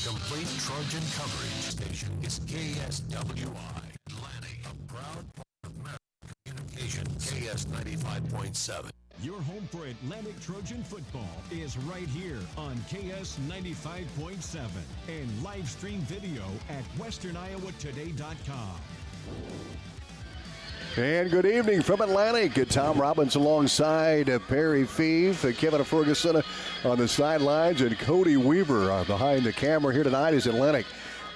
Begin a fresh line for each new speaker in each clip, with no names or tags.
complete Trojan coverage station is KSWI Atlantic, a proud part of American Communications, KS 95.7.
Your home for Atlantic Trojan football is right here on KS 95.7 and live stream video at westerniowatoday.com.
And good evening from Atlantic. Tom Robbins alongside Perry Fief, Kevin Ferguson on the sidelines, and Cody Weaver behind the camera here tonight as Atlantic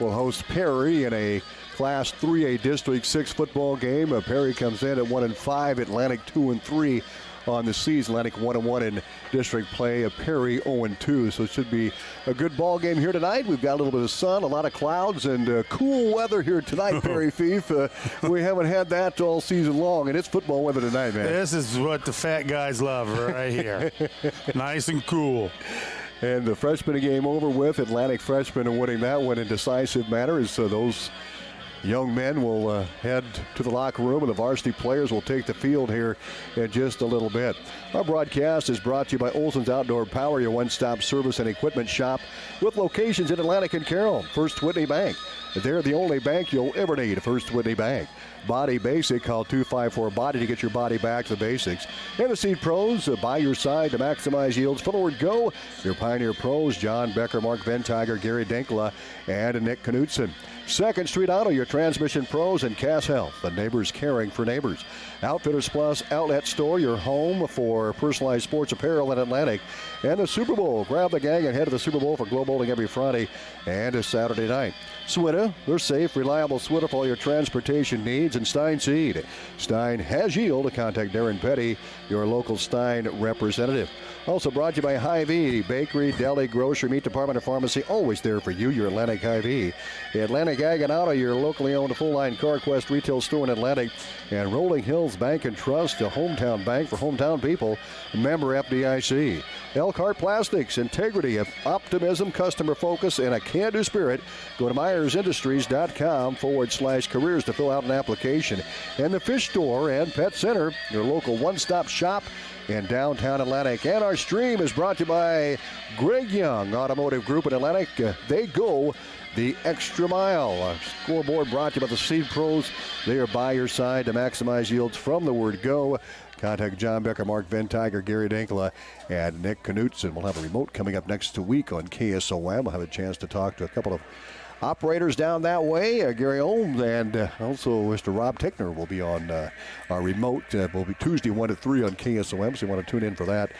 will host Perry in a Class 3A District 6 football game. Perry comes in at 1-5, Atlantic 2-3 on the season. Atlantic 1-1 in district play, Perry 0-2. So it should be a good ball game here tonight. We've got a little bit of sun, a lot of clouds, and cool weather here tonight, Perry Fief. We haven't had that all season long, and it's football weather tonight, man.
This is what the fat guys love right here. Nice and cool.
And the freshman game over with. Atlantic freshmen are winning that one in decisive manner as those young men will head to the locker room, and the varsity players will take the field here in just a little bit. Our broadcast is brought to you by Olson's Outdoor Power, your one-stop service and equipment shop with locations in Atlantic and Carroll. First Whitney Bank. They're the only bank you'll ever need. First Whitney Bank. Body Basic. Call 254-BODY to get your body back to the basics. And the Seed Pros, by your side to maximize yields. Forward go. Your Pioneer Pros, John Becker, Mark Ventiger, Gary Denkla, and Nick Knutson. Second Street Auto, your transmission pros, and Cass Health, the neighbors caring for neighbors. Outfitters Plus Outlet Store, your home for personalized sports apparel in Atlantic. And the Super Bowl. Grab the gang and head to the Super Bowl for Glow Bowling every Friday and a Saturday night. Switta, they're safe, reliable Switta for all your transportation needs. And Stein Seed. Stein has yield. Contact Darren Petty, your local Stein representative. Also brought to you by Hy-Vee, bakery, deli, grocery, meat department, and pharmacy. Always there for you, your Atlantic Hy-Vee. Atlantic Ag and Auto, your locally owned full-line CarQuest retail store in Atlantic. And Rolling Hills Bank and Trust, a hometown bank for hometown people. Member FDIC. Elkhart Plastics, integrity, optimism, customer focus, and a can-do spirit. Go to MyersIndustries.com/careers to fill out an application. And the Fish Store and Pet Center, your local one-stop shop in downtown Atlantic. And our stream is brought to you by Greg Young Automotive Group in Atlantic. They go the extra mile. Scoreboard brought to you by the Seed Pros. They are by your side to maximize yields from the word go. Contact John Becker, Mark Ventiger, Gary Denkla, and Nick Knutson. We'll have a remote coming up next week on KSOM. We'll have a chance to talk to a couple of operators down that way, Gary Ohm, and also Mr. Rob Tickner will be on our remote. Will be Tuesday 1 to 3 on KSOM, so you want to tune in for that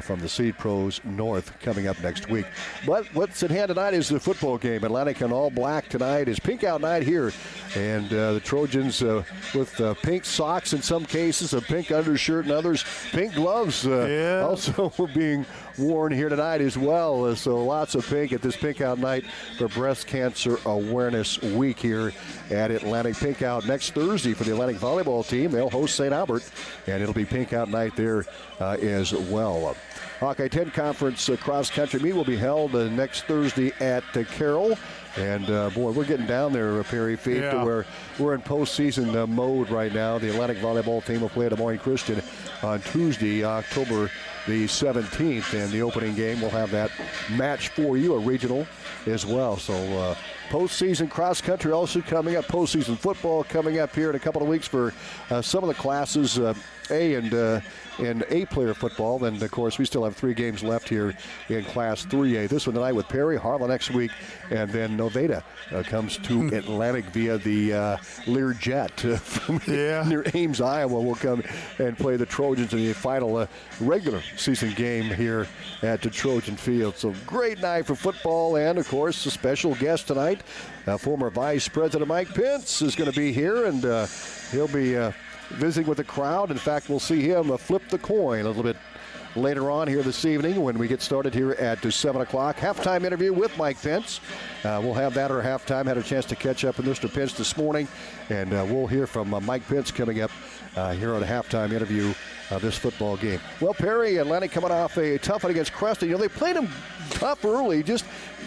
from the Seed Pros North coming up next week. But what's at hand tonight is the football game. Atlantic in all black tonight is pink out night here, and the Trojans with pink socks in some cases, a pink undershirt and others, pink gloves also being worn here tonight as well. So lots of pink at this pink out night for Breast Cancer Awareness Week here at Atlantic. Pink out next Thursday for the Atlantic volleyball team. They'll host St. Albert, and it'll be pink out night there as well. Hawkeye 10 Conference cross country meet will be held next Thursday at Carroll. And, boy, we're getting down there, Perry Fief, to where we're in postseason mode right now. The Atlantic volleyball team will play at Des Moines Christian on Tuesday, October the 17th. And the opening game will have that match for you, a regional as well. So postseason cross country also coming up. Postseason football coming up here in a couple of weeks for some of the classes, A and A-player football. Then, of course, we still have 3 games left here in Class 3A. This one tonight with Perry, Harlan next week, and then Noveda comes to Atlantic via the Learjet from near Ames, Iowa. Will come and play the Trojans in the final regular season game here at the Trojan Field. So great night for football, and, of course, a special guest tonight. Former Vice President Mike Pence is going to be here, and he'll be visiting with the crowd. In fact, we'll see him flip the coin a little bit later on here this evening when we get started here at 7 o'clock. Halftime interview with Mike Pence. We'll have that at our halftime. Had a chance to catch up with Mr. Pence this morning, and we'll hear from Mike Pence coming up here on a halftime interview this football game. Well, Perry, Atlantic coming off a tough one against Creston. You know, they played them tough early. Just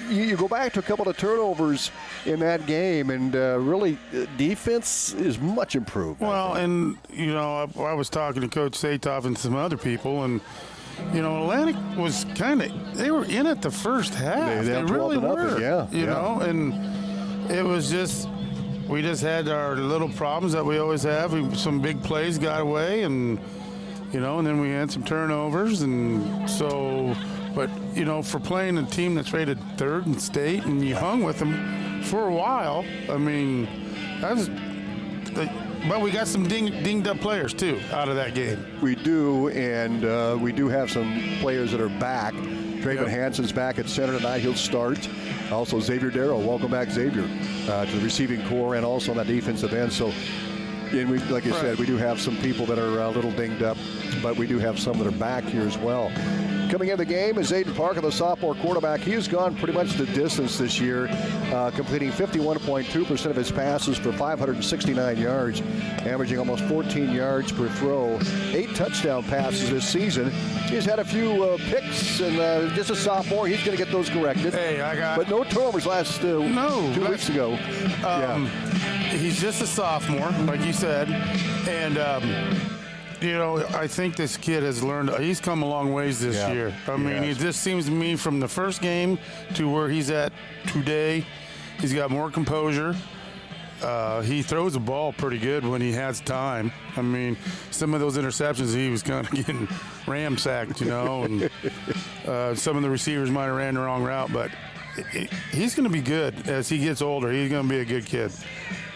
you go back to a couple of turnovers in that game, and really defense is much improved.
Well, and, you know, I was talking to Coach Satoff and some other people, and Atlantic was they were in it the first half. They really were. You know, and it was just, we just had our little problems that we always have. Some big plays got away, and, and then we had some turnovers. And so, but, for playing a team that's rated third in state and you hung with them for a while, I mean, but we got some dinged up players, too, out of that game.
We do, and we do have some players that are back. Draven Hansen's back at center tonight. He'll start. Also, Xavier Darrow. Welcome back, Xavier, to the receiving core and also on that defensive end. So, and we, like I said, we do have some people that are a little dinged up, but we do have some that are back here as well. Coming in the game is Aiden Parker, the sophomore quarterback. He has gone pretty much the distance this year, completing 51.2% of his passes for 569 yards, averaging almost 14 yards per throw. 8 touchdown passes this season. He's had a few picks, and just a sophomore, he's going to get those corrected. But no turnovers last 2 weeks ago.
He's just a sophomore, like you said, and I think this kid has learned. He's come a long ways this year. I mean, it just seems to me from the first game to where he's at today, he's got more composure. He throws the ball pretty good when he has time. I mean, some of those interceptions, he was kind of getting ramsacked, and some of the receivers might have ran the wrong route, but he's going to be good as he gets older. He's going to be a good kid.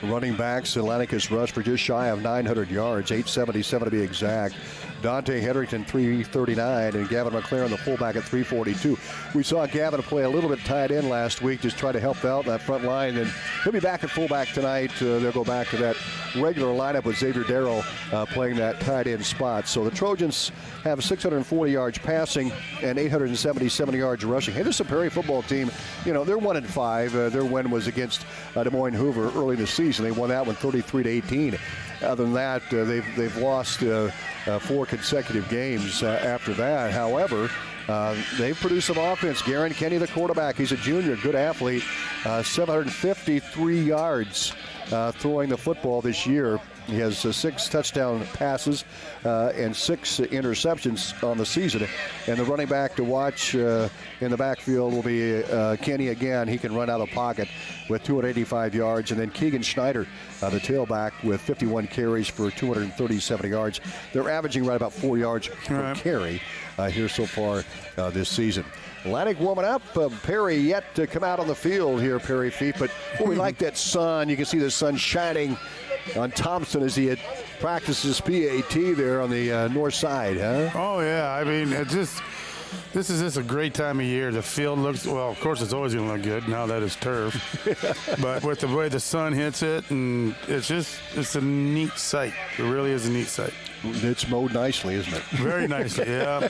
Running backs, Atlantic has rushed for just shy of 900 yards, 877 to be exact. Dante Hedrington, 339, and Gavin McLaren, the fullback, at 342. We saw Gavin play a little bit tight end last week, just try to help out in that front line, and he'll be back at fullback tonight. They'll go back to that regular lineup with Xavier Darrow playing that tight end spot. So the Trojans have 640 yards passing and 877 yards rushing. Hey, this is a Prairie football team. They're 1-5. Their win was against Des Moines Hoover early in the season. They won that one 33-18. Other than that, they've lost 4 consecutive games after that. However, they've produced some offense. Garen Kenny, the quarterback, he's a junior, good athlete, 753 yards throwing the football this year. He has 6 touchdown passes and 6 interceptions on the season. And the running back to watch in the backfield will be Kenny again. He can run out of the pocket with 285 yards. And then Keegan Schneider, the tailback, with 51 carries for 237 yards. They're averaging right about 4 yards per carry here so far this season. Atlantic warming up. Perry yet to come out on the field here, Perry Fief. But we like that sun. You can see the sun shining on Thompson as he had practices PAT there on the north side, huh?
Oh, yeah. I mean, this is just a great time of year. The field looks, well, of course, it's always going to look good now that it's turf. But with the way the sun hits it, and it's a neat sight. It really is a neat sight.
It's mowed nicely, isn't it?
Very nicely, yeah.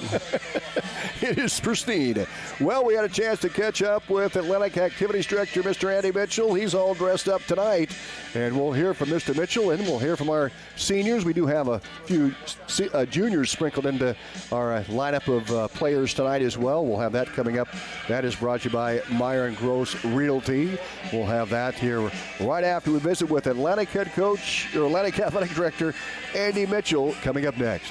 It is pristine. Well, we had a chance to catch up with Atlantic Activities Director, Mr. Andy Mitchell. He's all dressed up tonight, and we'll hear from Mr. Mitchell, and we'll hear from our seniors. We do have a few juniors sprinkled into our lineup of players tonight as well. We'll have that coming up. That is brought to you by Meyer & Gross Realty. We'll have that here right after we visit with Atlantic head coach, or Atlantic Athletic Director, Andy Mitchell, coming up next.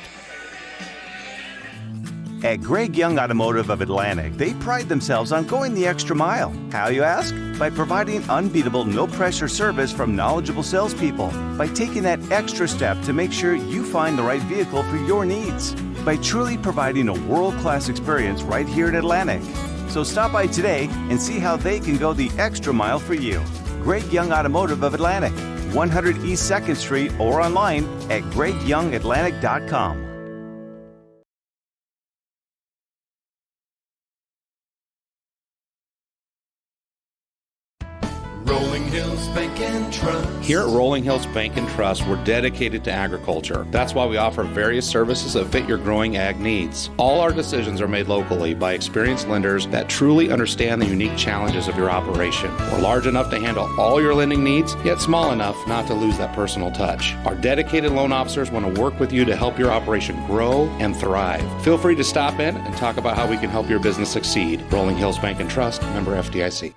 At Greg Young Automotive of Atlantic, they pride themselves on going the extra mile. How, you ask? By providing unbeatable no-pressure service from knowledgeable salespeople. By taking that extra step to make sure you find the right vehicle for your needs. By truly providing a world-class experience right here in Atlantic. So stop by today and see how they can go the extra mile for you. Greg Young Automotive of Atlantic, 100 East 2nd Street, or online at gregyoungatlantic.com.
Rolling Hills Bank and Trust.
Here at Rolling Hills Bank and Trust, we're dedicated to agriculture. That's why we offer various services that fit your growing ag needs. All our decisions are made locally by experienced lenders that truly understand the unique challenges of your operation. We're large enough to handle all your lending needs, yet small enough not to lose that personal touch. Our dedicated loan officers want to work with you to help your operation grow and thrive. Feel free to stop in and talk about how we can help your business succeed. Rolling Hills Bank and Trust, member FDIC.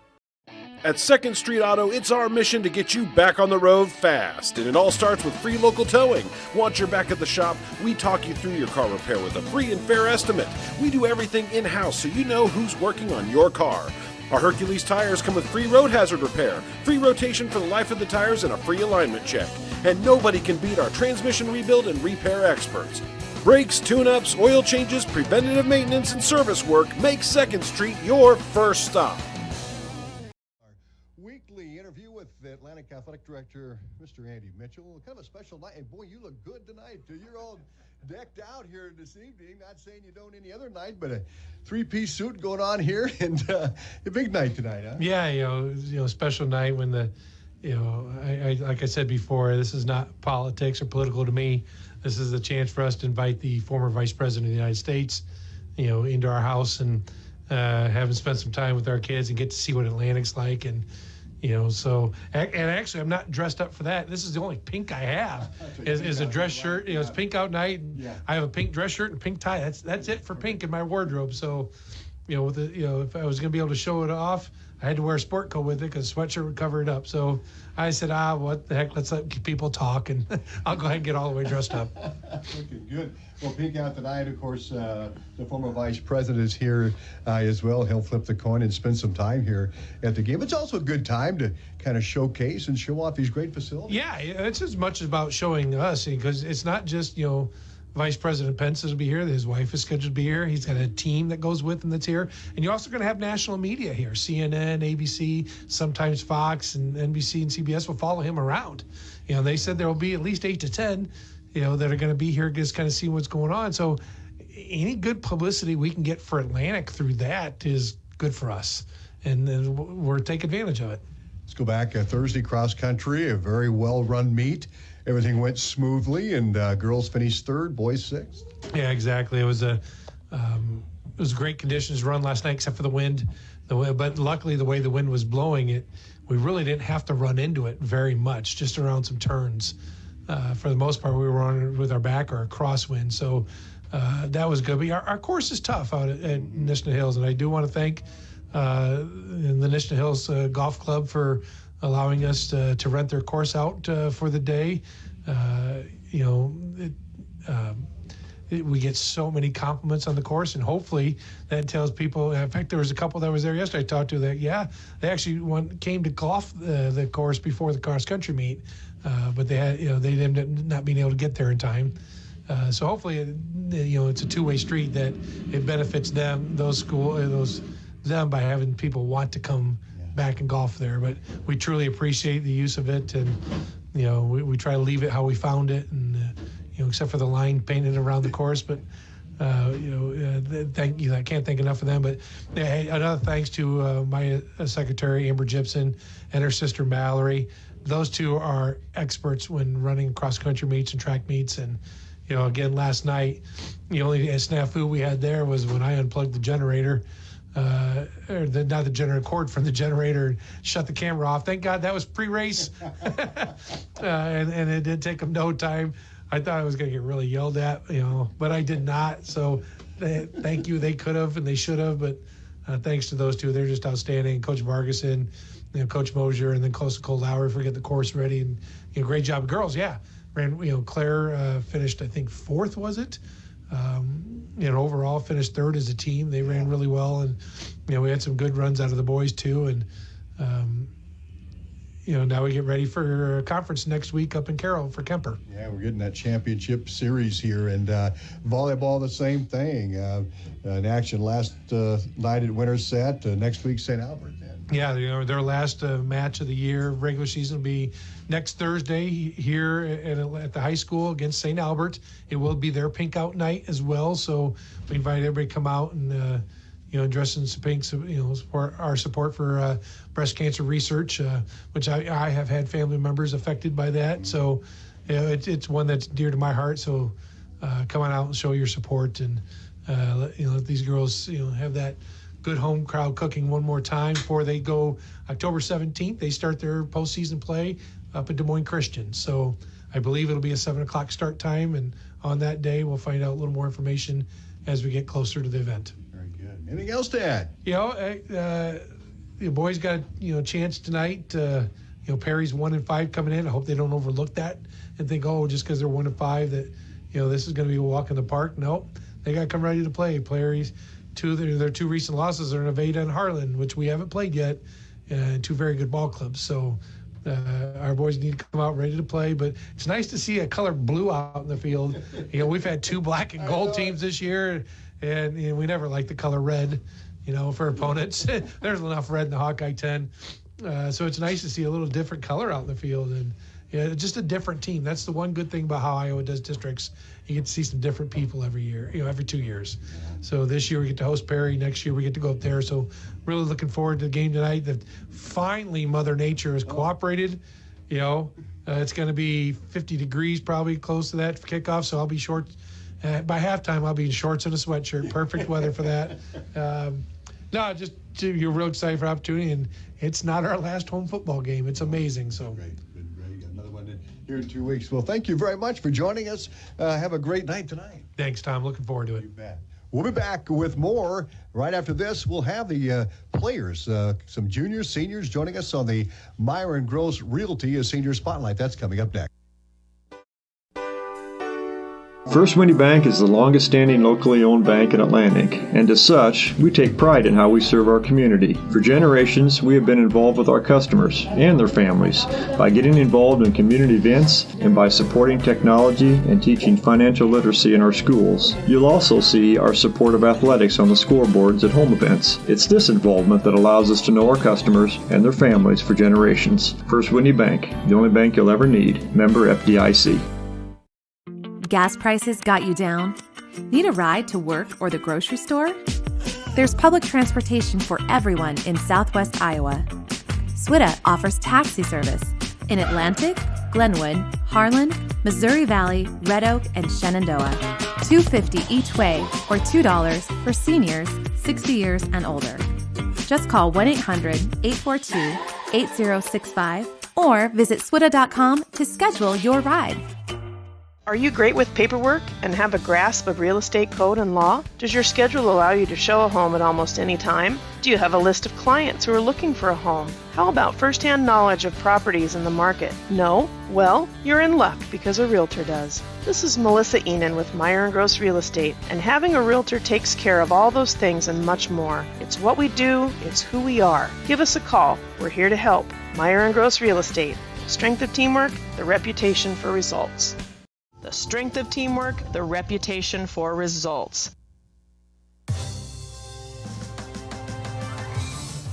At 2nd Street Auto, it's our mission to get you back on the road fast. And it all starts with free local towing. Once you're back at the shop, we talk you through your car repair with a free and fair estimate. We do everything in-house so you know who's working on your car. Our Hercules tires come with free road hazard repair, free rotation for the life of the tires, and a free alignment check. And nobody can beat our transmission rebuild and repair experts. Brakes, tune-ups, oil changes, preventative maintenance, and service work make 2nd Street your first stop.
Weekly interview with the Atlantic Athletic Director, Mr. Andy Mitchell. Kind of a special night, and boy, you look good tonight. You're all decked out here this evening. Not saying you don't any other night, but a three-piece suit going on here, and a big night tonight, huh?
Yeah, special night when I like I said before, this is not politics or political to me. This is a chance for us to invite the former Vice President of the United States, into our house and have him spend some time with our kids and get to see what Atlantic's like. And actually, I'm not dressed up for that. This is the only pink I have is a dress shirt. It's pink out night. Yeah. I have a pink dress shirt and pink tie. That's it for pink in my wardrobe. So, if I was going to be able to show it off, I had to wear a sport coat with it because sweatshirt would cover it up. So I said, what the heck, let's let people talk, and I'll go ahead and get all the way dressed up.
Looking good. Well, pink out tonight, of course, the former vice president is here as well. He'll flip the coin and spend some time here at the game. It's also a good time to kind of showcase and show off these great facilities.
Yeah, it's as much about showing us, because it's not just, Vice President Pence will be here. His wife is scheduled to be here. He's got a team that goes with him that's here. And you're also going to have national media here. CNN, ABC, sometimes Fox, and NBC and CBS will follow him around. They said there will be at least 8 to 10, that are going to be here just kind of seeing what's going on. So any good publicity we can get for Atlantic through that is good for us. And then we'll take advantage of it.
Let's go back Thursday cross country, a very well-run meet. Everything went smoothly, and girls finished third, boys sixth.
Yeah, exactly. It was great conditions run last night, except for the wind. But luckily, the way the wind was blowing we really didn't have to run into it very much, just around some turns. For the most part, we were on with our back or a crosswind, so that was good. But our course is tough out at Nishna Hills, and I do want to thank the Nishna Hills Golf Club for allowing us to rent their course out for the day. We get so many compliments on the course, and hopefully that tells people. In fact, there was a couple that was there yesterday I talked to that, they actually came to golf the course before the cross country meet, but they had, they ended up not being able to get there in time. So hopefully, it's a two-way street that it benefits them, them by having people want to come back and golf there. But we truly appreciate the use of it, and we try to leave it how we found it, and except for the line painted around the course. But thank you. I can't thank enough of them. But another thanks to my secretary Amber Gibson and her sister Mallory. Those two are experts when running cross country meets and track meets. And again, last night the only snafu we had there was when I unplugged the generator. Not the generator cord from the generator, and shut the camera off. Thank God that was pre-race, and it did take them no time. I thought I was going to get really yelled at, but I did not. So thank you. They could have and they should have, but thanks to those two, they're just outstanding. Coach Vargason, Coach Mosier, and then close to Cold Hour for getting the course ready. And great job, girls. Yeah, ran. Claire finished, I think, fourth. Was it? Overall finished third as a team. They ran really well, and we had some good runs out of the boys too. And now we get ready for a conference next week up in Carroll for Kemper.
Yeah, we're getting that championship series here, and volleyball the same thing. In action last night at Winterset. Next week St. Albert.
Yeah, their last match of the year, regular season, will be next Thursday here at the high school against St. Albert. It will be their pink out night as well, so we invite everybody to come out and dress in some pink, support our support for breast cancer research, which I have had family members affected by that. So it's one that's dear to my heart. So come on out and show your support, and let these girls have that good home crowd cooking one more time before they go. October 17th, they start their postseason play up at Des Moines Christian. So I believe it'll be a 7 o'clock start time, and on that day we'll find out a little more information as we get closer to the event.
Very good. Anything else to add?
the boys got a chance tonight. Perry's 1-5 coming in. I hope they don't overlook that and think, just because they're 1-5 that this is going to be a walk in the park. Nope, they got to come ready to play. Players, their two recent losses are Nevada and Harlan, which we haven't played yet, and two very good ball clubs. So our boys need to come out ready to play. But it's nice to see a color blue out in the field. We've had two black and gold teams this year, and we never like the color red. For opponents. There's enough red in the Hawkeye 10. So it's nice to see a little different color out in the field, and just a different team. That's the one good thing about how Iowa does districts. You get to see some different people every year, every 2 years. So this year we get to host Perry. Next year we get to go up there. So really looking forward to the game tonight. That finally Mother Nature has cooperated. It's going to be 50 degrees, probably close to that for kickoff. So I'll be short. By halftime, I'll be in shorts and a sweatshirt. Perfect weather for that. You're real excited for the opportunity, and it's not our last home football game. It's amazing. So
great. Another one here in 2 weeks. Well, thank you very much for joining us. Have a great night tonight.
Thanks, Tom. Looking forward to it.
You bet. We'll be back with more right after this. We'll have the players, some juniors, seniors, joining us on the Myron Gross Realty Senior Spotlight. That's coming up next.
First Winnie Bank is the longest-standing locally owned bank in Atlantic, and as such, we take pride in how we serve our community. For generations, we have been involved with our customers and their families by getting involved in community events and by supporting technology and teaching financial literacy in our schools. You'll also see our support of athletics on the scoreboards at home events. It's this involvement that allows us to know our customers and their families for generations. First Winnie Bank, the only bank you'll ever need. Member FDIC.
Gas prices got you down? Need a ride to work or the grocery store? There's public transportation for everyone in Southwest Iowa. SWITA offers taxi service in Atlantic, Glenwood, Harlan, Missouri Valley, Red Oak, and Shenandoah. $2.50 each way or $2 for seniors 60 years and older. Just call 1-800-842-8065 or visit swita.com to schedule your ride.
Are you great with paperwork and have a grasp of real estate code and law? Does your schedule allow you to show a home at almost any time? Do you have a list of clients who are looking for a home? How about first-hand knowledge of properties in the market? No? Well, you're in luck because a realtor does. This is Melissa Enan with Myron Gross Real Estate, and having a realtor takes care of all those things and much more. It's what we do, it's who we are. Give us a call. We're here to help. Myron Gross Real Estate. Strength of teamwork, the reputation for results. The strength of teamwork, the reputation for results.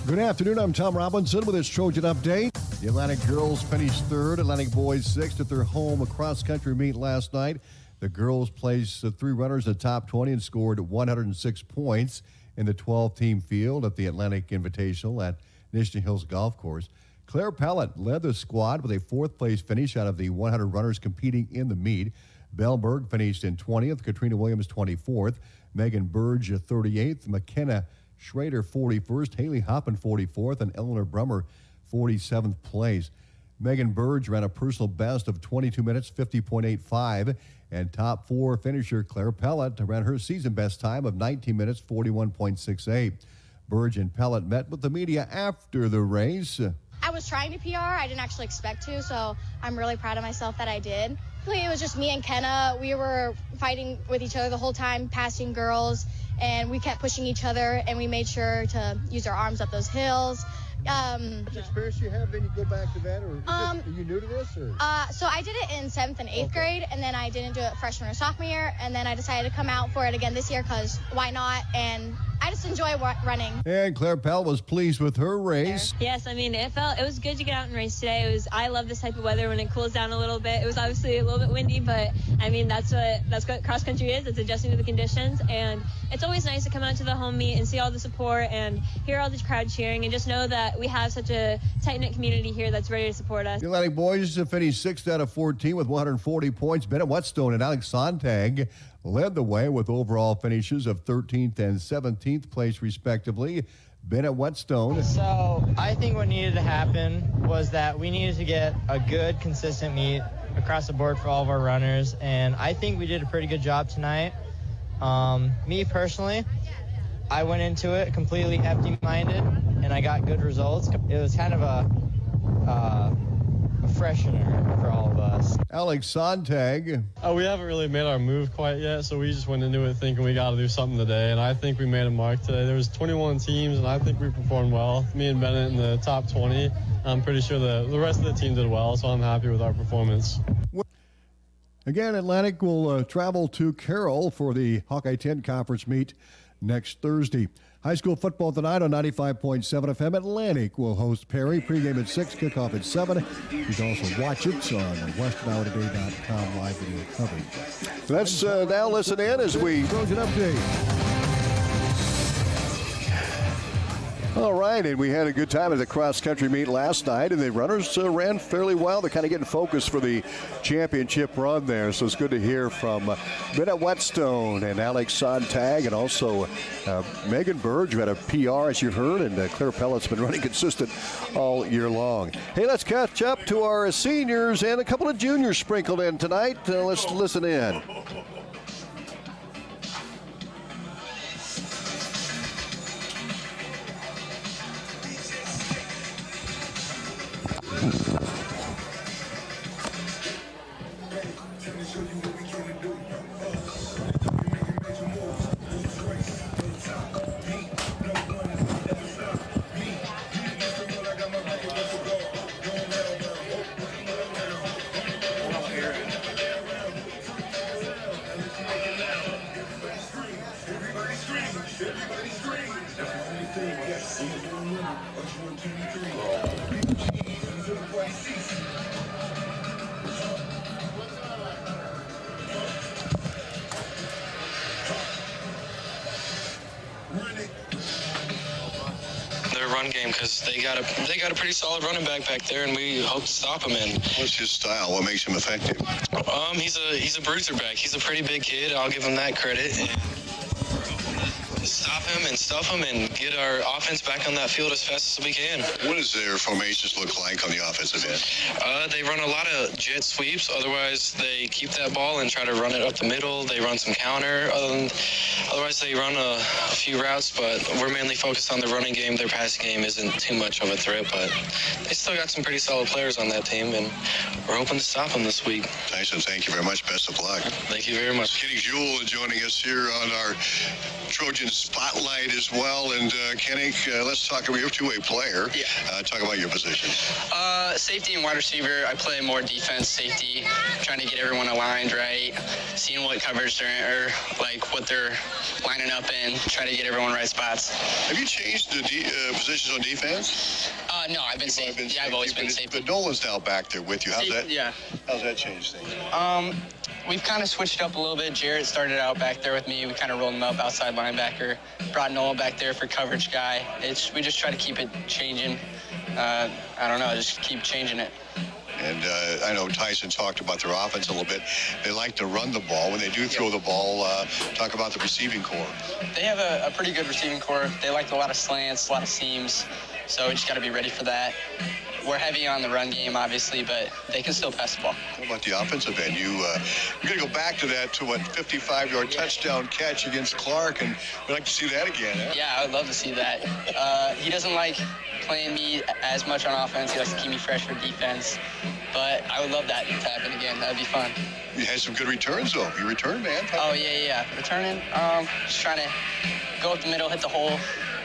Good afternoon. I'm Tom Robinson with this Trojan update. The Atlantic girls finished third, Atlantic boys sixth at their home cross-country meet last night. The girls placed three runners in the top 20 and scored 106 points in the 12-team field at the Atlantic Invitational at Nishna Hills Golf Course. Claire Pellett led the squad with a fourth-place finish out of the 100 runners competing in the meet. Bellberg finished in 20th, Katrina Williams 24th, Megan Burge 38th, McKenna Schrader 41st, Haley Hoppen 44th, and Eleanor Brummer 47th place. Megan Burge ran a personal best of 22 minutes, 50.85, and top four finisher Claire Pellett ran her season best time of 19 minutes, 41.68. Burge and Pellett met with the media after the race.
I was trying to PR. I didn't actually expect to, so I'm really proud of myself that I did. It was just me and Kenna. We were fighting with each other the whole time, passing girls, and we kept pushing each other, and we made sure to use our arms up those hills.
What experience you have, then you go back to that, or are you new to this? Or?
So I did it in 7th and 8th grade, and then I didn't do it freshman or sophomore year, and then I decided to come out for it again this year because why not? And I just enjoy running. And
Claire Pell was pleased with her race.
Yes, I mean, it was good to get out and race today. I love this type of weather when it cools down a little bit. It was obviously a little bit windy, but I mean, that's what cross country is. It's adjusting to the conditions, and it's always nice to come out to the home meet and see all the support and hear all the crowd cheering and just know that we have such a tight-knit community here that's ready to support us.
The Atlantic boys finished 6th out of 14 with 140 points. Bennett Whetstone and Alex Sontag led the way with overall finishes of 13th and 17th place, respectively. Bennett Whetstone.
So I think what needed to happen was that we needed to get a good, consistent meet across the board for all of our runners, and I think we did a pretty good job tonight. Me personally, I went into it completely empty-minded, and I got good results. It was kind of a freshener for all of us.
Alex Sontag.
We haven't really made our move quite yet, so we just went into it thinking we got to do something today, and I think we made a mark today. There was 21 teams, and I think we performed well. Me and Bennett in the top 20. I'm pretty sure the rest of the team did well, so I'm happy with our performance.
Again, Atlantic will travel to Carroll for the Hawkeye 10 Conference meet next Thursday. High school football tonight on 95.7 FM. Atlantic will host Perry. Pregame at 6, kickoff at 7. You can also watch it on westerniowatoday.com live video coverage. Let's now listen in as we Trojan update. All right, and we had a good time at the cross-country meet last night, and the runners ran fairly well. They're kind of getting focused for the championship run there, so it's good to hear from Bennett Whetstone and Alex Sontag, and also Megan Burge, who had a PR, as you heard, and Claire Pellet's been running consistent all year long. Hey, let's catch up to our seniors and a couple of juniors sprinkled in tonight. Let's listen in.
Run game because they got a pretty solid running back there, and we hope to stop him. And
what's his style? What makes him effective?
He's a bruiser back. He's a pretty big kid. I'll give him that credit. And stop him and stuff him and get our offense back on that field as fast as we can.
What does their formations look like on the offensive end?
They run a lot of jet sweeps. Otherwise, they keep that ball and try to run it up the middle. They run some counter. Otherwise, they run a few routes, but we're mainly focused on the running game. Their passing game isn't too much of a threat, but they still got some pretty solid players on that team, and we're hoping to stop them this week.
Tyson, thank you very much. Best of luck.
Thank you very much.
Kenny Jewell joining us here on our Trojan Spotlight as well. And Kenny, let's talk about your two-way player.
Yeah.
Talk about your position.
Safety and wide receiver. I play more defense, safety, trying to get everyone aligned right, seeing what coverage they're in, or like what they're lining up in, try to get everyone right spots.
Have you changed the positions on defense?
No, I've been safety. Yeah, I've always been safety.
But Nolan's now back there with you. How's that changed things?
We've kind of switched up a little bit. Jarrett started out back there with me. We kind of rolled him up outside linebacker. Brought Noah back there for coverage guy. We just try to keep it changing. I don't know, just keep changing it.
And I know Tyson talked about their offense a little bit. They like to run the ball. When they do throw the ball, talk about the receiving core.
They have a pretty good receiving core. They like a lot of slants, a lot of seams. So we just got to be ready for that. We're heavy on the run game, obviously, but they can still pass the ball.
What about the offensive end? You're going to go back to that, to 55-yard touchdown catch against Clark, and we'd like to see that again. Huh?
Yeah, I would love to see that. He doesn't like playing me as much on offense. He likes to keep me fresh for defense. But I would love that to happen again. That would be fun.
You had some good returns, though. You returned, man.
Oh, yeah. Returning, just trying to go up the middle, hit the hole,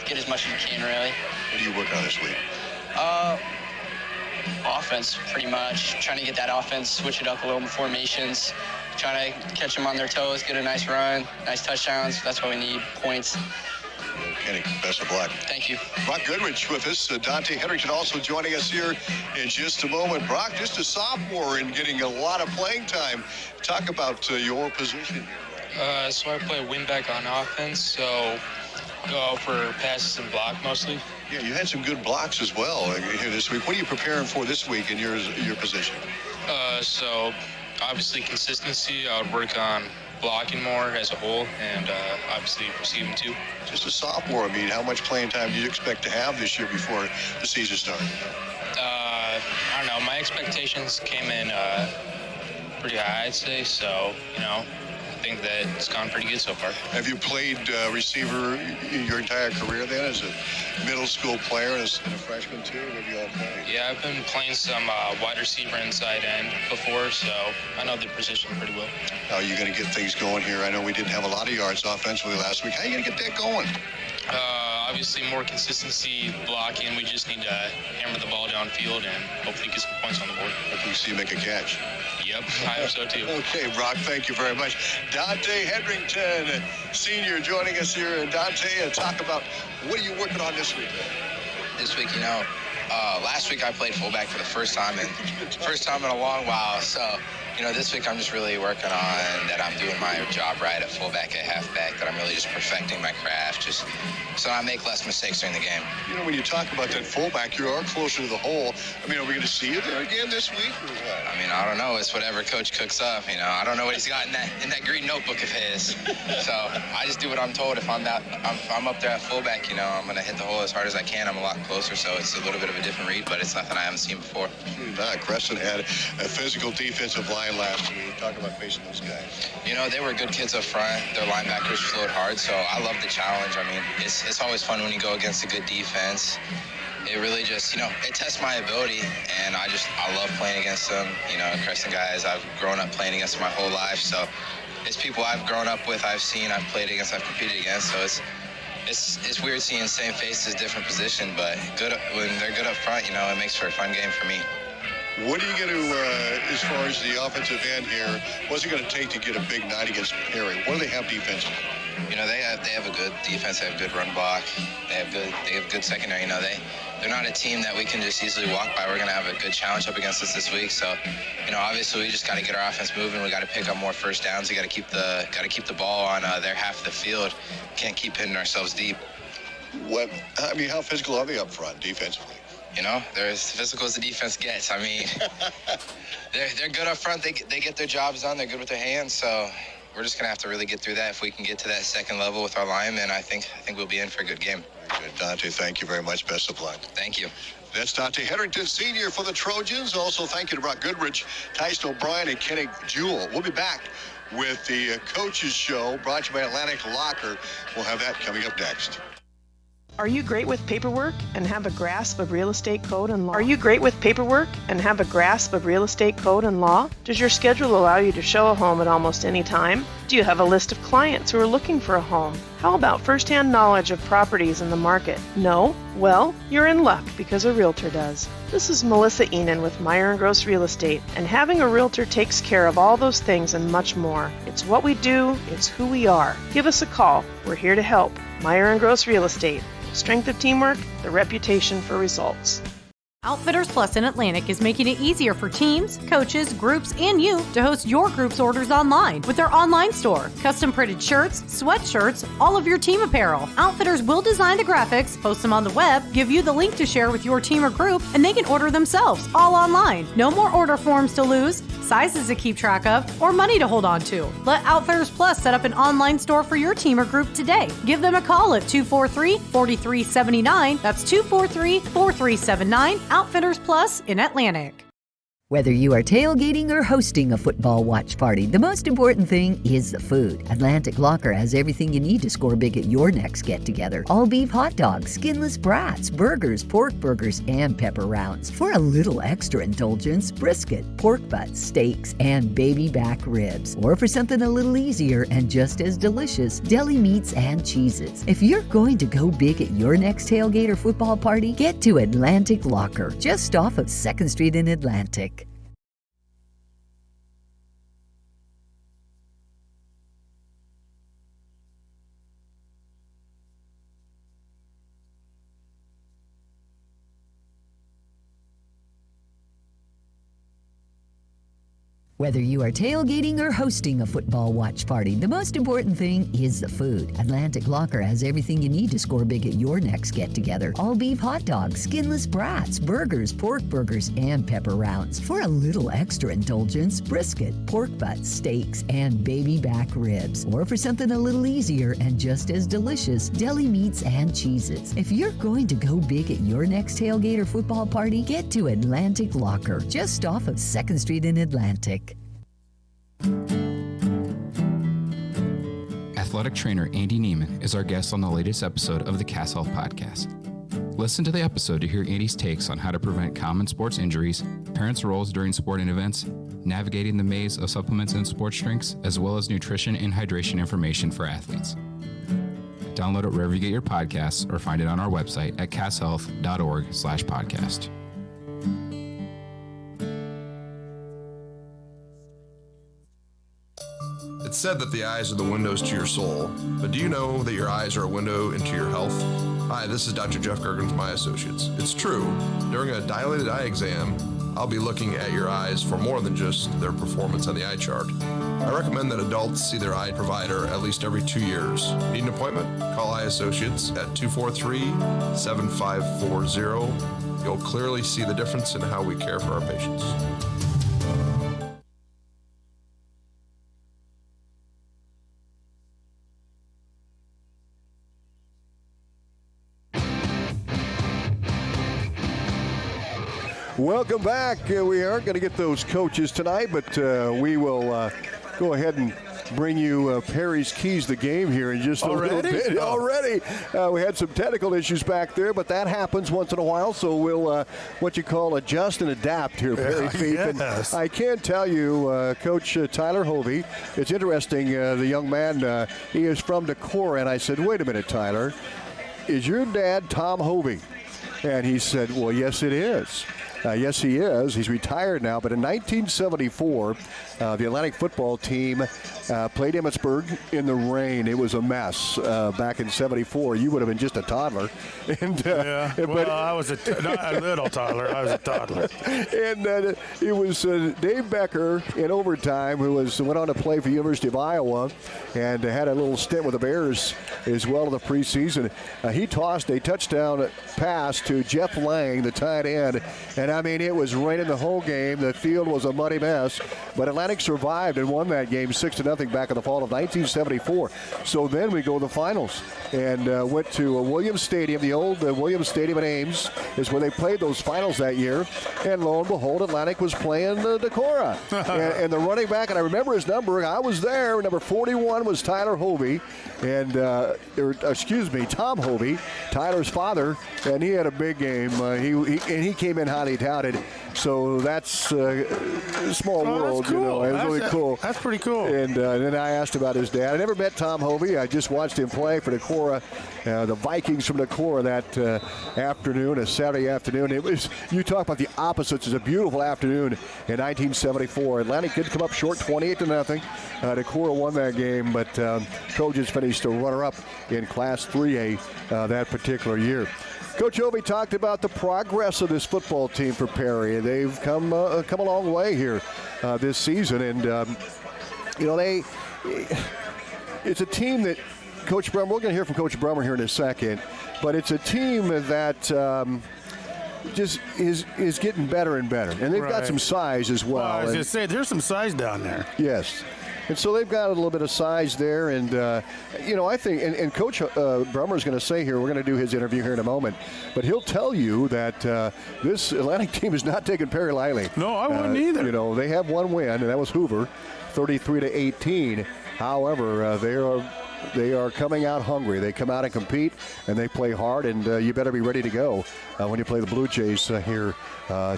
get as much as you can, really.
What are you working on this week?
Offense, pretty much. Trying to get that offense, switch it up a little in formations, trying to catch them on their toes, get a nice run, nice touchdowns. That's what we need, points.
Kenny, best of luck.
Thank you.
Brock Goodrich with us. Dante Henderson also joining us here in just a moment. Brock, just a sophomore and getting a lot of playing time. Talk about your position here.
So I play wingback on offense, so go out for passes and block mostly.
Yeah, you had some good blocks as well here this week. What are you preparing for this week in your position?
So obviously consistency. I would work on blocking more as a whole, and obviously receiving too.
Just a sophomore, I mean, how much playing time do you expect to have this year before the season starts?
I don't know. My expectations came in pretty high, I'd say. So, think that it's gone pretty good so far.
Have you played receiver your entire career then as a middle school player and a freshman too? What have you all played?
Yeah, I've been playing some wide receiver inside end before, so I know the position pretty well.
How are you going to get things going here? I know we didn't have a lot of yards offensively last week. How are you going to get that going?
Obviously, more consistency blocking. We just need to hammer the ball downfield and hopefully get some points on the board.
Hopefully we see you make a catch.
Yep, I hope so too.
Okay, Brock, thank you very much. Dante Hedrington, senior, joining us here. And Dante, talk about what are you working on this week?
This week, last week I played fullback for the first time in a long while. So, this week I'm just really working on that I'm doing my job right at fullback, at halfback, that I'm really just perfecting my craft, just so I make less mistakes during the game.
When you talk about that fullback, you are closer to the hole. Are we going to see you there again this week or what?
I don't know. It's whatever Coach cooks up. I don't know what he's got in that green notebook of his. So I just do what I'm told. If I'm up there at fullback, I'm going to hit the hole as hard as I can. I'm a lot closer, so it's a little bit of a different read, but it's nothing I haven't seen before.
Crescent had a physical defensive line last week. Talk about facing those guys.
They were good kids up front. Their linebackers flowed hard, so I love the challenge. It's always fun when you go against a good defense. It really just, it tests my ability, and I love playing against them. Crescent guys I've grown up playing against my whole life, so it's people I've grown up with, I've seen, I've played against, I've competed against, so it's weird seeing same faces, different position, but when they're good up front, it makes for a fun game for me.
What are you going to, as far as the offensive end here, what's it going to take to get a big night against Perry? What do they have defensively?
They have a good defense. They have good run block. They have good secondary. They're not a team that we can just easily walk by. We're going to have a good challenge up against us this week. So, obviously we just got to get our offense moving. We got to pick up more first downs. We got to keep the ball on their half of the field. Can't keep hitting ourselves deep.
How physical are they up front defensively?
They're as physical as the defense gets. They're good up front. They get their jobs done. They're good with their hands. So we're just going to have to really get through that. If we can get to that second level with our linemen, I think we'll be in for a good game.
Very good. Dante, thank you very much. Best of luck.
Thank you.
That's Dante Hedrington, senior for the Trojans. Also, thank you to Brock Goodrich, Tyson O'Brien, and Kenny Jewell. We'll be back with the Coaches Show brought to you by Atlantic Locker. We'll have that coming up next.
Are you great with paperwork and have a grasp of real estate code and law? Are you great with paperwork and have a grasp of real estate code and law? Does your schedule allow you to show a home at almost any time? Do you have a list of clients who are looking for a home? How about first-hand knowledge of properties in the market? No? Well, you're in luck because a realtor does. This is Melissa Enan with Meyer & Gross Real Estate, and having a realtor takes care of all those things and much more. It's what we do, it's who we are. Give us a call. We're here to help. Meyer & Gross Real Estate. Strength of teamwork, the reputation for results.
Outfitters Plus in Atlantic is making it easier for teams, coaches, groups, and you to host your group's orders online with their online store. Custom printed shirts, sweatshirts, all of your team apparel. Outfitters will design the graphics, post them on the web, give you the link to share with your team or group, and they can order themselves, all online. No more order forms to lose, sizes to keep track of, or money to hold on to. Let Outfitters Plus set up an online store for your team or group today. Give them a call at 243-4379. That's 243-4379. Outfitters Plus in Atlantic.
Whether you are tailgating or hosting a football watch party, the most important thing is the food. Atlantic Locker has everything you need to score big at your next get-together. All beef hot dogs, skinless brats, burgers, pork burgers, and pepper rounds. For a little extra indulgence, brisket, pork butts, steaks, and baby back ribs. Or for something a little easier and just as delicious, deli meats and cheeses. If you're going to go big at your next tailgate or football party, get to Atlantic Locker, just off of 2nd Street in Atlantic. Whether you are tailgating or hosting a football watch party, the most important thing is the food. Atlantic Locker has everything you need to score big at your next get-together. All beef hot dogs, skinless brats, burgers, pork burgers, and pepper rounds. For a little extra indulgence, brisket, pork butts, steaks, and baby back ribs. Or for something a little easier and just as delicious, deli meats and cheeses. If you're going to go big at your next tailgate or football party, get to Atlantic Locker, just off of 2nd Street in Atlantic.
athletic trainer Andy Neiman is our guest on the latest episode of the Cass Health Podcast. Listen to the episode to hear Andy's takes on how to prevent common sports injuries, parents' roles during sporting events, navigating the maze of supplements and sports drinks, as well as nutrition and hydration information for athletes. Download it wherever you get your podcasts or find it on our website at casshealth.org/podcast.
It's said that the eyes are the windows to your soul, but do you know that your eyes are a window into your health? Hi, this is Dr. Jeff Gergen from My Associates. It's true. During a dilated eye exam, I'll be looking at your eyes for more than just their performance on the eye chart. I recommend that adults see their eye provider at least every 2 years. Need an appointment? Call Eye Associates at 243-7540. You'll clearly see the difference in how we care for our patients.
Welcome back. We aren't going to get those coaches tonight, but we will go ahead and bring you Perry's Keys to the game here in just a little bit. Already. We had some technical issues back there, but that happens once in a while, so we'll, what you call, adjust and adapt here, Perry Fief.
Yes.
And I can tell you, Coach Tyler Hovey, it's interesting, the young man, he is from Decorah, and I said, wait a minute, Tyler, is your dad Tom Hovey? And he said, well, yes, it is. Yes, he is. He's retired now. But in 1974, the Atlantic football team played Emmitsburg in the rain. It was a mess back in 74. You would have been just a toddler. And,
I was not a little toddler. I was a toddler.
And it was Dave Becker in overtime, who went on to play for the University of Iowa and had a little stint with the Bears as well in the preseason. He tossed a touchdown pass to Jeff Lang, the tight end, and I mean, it was raining the whole game. The field was a muddy mess, but Atlantic survived and won that game 6-0 back in the fall of 1974. So then we go to the finals and went to Williams Stadium. The old Williams Stadium in Ames is where they played those finals that year. And lo and behold, Atlantic was playing Decorah. and the running back, and I remember his number, I was there, number 41 was Tyler Hovey, and Tom Hovey, Tyler's father, and he had a big game. He came in highly touted. So that's a small world,
cool.
You know. It was really cool.
That's pretty cool.
And then I asked about his dad. I never met Tom Hovey. I just watched him play for Decorah, the Vikings from Decorah that afternoon, a Saturday afternoon. It was, you talk about the opposites. It was a beautiful afternoon in 1974. Atlantic did come up short 28-0. Decorah won that game, but Trojans finished a runner-up in Class 3A that particular year. Coach Hovey talked about the progress of this football team for Perry. They've come a long way here this season, and it's a team that Coach Brummer. We're going to hear from Coach Brummer here in a second, but it's a team that just is getting better and better, and they've got some size as well.
I was just saying, there's some size down there.
Yes. And so they've got a little bit of size there. And, I think, and Coach Brummer is going to say here, we're going to do his interview here in a moment, but he'll tell you that this Atlantic team is not taking Perry lightly.
No, I wouldn't either.
They have one win, and that was Hoover, 33-18. However, they are coming out hungry. They come out and compete, and they play hard, and you better be ready to go when you play the Blue Jays here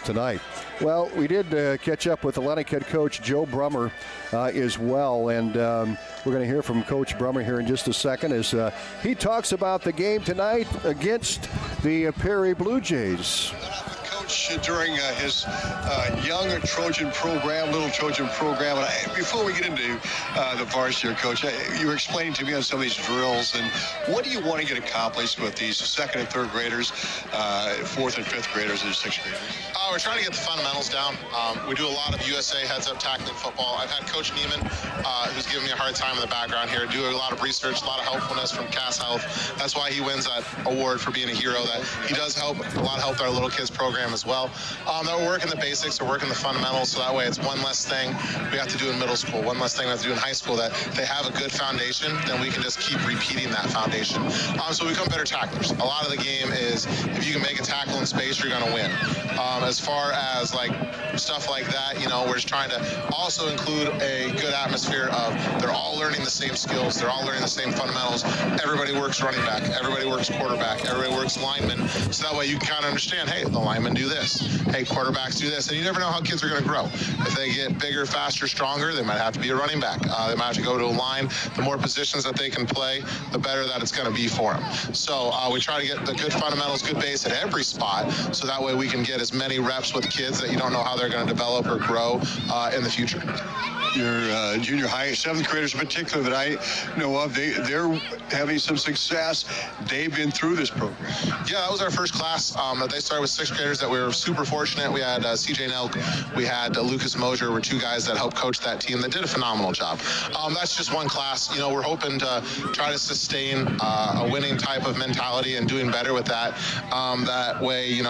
tonight. Well, we did catch up with Atlantic head coach Joe Brummer as well, and we're going to hear from Coach Brummer here in just a second as he talks about the game tonight against the Perry Blue Jays.
Coach, during his young Trojan program, little Trojan program, and before we get into the varsity here, Coach, you were explaining to me on some of these drills, and what do you want to get accomplished with these second and third graders, fourth and fifth graders, and sixth graders?
We're trying to get the fundamentals down. We do a lot of USA heads-up tackling football. I've had Coach Neiman, who's giving me a hard time in the background here, do a lot of research, a lot of helpfulness from Cass Health. That's why he wins that award for being a hero, that he does help, a lot of help with our little kids program as well. That we're working the basics, we're working the fundamentals, so that way it's one less thing we have to do in middle school, one less thing we have to do in high school, that they have a good foundation, then we can just keep repeating that foundation. So we become better tacklers. A lot of the game is if you can make a tackle in space, you're going to win. As far as like stuff like that, we're just trying to also include a good atmosphere of they're all learning the same skills, they're all learning the same fundamentals. Everybody works running back, everybody works quarterback, everybody works lineman. So that way you can kind of understand, hey, the linemen do this, hey, quarterbacks do this, and you never know how kids are going to grow. If they get bigger, faster, stronger, they might have to be a running back. They might have to go to a line. The more positions that they can play, the better that it's going to be for them. So we try to get the good fundamentals, good base at every spot, so that way we can get as many reps with kids that you don't know how they're going to develop or grow in the future.
Your junior high, 7th graders in particular that I know of, they're having some success. They've been through this program.
Yeah, that was our first class. They started with 6th graders that we were super fortunate. We had CJ Nelk, we had Lucas Mosier, were 2 guys that helped coach that team that did a phenomenal job. That's just one class. We're hoping to try to sustain a winning type of mentality and doing better with that. That way,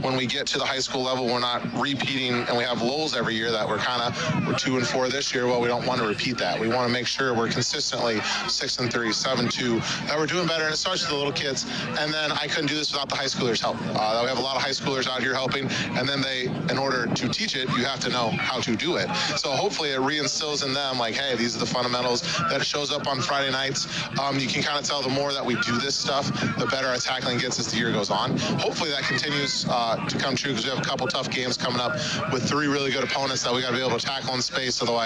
when we get to the high school level, we're not repeating, and we have lulls every year that we're 2-4 this year. Well, we don't want to repeat that. We want to make sure we're consistently 6-3, 7-2, that we're doing better. And it starts with the little kids. And then I couldn't do this without the high schoolers' help. We have a lot of high schoolers out here helping. And then in order to teach it, you have to know how to do it. So hopefully it reinstills in them, like, hey, these are the fundamentals. That it shows up on Friday nights. You can kind of tell the more that we do this stuff, the better our tackling gets as the year goes on. Hopefully that continues to come true, because we have a couple tough games coming up with 3 really good opponents that we got to be able to tackle in space. Otherwise,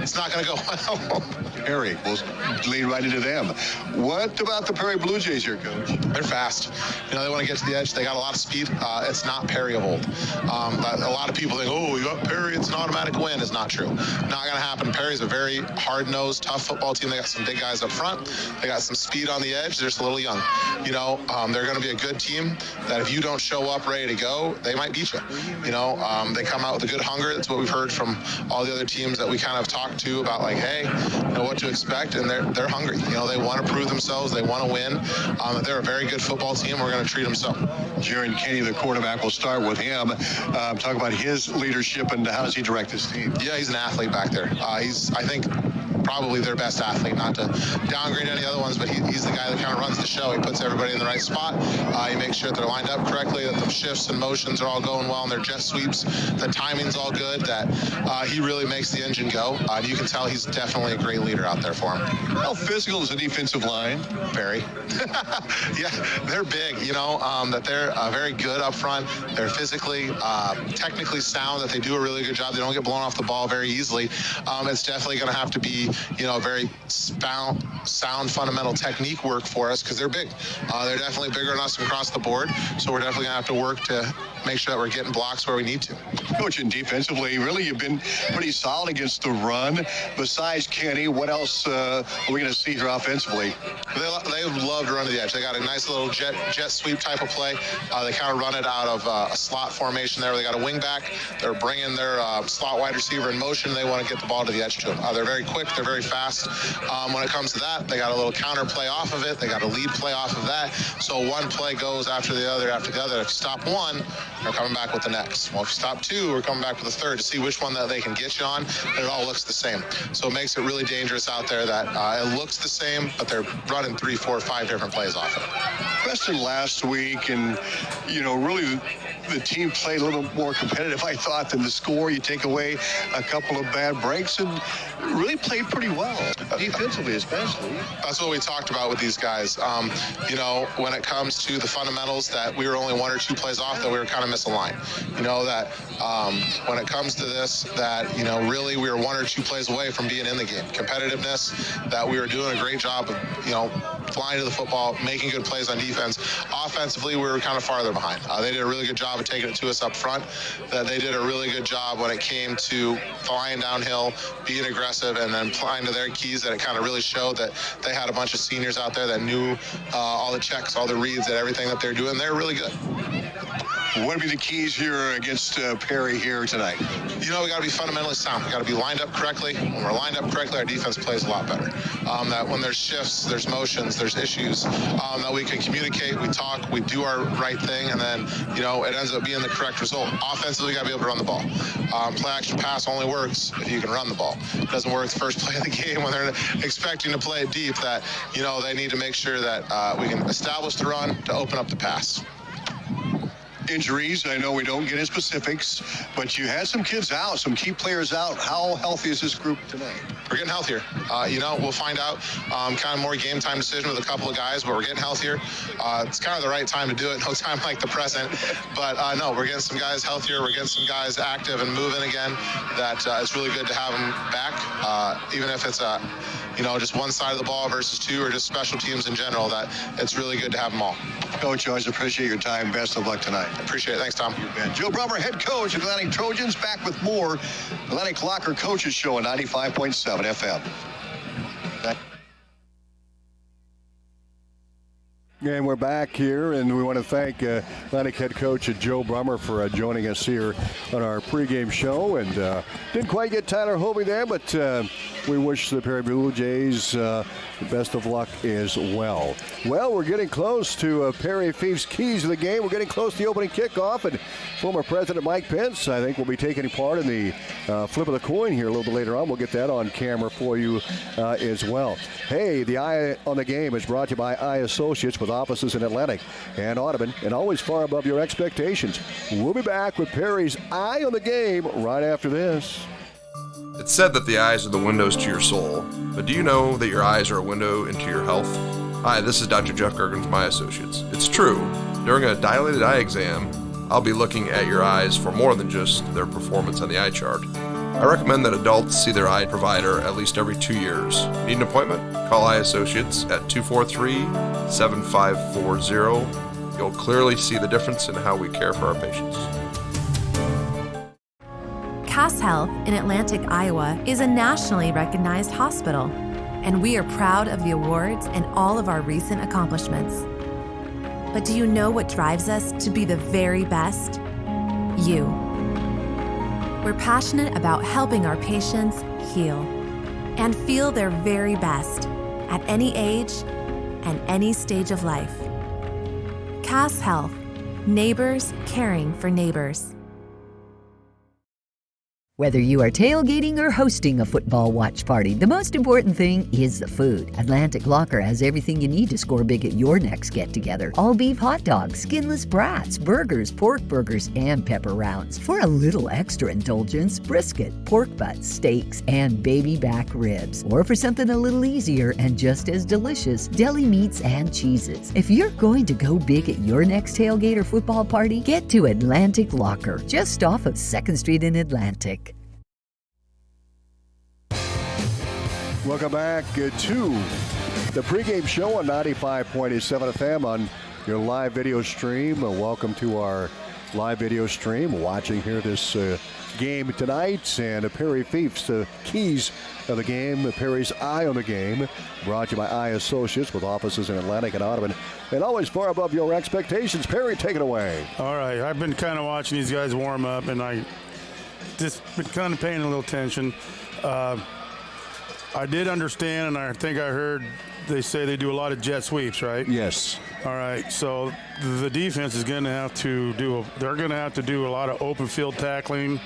it's not going to go well.
Perry, we'll lead right into them. What about the Perry Blue Jays here, Coach?
They're fast. They want to get to the edge. They got a lot of speed. It's not Perry of old. A lot of people think, oh, you got Perry, it's an automatic win. It's not true. Not going to happen. Perry's a very hard-nosed, tough football team. They got some big guys up front. They got some speed on the edge. They're just a little young. They're going to be a good team that if you don't show up ready to go, they might beat you. They come out with a good hunger. That's what we've heard from all the other teams that we kind of talked to about, like, hey, what to expect, and they're hungry. They want to prove themselves. They want to win. They're a very good football team. We're going to treat them so.
Jaron Kenny, the quarterback, will start with him. Talk about his leadership and how does he direct his team?
Yeah, he's an athlete back there. He's, I think, probably their best athlete, not to downgrade any other ones, but he's the guy that kind of runs the show. He puts everybody in the right spot. He makes sure that they're lined up correctly, that the shifts and motions are all going well, and their jet sweeps, the timing's all good, that he really makes the engine go. You can tell he's definitely a great leader out there for him.
How physical is the defensive line?
Very. Yeah, they're big, that they're very good up front. They're physically, technically sound, that they do a really good job. They don't get blown off the ball very easily. It's definitely going to have to be, very sound fundamental technique work for us, because they're big. They're definitely bigger than us across the board, so we're definitely going to have to work to make sure that we're getting blocks where we need to.
Coach, and defensively, really, you've been pretty solid against the run. Besides Kenny, what else are we going to see here offensively?
They love to run to the edge. They got a nice little jet sweep type of play. They kind of run it out of a slot formation there. They got a wing back. They're bringing their slot wide receiver in motion. They want to get the ball to the edge to them. They're very quick. They're very fast. When it comes to that, they got a little counter play off of it. They got a lead play off of that. So one play goes after the other after the other. If you stop one, they're coming back with the next. Well, if you stop 2, we're coming back with the third to see which one that they can get you on. And it all looks the same. So it makes it really dangerous out there that it looks the same, but they're running 3, 4, 5 different plays off it.
Preston last week, and, really the team played a little more competitive, I thought, than the score. You take away a couple of bad breaks and really played pretty well, defensively especially.
That's what we talked about with these guys. When it comes to the fundamentals, that we were only 1 or 2 plays off, that we were kind of misaligned. That when it comes to this, that, really we were 1 or 2 plays away from being in the game. Competitiveness, that we were doing a great job of, flying to the football, making good plays on defense. Offensively, we were kind of farther behind. They did a really good job of taking it to us up front. That they did a really good job when it came to flying downhill, being aggressive, and then playing to their keys, that it kind of really showed that they had a bunch of seniors out there that knew all the checks, all the reads, and everything that they're doing. They're really good.
What would be the keys here against Perry here tonight?
We got to be fundamentally sound. We got to be lined up correctly. When we're lined up correctly, our defense plays a lot better. That when there's shifts, there's motions, there's issues, that we can communicate, we talk, we do our right thing, and then, it ends up being the correct result. Offensively, we got to be able to run the ball. Play action pass only works if you can run the ball. It doesn't work the first play of the game when they're expecting to play it deep, that, they need to make sure that we can establish the run to open up the pass.
injuries. I know we don't get into specifics, but you had some kids out, some key players out. How healthy is this group tonight?
We're getting healthier. We'll find out kind of more game time decision with a couple of guys, but we're getting healthier. It's kind of the right time to do it. No time like the present. But no, we're getting some guys healthier. We're getting some guys active and moving again. That it's really good to have them back, even if it's just one side of the ball versus two, or just special teams in general. That it's really good to have them all.
Coach, always appreciate your time. Best of luck tonight.
Appreciate it. Thanks, Tom.
Joe Brummer, head coach of Atlantic Trojans, back with more Atlantic Locker Coaches Show on 95.7 FM.
And we're back here, and we want to thank Atlantic head coach Joe Brummer for joining us here on our pregame show. And didn't quite get Tyler Hovey there, but we wish the Perry Blue Jays the best of luck as well. Well, we're getting close to Perry Fief's keys of the game. We're getting close to the opening kickoff, and former President Mike Pence, I think, will be taking part in the flip of the coin here a little bit later on. We'll get that on camera for you as well. Hey, the Eye on the Game is brought to you by Eye Associates with offices in Atlantic and Audubon, and always far above your expectations. We'll be back with Perry's Eye on the Game right after this.
It's said that the eyes are the windows to your soul, but do you know that your eyes are a window into your health? Hi, this is Dr. Jeff Gergens, my associates. It's true. During a dilated eye exam, I'll be looking at your eyes for more than just their performance on the eye chart. I recommend that adults see their eye provider at least every 2 years. Need an appointment? Call Eye Associates at 243-7540. You'll clearly see the difference in how we care for our patients.
Cass Health in Atlantic, Iowa is a nationally recognized hospital, and we are proud of the awards and all of our recent accomplishments. But do you know what drives us to be the very best? You. We're passionate about helping our patients heal and feel their very best at any age and any stage of life. Cass Health, neighbors caring for neighbors.
Whether you are tailgating or hosting a football watch party, the most important thing is the food. Atlantic Locker has everything you need to score big at your next get-together. All beef hot dogs, skinless brats, burgers, pork burgers, and pepper rounds. For a little extra indulgence, brisket, pork butts, steaks, and baby back ribs. Or for something a little easier and just as delicious, deli meats and cheeses. If you're going to go big at your next tailgate or football party, get to Atlantic Locker, just off of 2nd Street in Atlantic.
Welcome back to the pregame show on 95.7 FM on your live video stream. Welcome to our live video stream. Watching here this game tonight, and Perry Fief's keys of the game, Perry's Eye on the Game, brought to you by Eye Associates with offices in Atlantic and Audubon, and always far above your expectations. Perry, take it away.
All right, I've been kind of watching these guys warm up, and I just been kind of paying a little attention. I did understand, and I think I heard they say they do a lot of jet sweeps, right?
Yes.
All right, so the defense is going to have to do a lot of open field tackling.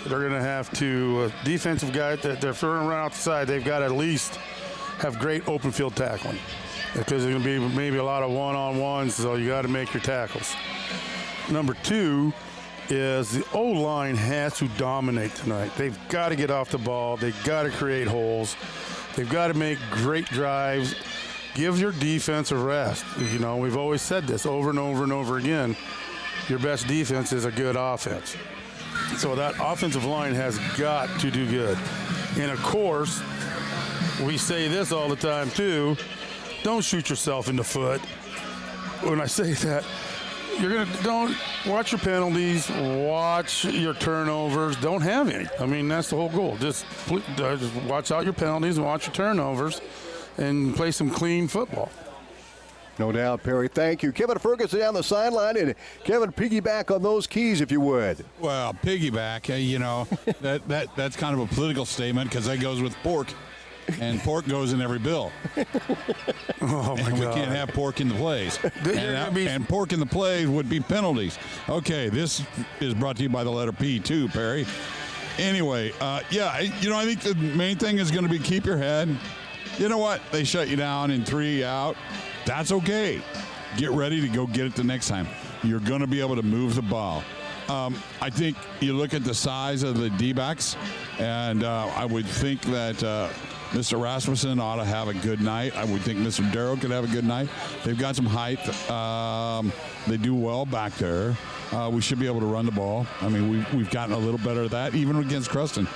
They're going to have to, defensive guys that they're throwing around outside, they've got to at least have great open field tackling, because there's going to be maybe a lot of one-on-ones, so you got to make your tackles. Number two is the O-line has to dominate tonight. They've got to get off the ball. They've got to create holes. They've got to make great drives. Give your defense a rest. You know, we've always said this over and over and over again. Your best defense is a good offense. So that offensive line has got to do good. And, of course, we say this all the time, too. Don't shoot yourself in the foot. When I say that, don't watch your penalties, watch your turnovers. Don't have any. I mean, that's the whole goal. Just watch out your penalties and watch your turnovers and play some clean football.
No doubt, Perry. Thank you. Kevin Ferguson down the sideline. And Kevin, piggyback on those keys if you would.
Well, piggyback, that's kind of a political statement, because that goes with pork. And pork goes in every bill.
Oh, my God.
We can't have pork in the plays. And pork in the plays would be penalties. Okay, this is brought to you by the letter P, too, Perry. Anyway, I think the main thing is going to be keep your head. You know what? They shut you down in 3 out. That's okay. Get ready to go get it the next time. you're going to be able to move the ball. I think you look at the size of the D-backs, and I would think that Mr. Rasmussen ought to have a good night. I would think Mr. Darrow could have a good night. They've got some height. They do well back there. We should be able to run the ball. I mean, we've gotten a little better at that, even against Cruston.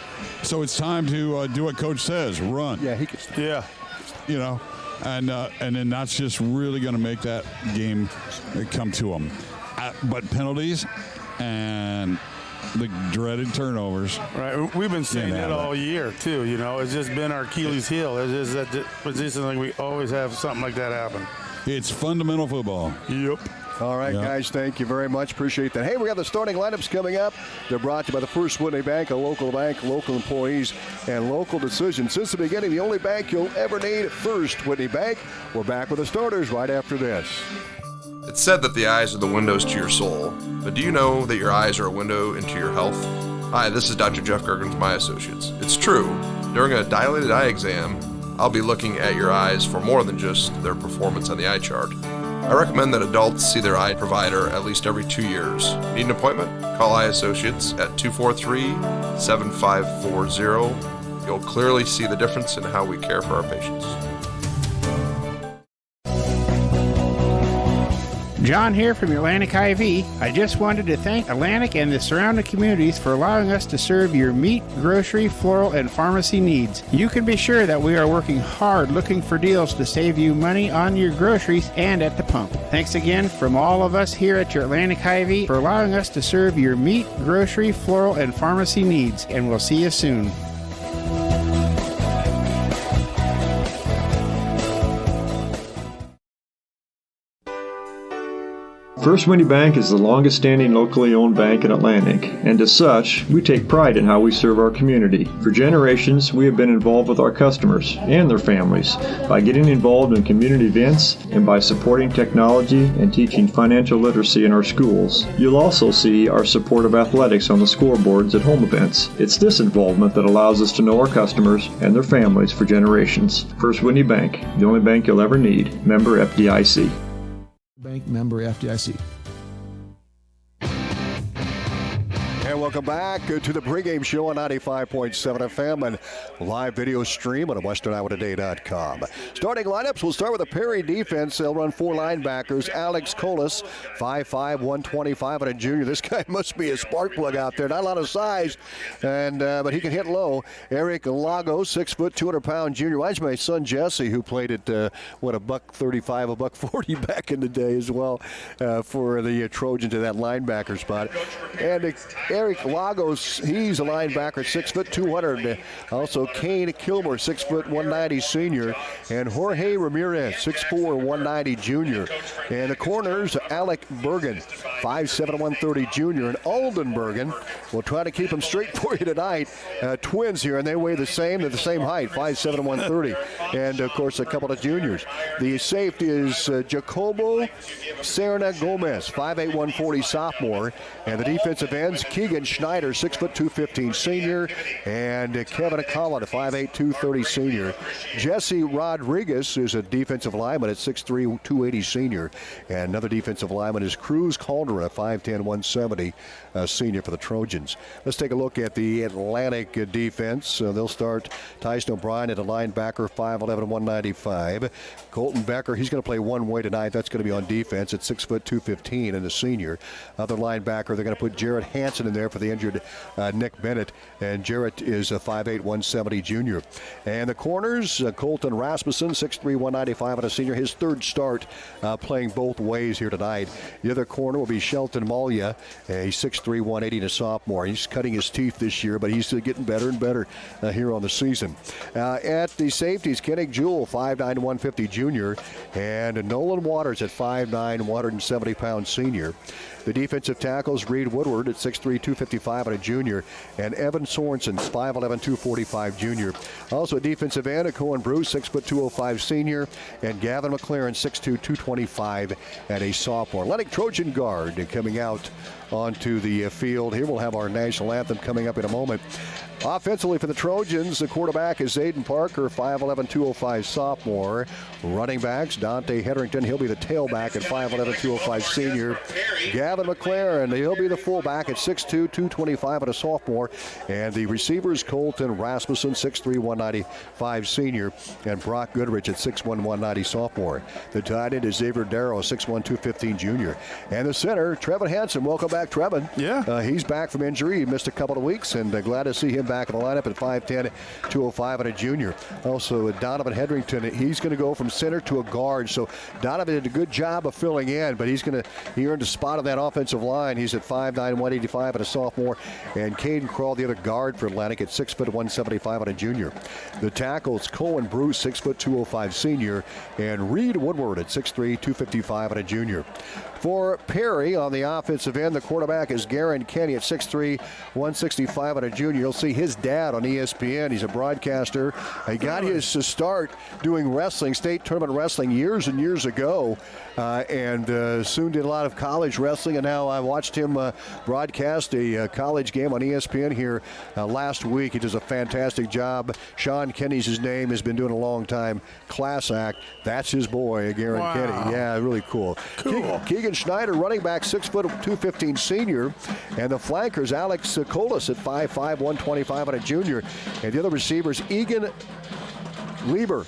So it's time to do what Coach says, run.
Yeah, he can.
Yeah.
You know, and then that's just really going to make that game come to them. But penalties and the dreaded turnovers.
Right, we've been saying that all year too. You know, it's just been our Achilles heel. It's just that position, like we always have something like that happen.
It's fundamental football.
Yep.
All right, guys, thank you very much. Appreciate that. Hey, we got the starting lineups coming up. They're brought to you by the First Whitney Bank, local employees, and local decisions. Since the beginning, the only bank you'll ever need, First Whitney Bank. We're back with the starters right after this.
It's said that the eyes are the windows to your soul, but do you know that your eyes are a window into your health? Hi, this is Dr. Jeff Gergens, my associates. It's true. During a dilated eye exam, I'll be looking at your eyes for more than just their performance on the eye chart. I recommend that adults see their eye provider at least every 2 years. Need an appointment? Call Eye Associates at 243-7540. You'll clearly see the difference in how we care for our patients.
John here from Atlantic IV. I just wanted to thank Atlantic and the surrounding communities for allowing us to serve your meat, grocery, floral, and pharmacy needs. You can be sure that we are working hard looking for deals to save you money on your groceries and at the pump. Thanks again from all of us here at your Atlantic IV for allowing us to serve your meat, grocery, floral, and pharmacy needs. And we'll see you soon.
First Whitney Bank is the longest standing locally owned bank in Atlantic, and as such, we take pride in how we serve our community. For generations, we have been involved with our customers and their families by getting involved in community events and by supporting technology and teaching financial literacy in our schools. You'll also see our support of athletics on the scoreboards at home events. It's this involvement that allows us to know our customers and their families for generations. First Whitney Bank, the only bank you'll ever need. Member FDIC.
Bank, member FDIC.
And welcome back to the pregame show on 95.7 FM and live video stream on WesternIowaToday.com. Starting lineups, we'll start with the Perry defense. They'll run 4 linebackers. Alex Colas, 5'5", 125, and a junior. This guy must be a spark plug out there. Not a lot of size, and but he can hit low. Eric Lagos, 6 foot, 200-pound junior. Reminds me of my son Jesse, who played at $135, $140 back in the day as well for the Trojans in that linebacker spot. And Eric Lagos, he's a linebacker, 6 foot, 200. Also, Kane Kilmer, 6 foot, 190 senior. And Jorge Ramirez, 6'4", 190 junior. And the corners, Alec Bergen, 5'7", 130 junior. And Alden Bergen, we'll try to keep them straight for you tonight. Twins here, and they weigh the same. They're the same height, 5'7", 130. And, of course, a couple of juniors. The safety is Jacobo Serna Gomez, 5'8", 140 sophomore. And the defensive ends, Keegan Schneider, 6 foot, 215 senior. And Kevin Collin, 5'8", 230 senior. Jesse Rodriguez is a defensive lineman at 6'3", 280 senior. And another defensive lineman is Cruz Calderon, a 5'10", 170 senior for the Trojans. Let's take a look at the Atlantic defense. They'll start Tyson O'Brien at a linebacker, 5'11", 195. Colton Becker, he's going to play one way tonight. That's going to be on defense at 6 foot, 215 and a senior. Other linebacker, they're going to put Jarrett Hansen in there for the injured Nick Bennett. And Jarrett is a 5'8", 170 junior. And the corners, Colton Rasmussen, 6'3", 195 and a senior. His third start playing both ways here tonight. The other corner will be Shelton Malya, a 6'3", 180 and a sophomore. He's cutting his teeth this year, but he's getting better and better here on the season. At the safeties, Kenny Jewell, 5'9", 150 junior. And Nolan Waters at 5'9", 170-pound senior. The defensive tackles, Reed Woodward at 6'3", 255 and a junior. And Evan Sorensen, 5'11", 245 junior. Also a defensive end, Cohen Bruce, 6 foot, 205 senior. And Gavin McLaren, 6'2", 225 and a sophomore. Atlantic Trojan Guard coming out onto the field. Here we'll have our national anthem coming up in a moment. Offensively for the Trojans, the quarterback is Aiden Parker, 5'11", 205 sophomore. Running backs, Dante Hetherington, he'll be the tailback at 5'11", 205 senior. Gavin McLaren, he'll be the fullback at 6'2", 225 and a sophomore. And the receivers, Colton Rasmussen, 6'3", 195 senior. And Brock Goodrich at 6'1", 190 sophomore. The tight end is Xavier Darrow, 6'1", 215 junior. And the center, Trevin Hansen. Welcome back, Trevin.
Yeah.
He's back from injury. He missed a couple of weeks, and glad to see him back in the lineup at 5'10", 205 and a junior. Also, Donovan Hetherington, he's going to go from center to a guard. So Donovan did a good job of filling in, but he earned a spot on that offensive line. He's at 5'9", 185 and a sophomore. And Caden Krall, the other guard for Atlantic, at 6', 175 and a junior. The tackles, Cohen Bruce, 6', 205 senior. And Reed Woodward at 6'3", 255 and a junior. For Perry on the offensive end, the quarterback is Garen Kenny at 6'3", 165 and a junior. You'll see his dad on ESPN. He's a broadcaster. He got his start doing wrestling, state tournament wrestling, years and years ago, and soon did a lot of college wrestling. And now I watched him broadcast a college game on ESPN here last week. He does a fantastic job. Sean Kenny's his name. Has been doing a long time. Class act. That's his boy, Garen Kenny. Yeah, really cool. Keegan Schneider, running back, 6', 215 senior. And the flankers, Alex Colas at 5'5", 125 and a junior. And the other receivers, Egan Lieber,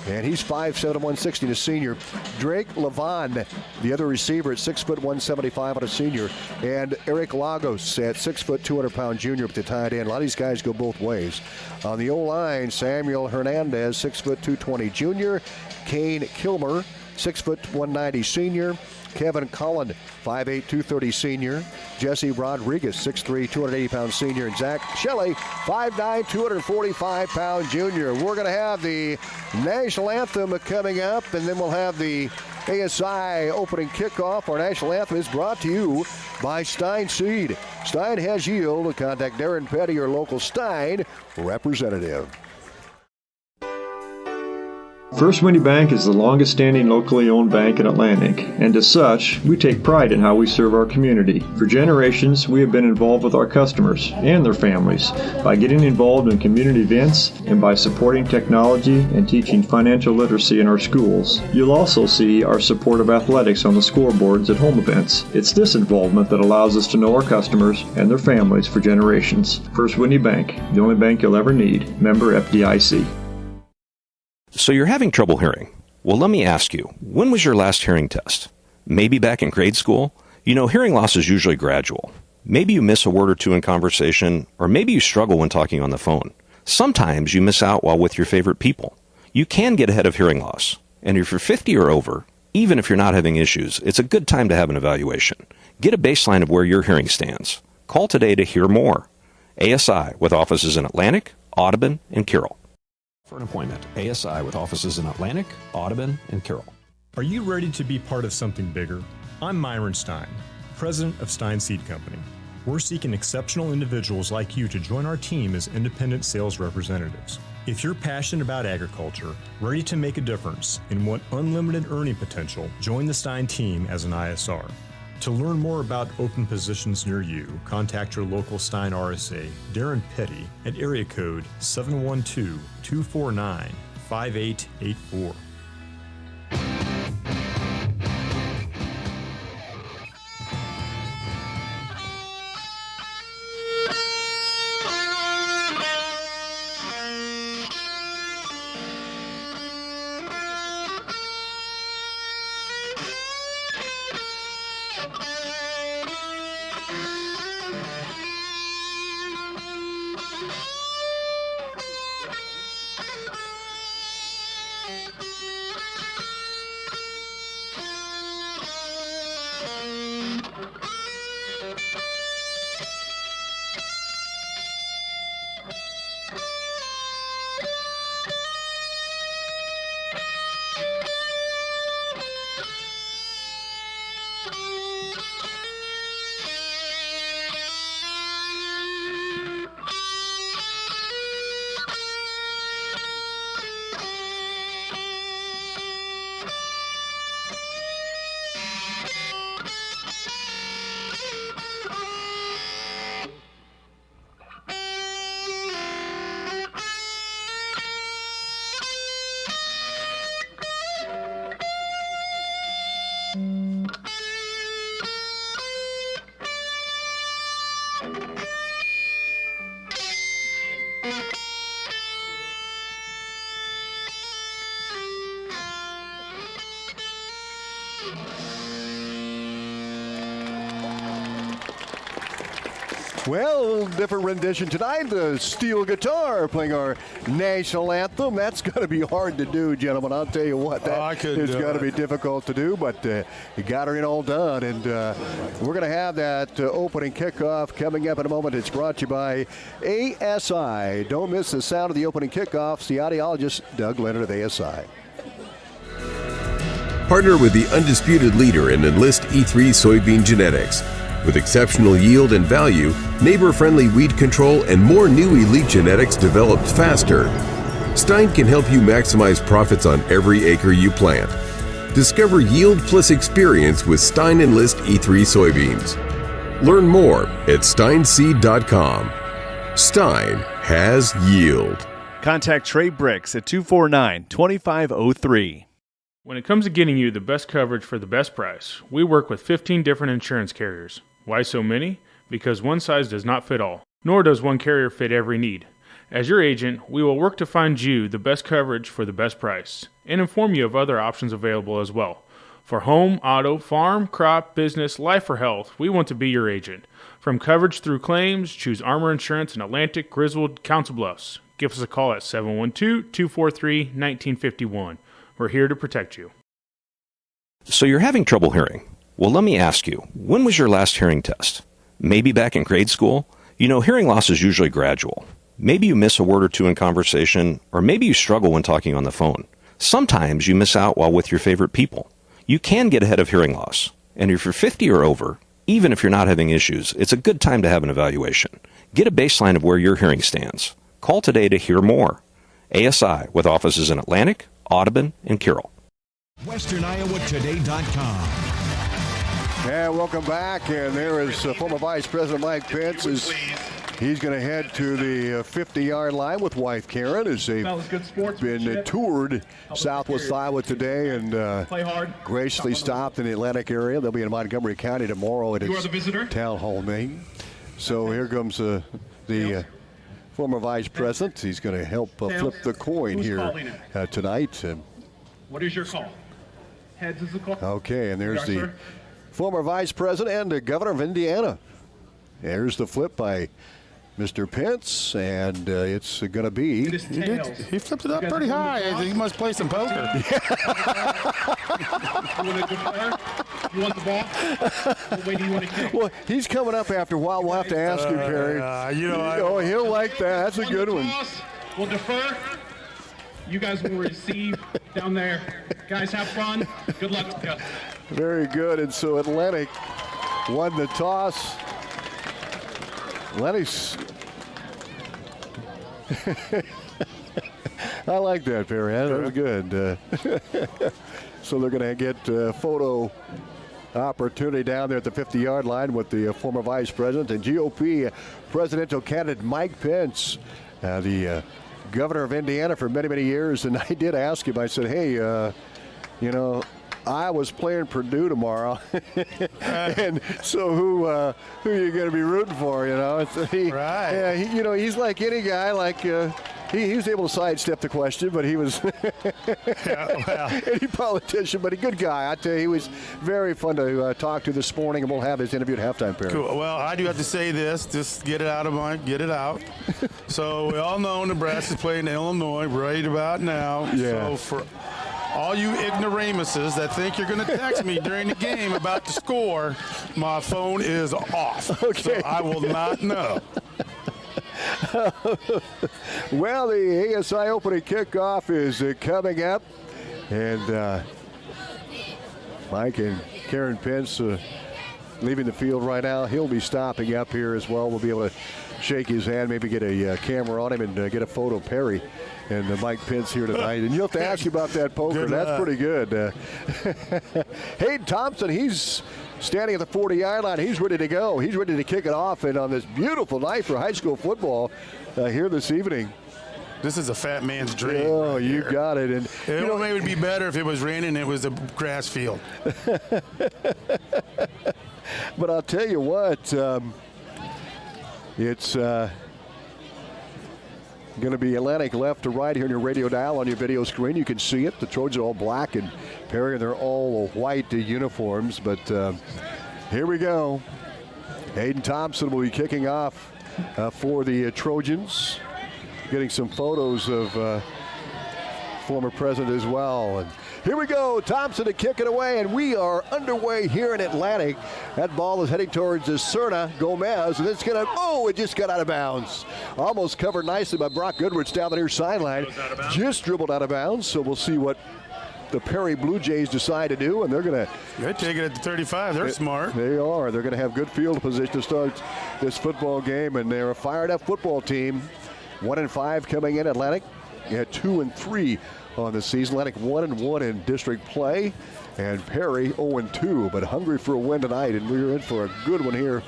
and he's 5'7", 160 and a senior. Drake Levon, the other receiver, at 6', 175 and a senior. And Eric Lagos at 6', 200-pound junior at the tight end. A lot of these guys go both ways. On the O-line, Samuel Hernandez, 6', 220 junior. Kane Kilmer, 6', 190 senior. Kevin Collin, 5'8", 230 senior. Jesse Rodriguez, 6'3", 280-pound senior. And Zach Shelley, 5'9", 245-pound junior. We're going to have the national anthem coming up, and then we'll have the ASI opening kickoff. Our national anthem is brought to you by Stein Seed. Stein has yield. Contact Darren Petty, your local Stein representative.
First Windy Bank is the longest standing locally owned bank in Atlantic, and as such, we take pride in how we serve our community. For generations, we have been involved with our customers and their families by getting involved in community events and by supporting technology and teaching financial literacy in our schools. You'll also see our support of athletics on the scoreboards at home events. It's this involvement that allows us to know our customers and their families for generations. First Windy Bank, the only bank you'll ever need. Member FDIC.
So you're having trouble hearing. Well, let me ask you, when was your last hearing test? Maybe back in grade school? You know, hearing loss is usually gradual. Maybe you miss a word or two in conversation, or maybe you struggle when talking on the phone. Sometimes you miss out while with your favorite people. You can get ahead of hearing loss. And if you're 50 or over, even if you're not having issues, it's a good time to have an evaluation. Get a baseline of where your hearing stands. Call today to hear more. ASI, with offices in Atlantic, Audubon, and Carroll.
For an appointment, ASI with offices in Atlantic, Audubon, and Carroll.
Are you ready to be part of something bigger? I'm Myron Stein, president of Stein Seed Company. We're seeking exceptional individuals like you to join our team as independent sales representatives. If you're passionate about agriculture, ready to make a difference, and want unlimited earning potential, join the Stein team as an ISR. To learn more about open positions near you, contact your local Stein RSA, Darren Petty, at area code 712-249-5884.
Well, different rendition tonight. The steel guitar playing our national anthem. That's going to be hard to do, gentlemen. I'll tell you what, that is going to be difficult to do, but you got her in all done. And we're going to have that opening kickoff coming up in a moment. It's brought to you by ASI. Don't miss the sound of the opening kickoffs. The audiologist, Doug Leonard of ASI.
Partner with the undisputed leader in Enlist E3 soybean genetics. With exceptional yield and value, neighbor-friendly weed control, and more new elite genetics developed faster, Stein can help you maximize profits on every acre you plant. Discover yield plus experience with Stein Enlist E3 soybeans. Learn more at steinseed.com. Stein has yield.
Contact Trey Bricks at 249-2503.
When it comes to getting you the best coverage for the best price, we work with 15 different insurance carriers. Why so many? Because one size does not fit all, nor does one carrier fit every need. As your agent, we will work to find you the best coverage for the best price, and inform you of other options available as well. For home, auto, farm, crop, business, life, or health, we want to be your agent. From coverage through claims, choose Armor Insurance in Atlantic, Griswold, Council Bluffs. Give us a call at 712-243-1951. We're here to protect you.
So you're having trouble hearing. Well, let me ask you, when was your last hearing test? Maybe back in grade school? You know, hearing loss is usually gradual. Maybe you miss a word or two in conversation, or maybe you struggle when talking on the phone. Sometimes you miss out while with your favorite people. You can get ahead of hearing loss. And if you're 50 or over, even if you're not having issues, it's a good time to have an evaluation. Get a baseline of where your hearing stands. Call today to hear more. ASI, with offices in Atlantic, Audubon, and Carroll.
WesternIowaToday.com.
And welcome back. And there is former Vice President Mike Pence. He's going to head to the 50-yard line with wife Karen as they've been toured Southwest Iowa today and graciously stopped in the Atlantic area. They'll be in Montgomery County tomorrow at its town hall meeting. So here comes the former vice president. He's going to help flip the coin here tonight.
What is your call? Heads is the call.
Okay, and there's the former vice president and the governor of Indiana. There's the flip by Mr. Pence, and it's going to be.
He flipped it up pretty high. He must play some poker.
You want to defer? You want the ball? What way do you want to kick?
Well, he's coming up after a while. We'll have to ask him, Perry. He'll like that. That's a good one.
We'll defer. You guys will receive down there. Guys, have fun. Good luck to you.
Very good. And so Atlantic won the toss. Atlantic's. I like that, Perry. That was good. So they're going to get a photo opportunity down there at the 50-yard line with the former vice president and GOP presidential candidate Mike Pence, the governor of Indiana for many, many years. And I did ask him, I said, hey, Iowa's playing Purdue tomorrow. And so who are you going to be rooting for, Yeah, he's like any guy, he was able to sidestep the question, but he was any politician, but a good guy. I tell you, he was very fun to talk to this morning, and we'll have his interview at halftime, Perry.
Cool. Well, I do have to say this, just get it out of mind, get it out. So we all know Nebraska's playing Illinois right about now.
Yeah.
So for all you ignoramuses that think you're going to text me during the game about the score, my phone is off.
Okay.
So I will not know.
Well, the ASI opening kickoff is coming up, and Mike and Karen Pence leaving the field right now. He'll be stopping up here as well. We'll be able to shake his hand, maybe get a camera on him, and get a photo of Perry and Mike Pence here tonight. And you'll have to ask you about that poker. That's pretty good. Hayden Thompson, he's standing at the 40-yard line. He's ready to go. He's ready to kick it off. And on this beautiful night for high school football here this evening.
This is a fat man's dream.
Oh, you got it. And
it would be better if it was raining and it was a grass field.
But I'll tell you what, it's going to be Atlantic left to right here on your radio dial on your video screen. You can see it. The Trojans are all black and Perry, they're all white uniforms. But here we go. Hayden Thompson will be kicking off for the Trojans. Getting some photos of former president as well. And here we go, Thompson to kick it away, and we are underway here in Atlantic. That ball is heading towards Cerna Gomez, and it's going to, it just got out of bounds. Almost covered nicely by Brock Goodrich down the near sideline. Just dribbled out of bounds, so we'll see what the Perry Blue Jays decide to do, and they're
take it at the 35. They're smart.
They are. They're going to have good field position to start this football game, and they're a fired-up football team. 1-5 coming in Atlantic. You had 2-3 on the season. Atlantic 1-1 in district play, and Perry 0-2, but hungry for a win tonight, and we're in for a good one here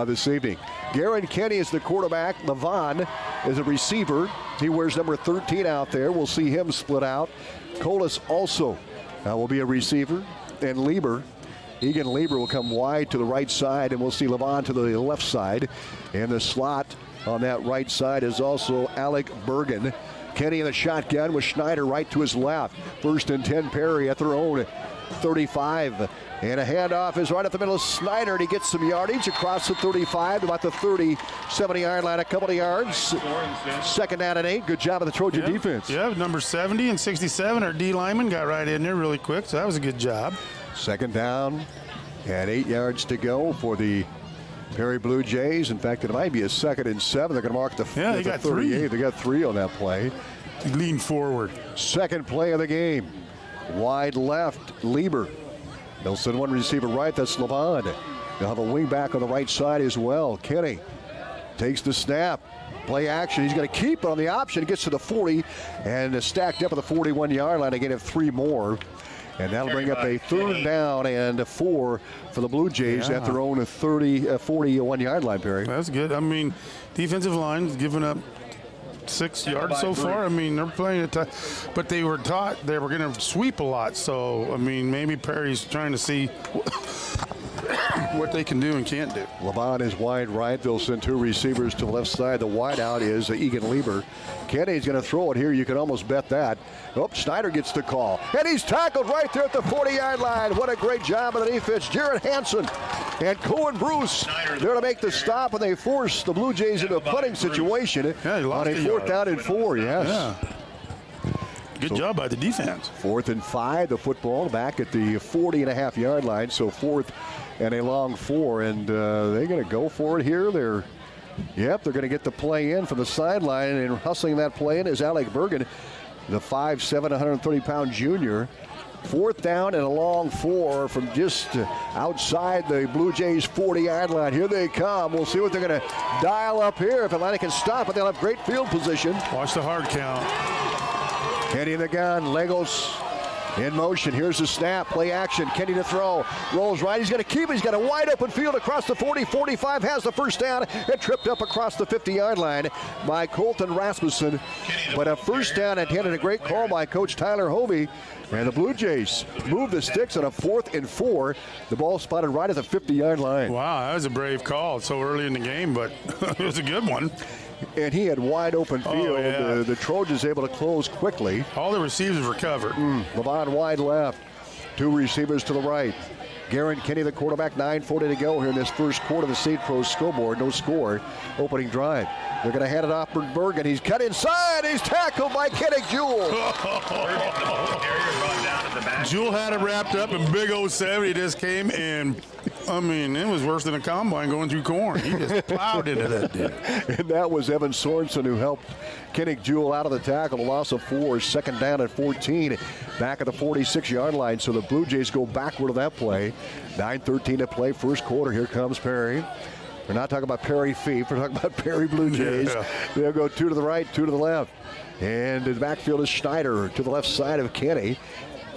this evening. Garen Kenny is the quarterback. Levon is a receiver. He wears number 13 out there. We'll see him split out. Colas also will be a receiver, and Egan Lieber will come wide to the right side, and we'll see Levon to the left side. And the slot on that right side is also Alec Bergen. Kenny in the shotgun with Schneider right to his left. 1st and 10, Perry at their own 35. And a handoff is right at the middle of Snyder, and he gets some yardage across the 35 to about the 70-yard line, a couple of yards. 2nd down and 8. Good job of the Trojan defense.
Yeah, number 70 and 67, our D lineman got right in there really quick, so that was a good job.
2nd down and 8 yards to go for the Perry Blue Jays. In fact, it might be a 2nd and 7. They're going to mark the 38.
They got 3.
They got 3 on that play.
Lean forward.
2nd play of the game. Wide left, Lieber. They'll send one receiver right, that's Levon. They'll have a wing back on the right side as well. Kenny takes the snap. Play action. He's going to keep it on the option. Gets to the 40 and is stacked up at the 41-yard line. Again, have 3 more. And that'll bring up a 3rd down and 4 for the Blue Jays at their own 41-yard line, Perry.
That's good. I mean, defensive line's giving up 6 yards so far. I mean, they're playing it, but they were taught they were going to sweep a lot. So, I mean, maybe Perry's trying to see what they can do and can't do.
Levon is wide right. They'll send 2 receivers to the left side. The wide out is Egan Lieber. Kenny's going to throw it here. You can almost bet that. Oh, Schneider gets the call. And he's tackled right there at the 40-yard line. What a great job of the defense. Jared Hansen and Cohen Bruce there to make the stop, and they force the Blue Jays into a punting situation on a 4th down and 4. Yes.
Yeah. Good job by the defense.
4th and 5, the football back at the 40.5-yard line. So 4th and a long 4, and they're going to go for it here. They're going to get the play in from the sideline, and hustling that play in is Alec Bergen, the 5'7", 130-pound junior. 4th down and a long 4 from just outside the Blue Jays 40-yard line. Here they come. We'll see what they're going to dial up here. If Atlanta can stop it, they'll have great field position.
Watch the hard count.
Kenny in the gun. Legos in motion. Here's the snap. Play action. Kenny to throw. Rolls right. He's going to keep it. He's got a wide open field across the 40. 45 has the 1st down. It tripped up across the 50-yard line by Colton Rasmussen. But a 1st down intended. A great call by Coach Tyler Hovey. And the Blue Jays move the sticks on a 4th and 4. The ball spotted right at the 50-yard line.
Wow, that was a brave call so early in the game, but it was a good one.
And he had wide open field. The Trojans able to close quickly.
All the receivers were covered.
Levon wide left. 2 receivers to the right. Garen Kenny, the quarterback, 9:40 to go here in this first quarter of the State Pro scoreboard. No score. Opening drive. They're going to hand it off for Bergen. He's cut inside. He's tackled by Kenny Jewell.
Jewell had it wrapped up in big 07. He just came and, I mean, it was worse than a combine going through corn. He just plowed into that dude.
And that was Evan Sorensen who helped Kenny Jewell out of the tackle. A loss of 4. 2nd down at 14. Back at the 46-yard line. So the Blue Jays go backward of that play. 9:13 to play. First quarter. Here comes Perry. We're not talking about Perry Fief. We're talking about Perry Blue Jays. Yeah. They'll go 2 to the right, 2 to the left. And the backfield is Schneider to the left side of Kenny.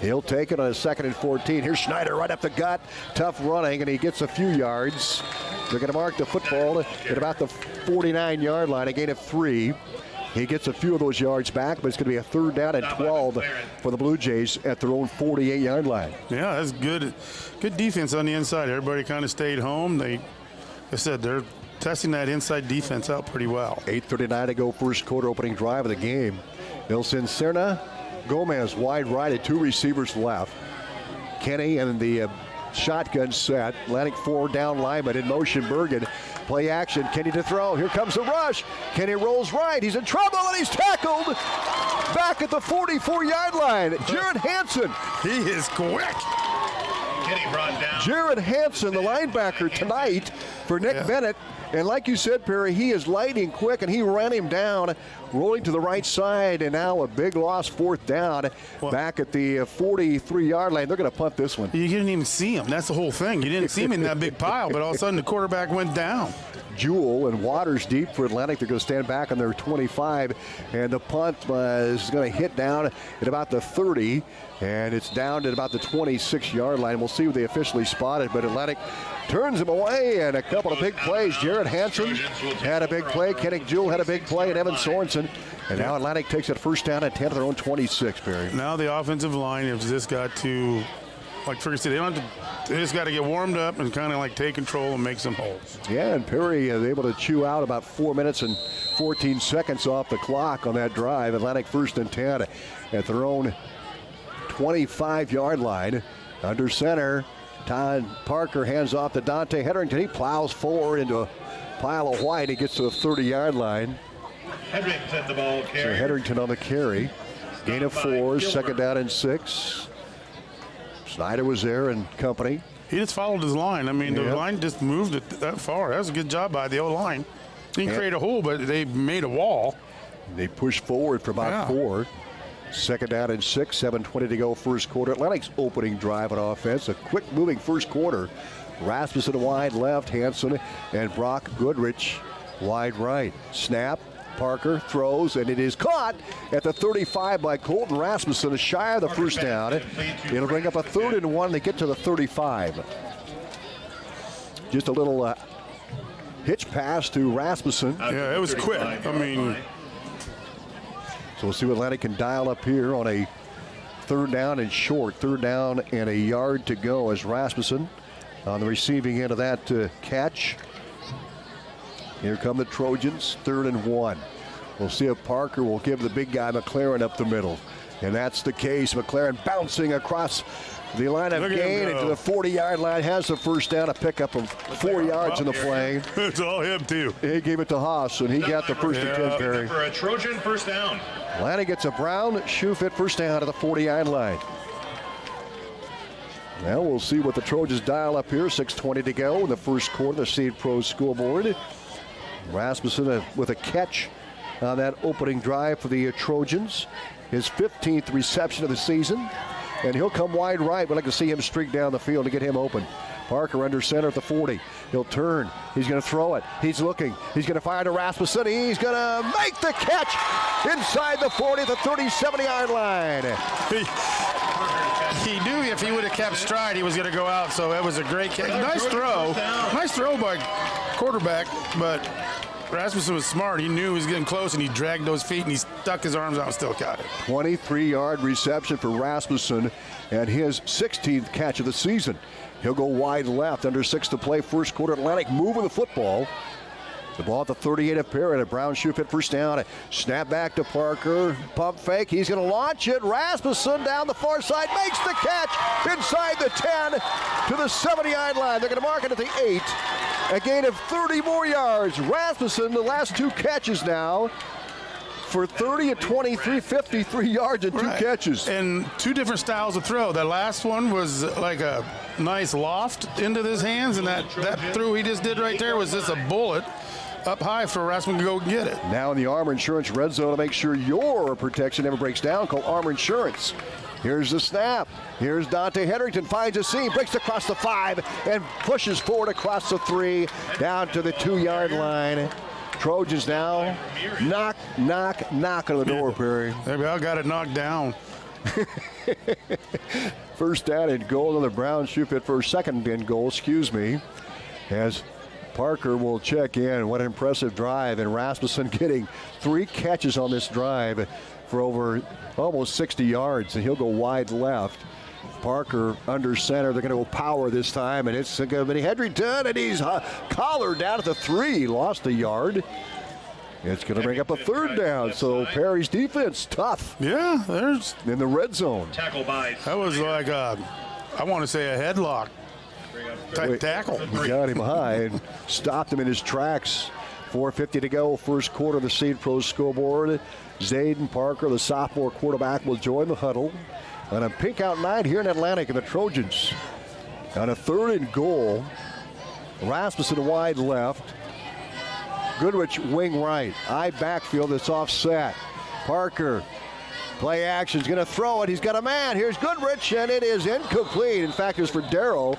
He'll take it on a 2nd and 14. Here's Schneider right up the gut. Tough running, and he gets a few yards. They're going to mark the football at about the 49-yard line, a gain of 3. He gets a few of those yards back, but it's going to be a 3rd down and 12 for the Blue Jays at their own 48-yard line.
Yeah, that's good. Good defense on the inside. Everybody kind of stayed home. Like I said, they're testing that inside defense out pretty well.
8:39 to go, first quarter, opening drive of the game. They'll send Cerna Gomez wide right at 2 receivers left. Kenny and the Shotgun set. Atlantic 4 down lineman in motion. Bergen. Play action. Kenny to throw. Here comes the rush. Kenny rolls right. He's in trouble and he's tackled back at the 44-yard line. Jared Hansen.
He is quick.
Kenny brought down.
Jared Hansen, the linebacker tonight for Nick Bennett. And like you said, Perry, he is lightning quick, and he ran him down, rolling to the right side, and now a big loss, 4th down, back at the 43-yard line. They're going to punt this one.
You didn't even see him. That's the whole thing. You didn't see him in that big pile, but all of a sudden the quarterback went down.
Jewell and Waters deep for Atlantic. They're going to stand back on their 25, and the punt is going to hit down at about the 30, and it's down at about the 26-yard line. We'll see what they officially spotted, but Atlantic turns him away, and a couple of big plays. Jared Hansen had a big play. Kenny Jewell had a big play, and Evan Sorensen. And now Atlantic takes it first down at 10 of their own 26, Perry.
Now the offensive line has just got to, like Ferguson said, they just got to get warmed up and kind of like take control and make some holes.
Yeah, and Perry is able to chew out about 4 minutes and 14 seconds off the clock on that drive. Atlantic first and 10 at their own 25-yard line. Under center, Todd Parker hands off to Dante Hetherington. He plows forward into a pile of white. He gets to the 30-yard line.
Hetherington, the ball carrier.
So Hetherington on the carry. Gain of 4, second down and 6. Snyder was there and company.
He just followed his line. I mean, the line just moved it that far. That was a good job by the O-line. Didn't create a hole, but they made a wall.
They pushed forward for about 4. Second down and 6, 7:20 to go first quarter. Atlantic's opening drive on offense. A quick moving first quarter. Rasmussen wide left, Hansen and Brock Goodrich wide right. Snap, Parker throws, and it is caught at the 35 by Colton Rasmussen, shy of the first down. It'll bring up a 3rd and 1. They get to the 35. Just a little hitch pass to Rasmussen.
Yeah, it was quick. I mean,
so we'll see what Atlantic can dial up here on a 3rd down and short. 3rd down and a yard to go as Rasmussen on the receiving end of that catch. Here come the Trojans, 3rd and 1. We'll see if Parker will give the big guy McLaren up the middle. And that's the case. McLaren bouncing across the line of gain into the 40-yard line, has the first down, a pickup of 4 yards in the play.
It's all him, too.
He gave it to Haas, and he got the first and 10 carry.
For a Trojan first down.
Atlanta gets a brown shoe fit first down to the 40-yard line. Now we'll see what the Trojans dial up here. 6:20 to go in the first quarter, the Seed Pro scoreboard. Rasmussen with a catch on that opening drive for the Trojans. His 15th reception of the season. And he'll come wide right. We'd like to see him streak down the field to get him open. Parker under center at the 40. He'll turn. He's going to throw it. He's looking. He's going to fire to Rasmussen. He's going to make the catch inside the 40 at the 37-yard line.
He knew if he would have kept stride, he was going to go out. So that was a great catch. Nice throw. Nice throw by quarterback, but Rasmussen was smart. He knew he was getting close, and he dragged those feet, and he stuck his arms out and still caught it.
23-yard reception for Rasmussen and his 16th catch of the season. He'll go wide left, under 6 to play, first quarter. Atlantic moving the football. The ball at the 38 of Perry. A brown shoe fit first down. Snap back to Parker. Pump fake. He's going to launch it. Rasmussen down the far side. Makes the catch inside the 10 to the 70-yard line. They're going to mark it at the 8. A gain of 30 more yards. Rasmussen, the last 2 catches now for 30 and 23, 53 yards and 2 catches.
And 2 different styles of throw. That last one was like a nice loft into his hands, and that throw he just did right there was just a bullet up high for Rasmussen to go get it.
Now in the Armor Insurance red zone to make sure your protection never breaks down. Call Armor Insurance. Here's the snap. Here's Dante Hetherington, finds a seam, breaks across the 5, and pushes forward across the 3, down to the 2-yard line. Trojans now knock on the door, Perry.
Maybe I got it knocked down.
First down and goal. Another brown shoe fit for second and goal, as Parker will check in. What an impressive drive, and Rasmussen getting 3 catches on this drive for over almost 60 yards, and he'll go wide left. Parker under center. They're going to go power this time, and it's going to be Hetherington, and he's collared down at the 3. Lost a yard. It's going to bring up a 3rd down. So Perry's defense tough.
Yeah, there's
in the red zone.
Tackle by.
That was like I want to say a headlock. tackle.
He got him high and stopped him in his tracks. 4:50 to go, first quarter of the Seed Pro scoreboard. Zayden Parker, the sophomore quarterback, will join the huddle on a pink out night here in Atlantic, and the Trojans on a 3rd and goal. Rasmussen wide left. Goodrich wing right. I backfield that's offset. Parker, play action, is going to throw it. He's got a man. Here's Goodrich, and it is incomplete. In fact, it's for Darrow,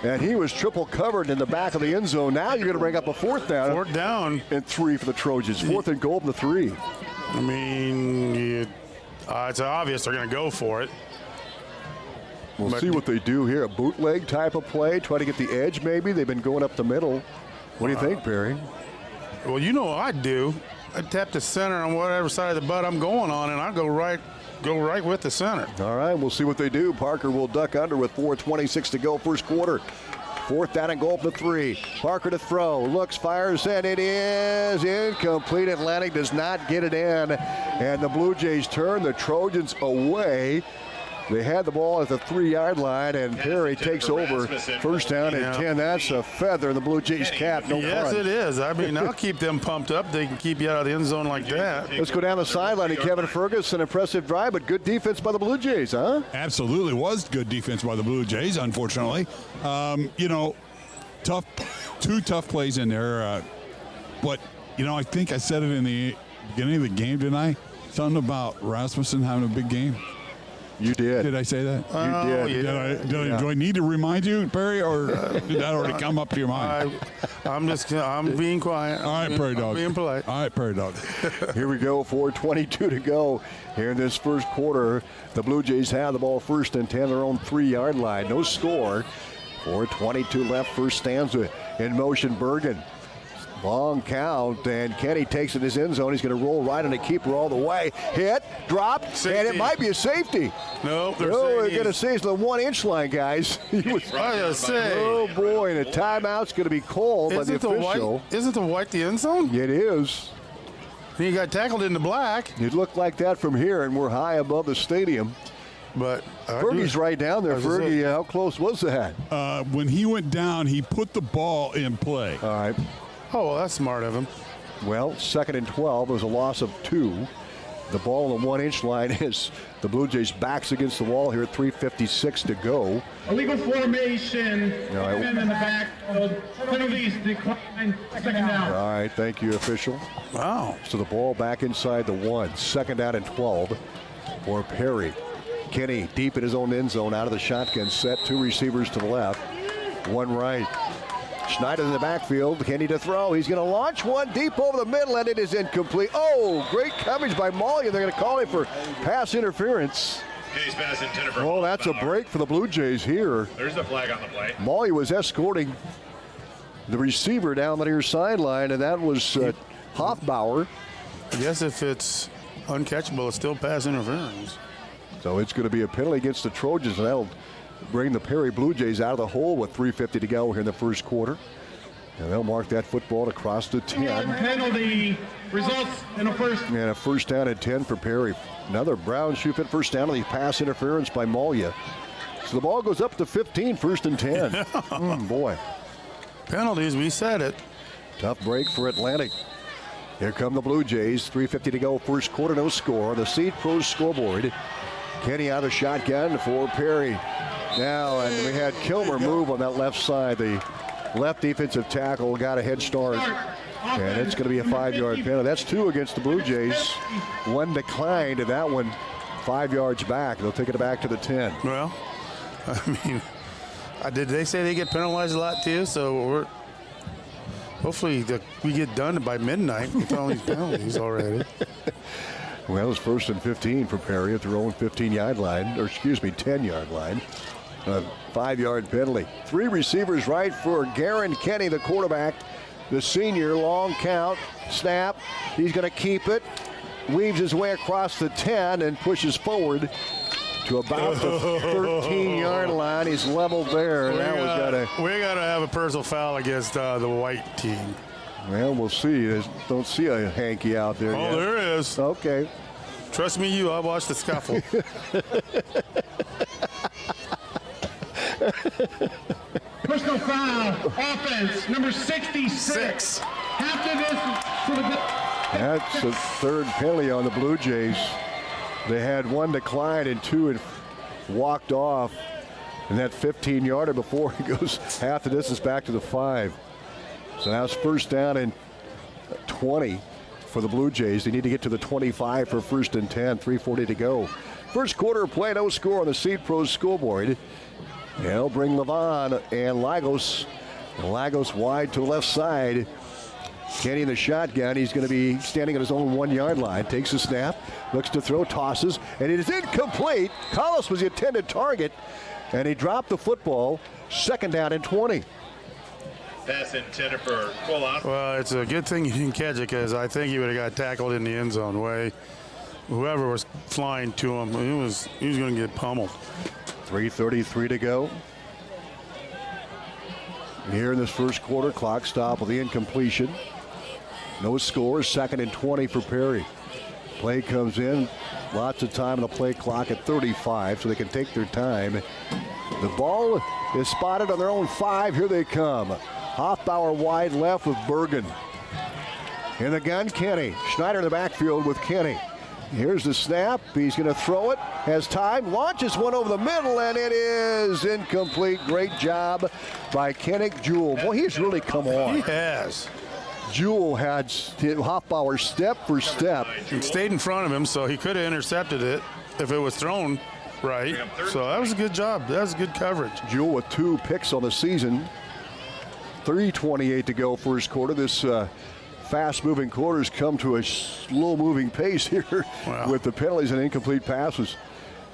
and he was triple covered in the back of the end zone. Now you're going to bring up a 4th down.
4th down.
And 3 for the Trojans. 4th and goal from the 3.
I mean, it's obvious they're going to go for it.
We'll see what they do here. A bootleg type of play. Try to get the edge, maybe. They've been going up the middle. What do you think, Perry?
Well, you know what I'd do. I'd tap the center on whatever side of the butt I'm going on, and I'd go right with the center.
All right, we'll see what they do. Parker will duck under with 4:26 to go, first quarter. 4th down and goal for 3. Parker to throw. Looks, fires, and it is incomplete. Atlantic does not get it in. And the Blue Jays turn the Trojans away. They had the ball at the 3-yard line, and Perry takes over. First down and 10. That's a feather in the Blue Jays cap. No
yes,
fun.
It is. I mean, I'll keep them pumped up. They can keep you out of the end zone like that.
Let's go down the sideline to Kevin Ferguson. Impressive drive, but good defense by the Blue Jays, huh?
Absolutely was good defense by the Blue Jays, unfortunately. Two tough plays in there. But, I think I said it in the beginning of the game tonight. Something about Rasmussen having a big game.
You did.
Did I say that?
You did.
Do I need to remind you, Perry, or did that already come up to your mind?
I'm being quiet.
All right, Prairie Dog.
Being polite.
All right, Prairie Dog.
Here we go, 4:22 to go here in this first quarter. The Blue Jays have the ball 1st and 10, their own 3-yard line. No score. 4:22 left, first stanza in motion. Bergen. Long count, and Kenny takes it in his end zone. He's going to roll right on the keeper all the way. Hit, dropped, safety. And it might be a safety.
No,
they're going to say it's the 1-inch line, guys. Oh, boy, and a timeout's going to be called by the official.
Isn't the white the end zone?
It is.
He got tackled in the black.
It looked like that from here, and we're high above the stadium.
But
Fergie's right down there. Fergie, how close was that?
When he went down, he put the ball in play.
All right.
Oh, well, that's smart of him.
Well, 2nd and 12. It was a loss of 2. The ball on the 1-inch line is the Blue Jays' backs against the wall here at 3:56 to go.
Illegal formation. Men in the back. Penalties decline. 2nd down.
All right, thank you, official.
Wow.
So the ball back inside the 1. 2nd down and 12 for Perry. Kenny deep in his own end zone, out of the shotgun set. 2 receivers to the left, 1 right. Schneider in the backfield. Kenny to throw. He's going to launch one deep over the middle, and it is incomplete. Oh, great coverage by Molly. They're going to call him for pass interference. Oh, that's a break for the Blue Jays here.
There's the flag on the play.
Molly was escorting the receiver down the near sideline, and that was Hoffbauer.
I guess if it's uncatchable, it's still pass interference.
So it's going to be a penalty against the Trojans, and that'll bring the Perry Blue Jays out of the hole with 3:50 to go here in the first quarter. And they'll mark that football across the 10.
Penalty results in a first.
And a first down and 10 for Perry. Another Brown shoe fit first down on the pass interference by Molia. So the ball goes up to 15, 1st and 10. Boy.
Penalties, we said it.
Tough break for Atlantic. Here come the Blue Jays. 3:50 to go, first quarter, no score. The Seed Pros scoreboard. Kenny out of the shotgun for Perry. Now, and we had Kilmer move on that left side. The left defensive tackle got a head start. And it's going to be a 5-yard penalty. That's 2 against the Blue Jays. 1 declined, and that one 5 yards back. They'll take it back to the 10.
Well, I mean, did they say they get penalized a lot too? So hopefully we get done by midnight with all these penalties already.
Well, it was 1st and 15 for Perry at their own 15-yard line, or excuse me, 10-yard line. A 5-yard penalty. 3 receivers right for Garen Kenny, the quarterback. The senior, long count, snap. He's going to keep it. Weaves his way across the 10 and pushes forward to about the 13-yard line. He's leveled there.
We got to have a personal foul against the white team.
Well, we'll see. Don't see a hanky out there yet.
Oh, there is.
Okay.
Trust me, I'll watch the scuffle.
Personal foul, offense, number 66. After this,
that's the third penalty on the Blue Jays. They had one decline and two and walked off. And that 15-yarder before he goes half the distance back to the 5. So now it's first down and 20 for the Blue Jays. They need to get to the 25 for first and 10. 3:40 to go. First quarter play, no score on the Seed Pros scoreboard. They'll bring Levon and Lagos. Lagos wide to the left side. Kenny in the shotgun. He's going to be standing at his own 1-yard line. Takes a snap, looks to throw, tosses, and it is incomplete. Collis was the intended target, and he dropped the football. Second down and 20.
Pass intended for Quillan.
Well, it's a good thing he didn't catch it because I think he would have got tackled in the end zone way. Whoever was flying to him, he was going to get pummeled.
3:33 to go. Here in this first quarter, clock stop with the incompletion. No score, second and 20 for Perry. Play comes in, lots of time on the play clock at 35, so they can take their time. The ball is spotted on their own 5. Here they come. Hoffbauer wide left with Bergen. In the gun, Kenny. Schneider in the backfield with Kenny. Here's the snap. He's going to throw it. Has time. Launches one over the middle, and it is incomplete. Great job by Kennick Jewell. Boy, he's really come on.
He has.
Jewell had Hoffbauer step for step.
He stayed in front of him, so he could have intercepted it if it was thrown right. So that was a good job. That was good coverage.
Jewell with 2 picks on the season. 3:28 to go first quarter. This fast-moving quarters come to a slow-moving pace here with the penalties and incomplete passes.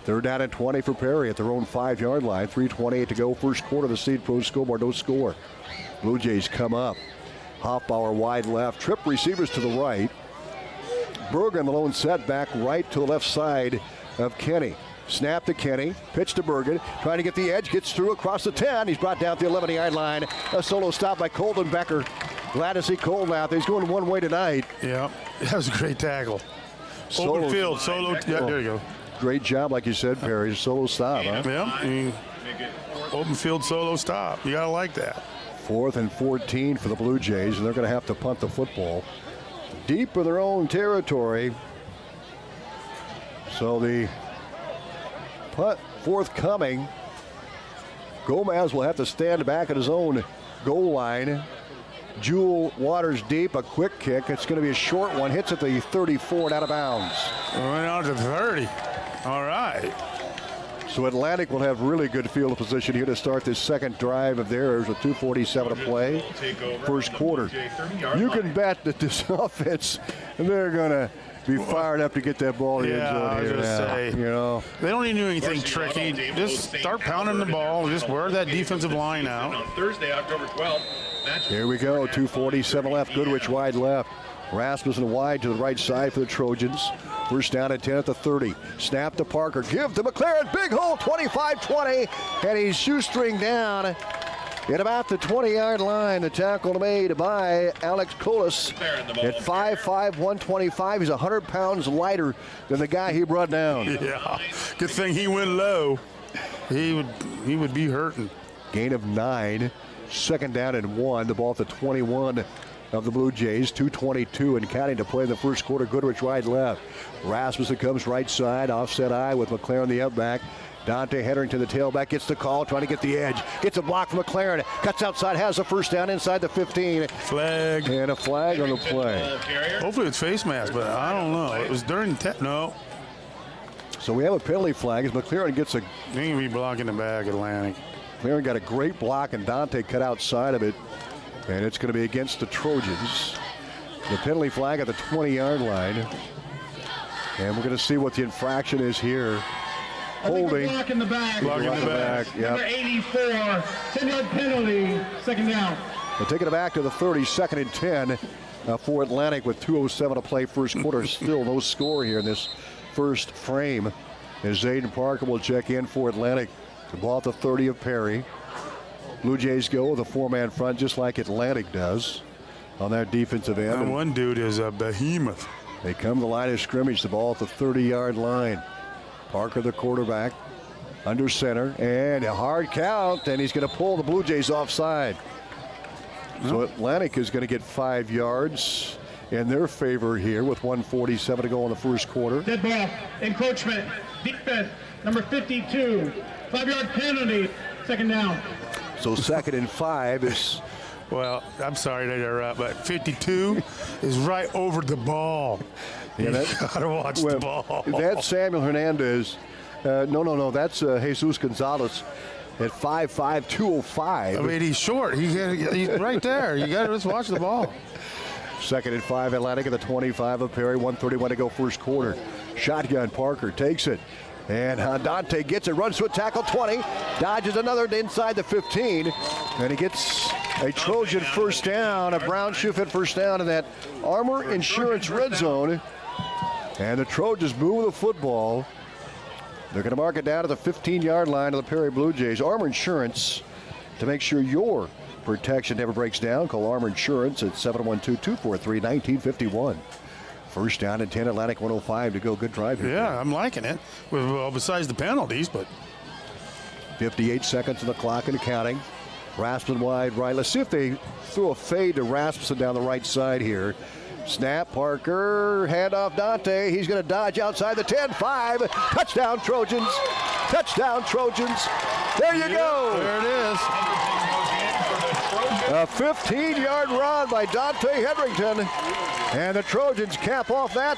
Third down and 20 for Perry at their own 5-yard line. 3:28 to go first quarter. The Seed Pros scoreboard, no score. Blue Jays come up. Hoffbauer wide left. Trip receivers to the right. Bergen, the lone setback, right to the left side of Kenny. Snap to Kenny. Pitch to Bergen. Trying to get the edge. Gets through across the 10. He's brought down at the 11-yard line. A solo stop by Colton Becker. Glad to see Colton out there. He's going one way tonight.
Yeah, that was a great tackle. Open field, solo. Yeah, there you go.
Great job, like you said, Perry. Solo stop, huh?
Yeah. Open field solo stop. You got to like that.
4th and 14 for the Blue Jays, and they're going to have to punt the football deep in their own territory. So the punt forthcoming. Gomez will have to stand back at his own goal line. Jewell waters deep, a quick kick. It's going to be a short one. Hits at the 34 and out of bounds.
Went out to 30. All right.
So Atlantic will have really good field position here to start this second drive of theirs with 2:47 to play. First quarter. You can bet that this offense, they're going to be fired up to get that ball in the end zone here now. You know,
they don't need to do anything tricky. Just start pounding the ball. Just wear that defensive line out.
On Thursday, October 12th.
Here we go. 2:47 left. Goodrich wide left. Rasmussen wide to the right side for the Trojans. First down at 10 at the 30. Snap to Parker. Give to McLaren. Big hole. 25-20. And he's shoestring down at about the 20-yard line. The tackle made by Alex Colas at 5'5", 125. He's 100 pounds lighter than the guy he brought down.
Yeah. Good thing he went low. He would be hurting.
Gain of 9. Second down and 1. The ball at the 21 of the Blue Jays. 2:22 and counting to play in the first quarter. Goodrich right left. Rasmussen comes right side. Offset eye with McLaren the up back. Dante Hetherington, the tailback, gets the call, trying to get the edge. Gets a block from McLaren. Cuts outside, has the first down inside the 15.
Flag.
And a flag on the play.
Hopefully it's face mask, but I don't know. It was during no.
So we have a penalty flag as McLaren gets a...
They can be blocking the back, Atlantic.
McLaren got a great block, and Dante cut outside of it. And it's going to be against the Trojans. The penalty flag at the 20-yard line. And we're going to see what the infraction is here. Holding.
Block in the back.
Block in the back. Yep.
Number 84, 10-yard penalty, second down.
We're taking it back to the 30, second and 10 for Atlantic with 2:07 to play first quarter. Still no score here in this first frame. As Zayden Parker will check in for Atlantic. The ball at the 30 of Perry. Blue Jays go with a 4-man front just like Atlantic does on that defensive end.
And one dude is a behemoth.
They come to the line of scrimmage, the ball at the 30-yard line. Parker, the quarterback. under center, and a hard count, and he's going to pull the Blue Jays offside. So Atlantic is going to get 5 yards in their favor here with 1:47 to go in the first quarter.
Dead ball, encroachment, defense, number 52, 5-yard penalty, second down.
So 2nd and 5 is...
Well, I'm sorry to interrupt, but 52 is right over the ball.
Yeah,
you gotta watch the ball.
That's Samuel Hernandez. No, that's Jesus Gonzalez at 5'5", 205.
I mean, he's short. He's right there. You gotta just watch the ball.
2nd and 5, Atlantic at the 25 of Perry. 1:31 to go first quarter. Shotgun, Parker takes it. And Dante gets it, runs to a tackle, 20, dodges another inside the 15, and he gets a Trojan first down, a brown shoe fit first down in that Armor Insurance red zone. And the Trojans move the football. They're going to mark it down to the 15-yard line of the Perry Blue Jays. Armor Insurance, to make sure your protection never breaks down, call Armor Insurance at 712-243-1951. First down and 10, Atlantic 105 to go. Good drive here.
Yeah, I'm liking it. Well, besides the penalties, but
58 seconds on the clock and counting. Rasmussen wide right. Let's see if they throw a fade to Rasmussen down the right side here. Snap, Parker, handoff Dante. He's going to dodge outside the 10-5. Touchdown, Trojans. Touchdown, Trojans. There you go.
There it is.
A 15-yard run by Dante Hedrington. And the Trojans cap off that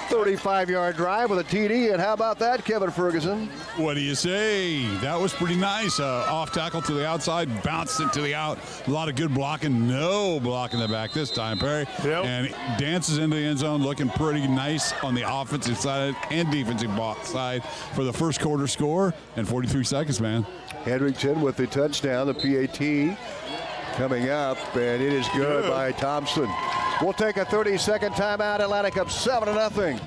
35-yard drive with a TD. And how about that, Kevin Ferguson?
What do you say? That was pretty nice. Off tackle to the outside, bounced it to the out. A lot of good blocking. No block in the back this time, Perry.
Yep.
And dances into the end zone, looking pretty nice on the offensive side and defensive side for the first quarter score. And 43 seconds, man.
Hedrington with the touchdown, the PAT coming up, and it is good by Thompson. We'll take a 30-second timeout. Atlantic up 7-0.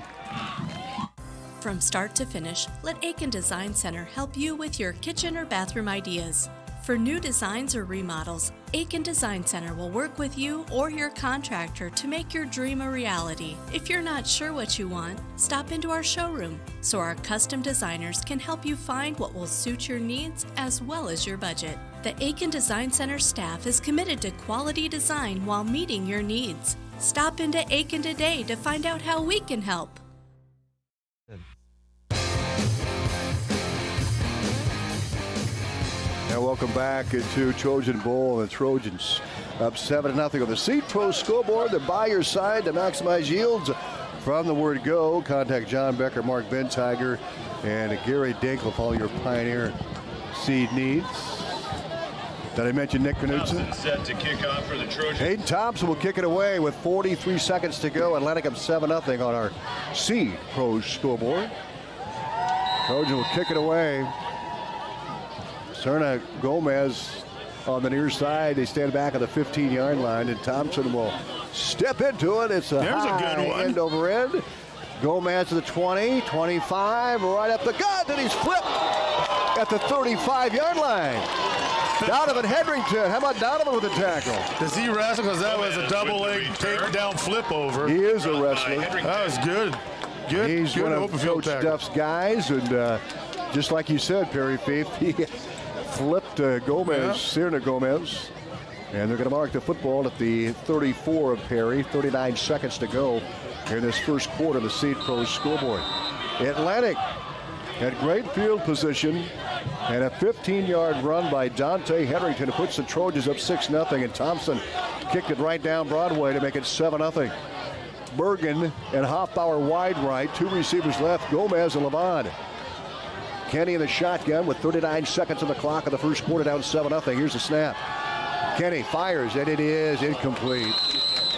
From start to finish, let Aiken Design Center help you with your kitchen or bathroom ideas. For new designs or remodels, Aiken Design Center will work with you or your contractor to make your dream a reality. If you're not sure what you want, stop into our showroom so our custom designers can help you find what will suit your needs as well as your budget. The Aiken Design Center staff is committed to quality design while meeting your needs. Stop into Aiken today to find out how we can help.
And welcome back into Trojan Bowl. The Trojans up 7-0 on the Seed Pro scoreboard. They're by your side to maximize yields from the word go. Contact John Becker, Mark Bentiger, and Gary Dink with all your Pioneer seed needs. Did I mention Nick Knudsen?
Set to kick off for the Trojans.
Hayden Thompson will kick it away with 43 seconds to go. Atlantic up 7-0 on our Seed Pro scoreboard. Trojan will kick it away. Serna Gomez on the near side. They stand back on the 15-yard line, and Thompson will step into it. It's a good one. End over end. Gomez to the 20, 25, right up the gut, and he's flipped at the 35-yard line. Donovan Hedrington. How about Donovan with the tackle?
Does he wrestle? Because that was a double leg takedown flip over.
He is a wrestler.
That was good. Good.
He's
good
one of Coach Duff's guys, and just like you said, Perry Fief, he flipped Gomez, Serna Gomez, and they're going to mark the football at the 34 of Perry. 39 seconds to go in this first quarter of the Seed Pro scoreboard. Atlantic had great field position, and a 15-yard run by Dante Hedrington puts the Trojans up 6-0, and Thompson kicked it right down Broadway to make it 7-0. Bergen and Hoffbauer wide right, two receivers left, Gomez and Levon. Kenny in the shotgun with 39 seconds on the clock of the first quarter, down 7-0. Here's the snap. Kenny fires, and it is incomplete.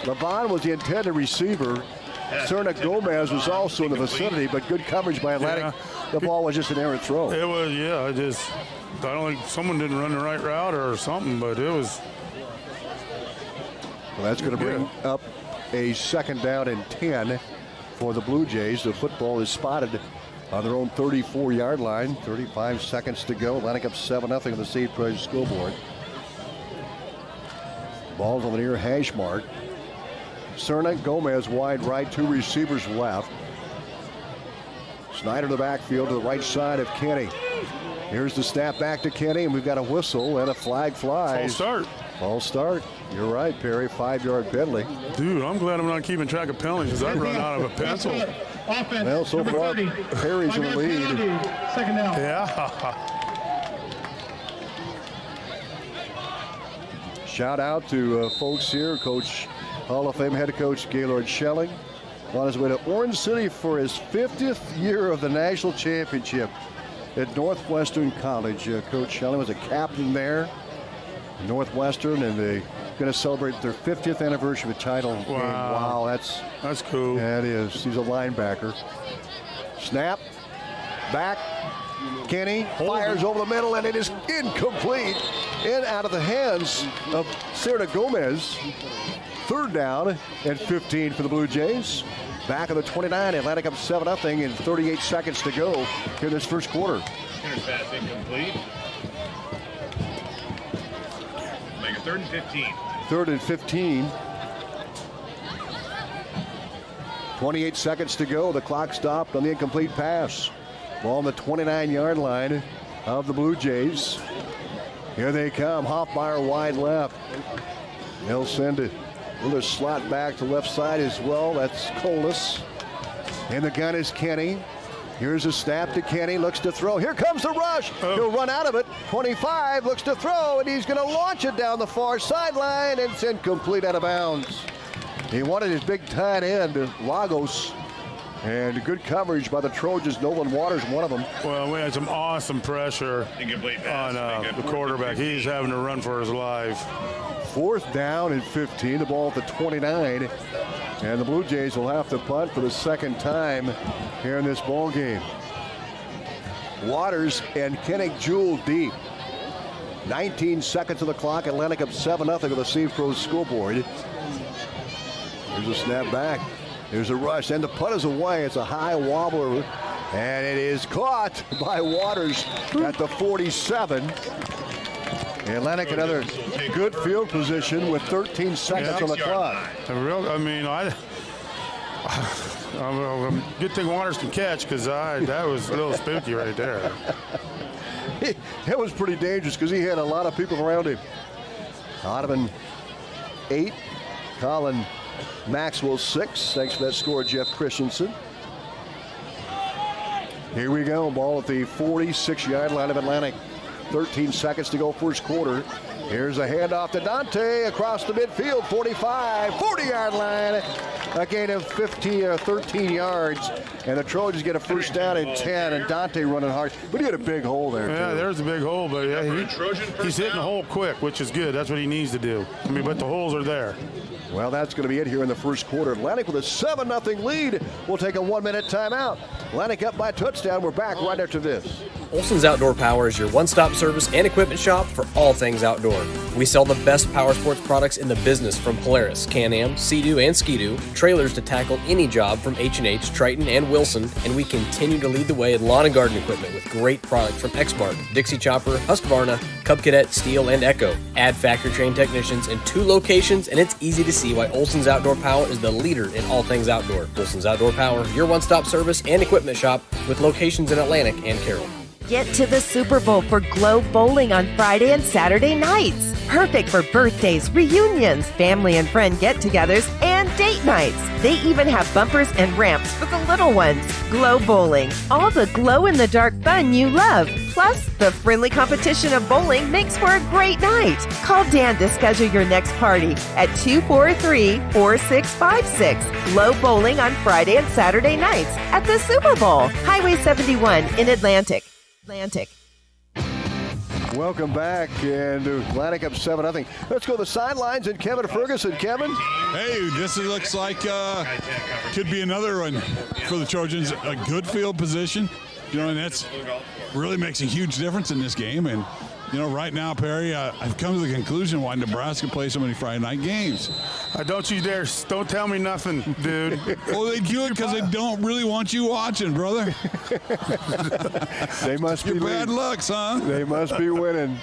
Levon was the intended receiver. Serna Gomez was also in the vicinity, but good coverage by Atlantic. The ball was just an errant throw.
It was, I don't think someone didn't run the right route or something, but it was.
Well, that's going to bring up a second down and 10 for the Blue Jays. The football is spotted on their own 34-yard line. 35 seconds to go. Atlantic up 7-0 on the Seed Pro scoreboard. Ball's on the near hash mark. Serna Gomez wide right, two receivers left. Snyder in the backfield to the right side of Kenny. Here's the snap back to Kenny, and we've got a whistle and a flag flies.
False start.
False start. You're right, Perry. 5-yard penalty.
Dude, I'm glad I'm not keeping track of penalties because I'd run out of a pencil.
Well, so far, Perry's in the lead.
Second down.
Yeah.
Shout out to folks here. Coach, Hall of Fame head coach Gaylord Schelling on his way to Orange City for his 50th year of the national championship at Northwestern College. Coach Schelling was a captain there at Northwestern, and they're going to celebrate their 50th anniversary of a title game. Wow,
that's cool.
That is. He's a linebacker. Snap. Back. Kenny fires over the middle, and it is incomplete. In out of the hands of Serna Gomez. 3rd down and 15 for the Blue Jays. Back of the 29, Atlantic up 7-0 and 38 seconds to go in this first quarter.
Center's pass incomplete. Make it 3rd and 15.
3rd and 15. 28 seconds to go. The clock stopped on the incomplete pass. Ball on the 29-yard line of the Blue Jays. Here they come. Hoffmeyer wide left. They'll send it. Another slot back to left side as well. That's Colas. And the gun is Kenny. Here's a snap to Kenny. Looks to throw. Here comes the rush. He'll run out of it. 25 looks to throw, and he's going to launch it down the far sideline, and it's incomplete, out of bounds. He wanted his big tight end, Lagos. And good coverage by the Trojans. Nolan Waters, one of them.
Well, we had some awesome pressure on the quarterback. He's having to run for his life.
4th down and 15. The ball at the 29. And the Blue Jays will have to punt for the second time here in this ball game. Waters and Kennick Jewell deep. 19 seconds of the clock. Atlantic up 7-0 with the St. Pros scoreboard. Here's a snap back. There's a rush, and the punt is away. It's a high wobbler, and it is caught by Waters at the 47. Atlantic another good field position with 13 seconds on the clock.
Good thing Waters can catch, because that was a little spooky right there.
It was pretty dangerous because he had a lot of people around him. Ottoman 8, Colin Maxwell 6. Thanks for that score, Jeff Christensen. Here we go. Ball at the 46-yard line of Atlantic. 13 seconds to go first quarter. Here's a handoff to Dante across the midfield. 45, 40-yard line. A gain of 13 yards. And the Trojans get a first down and 10. And Dante running hard. But he had a big hole there,
Yeah,
too.
there's a big hole. But yeah, he's hitting the hole quick, which is good. That's what he needs to do. But the holes are there.
Well, that's going to be it here in the first quarter. Atlantic with a 7-0 lead. We'll take a 1-minute timeout. Atlantic up by a touchdown. We're back right after this.
Olson's Outdoor Power is your one-stop service and equipment shop for all things outdoor. We sell the best power sports products in the business, from Polaris, Can-Am, Sea-Doo, and Ski-Doo, trailers to tackle any job from H&H, Triton, and Wilson, and we continue to lead the way in lawn and garden equipment with great products from Exmark, Dixie Chopper, Husqvarna, Cub Cadet, Steel, and Echo. Add factory-trained technicians in 2 locations, and it's easy to see why Olson's Outdoor Power is the leader in all things outdoor. Olson's Outdoor Power, your one-stop service and equipment shop with locations in Atlantic and Carroll.
Get to the Super Bowl for Globe Bowling on Friday and Saturday nights. Perfect for birthdays, reunions, family and friend get-togethers, and date nights. They even have bumpers and ramps for the little ones. Globe Bowling. All the glow-in-the-dark fun you love. Plus, the friendly competition of bowling makes for a great night. Call Dan to schedule your next party at 243-4656. Globe Bowling on Friday and Saturday nights at the Super Bowl. Highway 71 in Atlantic.
Welcome back, and Atlantic up 7-0. Let's go to the sidelines and Kevin Ferguson. Kevin?
Hey, this looks like could be another one for the Trojans. A good field position, and that's really makes a huge difference in this game. And right now, Perry, I've come to the conclusion why Nebraska plays so many Friday night games.
Don't you dare! Don't tell me nothing, dude.
Well, they do it because they don't really want you watching, brother.
They must be
bad luck, son.
They must be winning.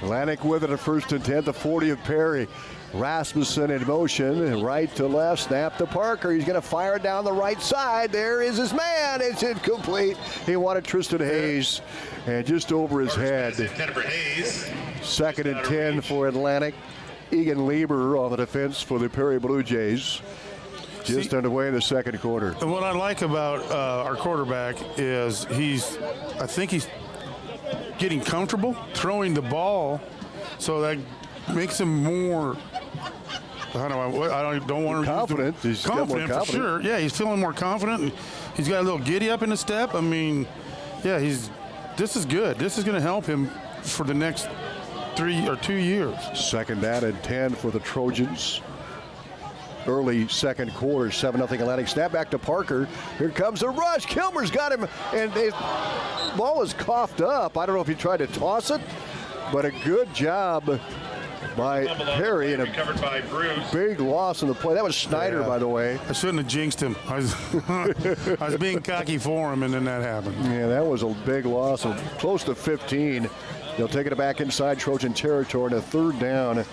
Atlantic with it at 1st and 10, the 40 of Perry. Rasmussen in motion, right to left, snap to Parker. He's going to fire it down the right side. There is his man. It's incomplete. He wanted Tristan Hayes, and just over his head. 2nd and 10 for Atlantic. Egan Lieber on the defense for the Perry Blue Jays. Just underway in the second quarter.
And what I like about our quarterback is I think he's getting comfortable throwing the ball, so that makes him more. I don't want to
confident. He's
confident for sure. Yeah, he's feeling more confident. He's got a little giddy up in his step. I mean, yeah, this is good. This is going to help him for the next 3 or 2 years.
2nd down and 10 for the Trojans. Early second quarter, 7-0 Atlantic. Snap back to Parker. Here comes the rush. Kilmer's got him, and the ball is coughed up. I don't know if he tried to toss it, but a good job by Perry, and a big loss in the play. That was Snyder, by the way.
I shouldn't have jinxed him. I was being cocky for him, and then that happened.
Yeah, that was a big loss of close to 15. They'll take it back inside Trojan territory, and a 3rd down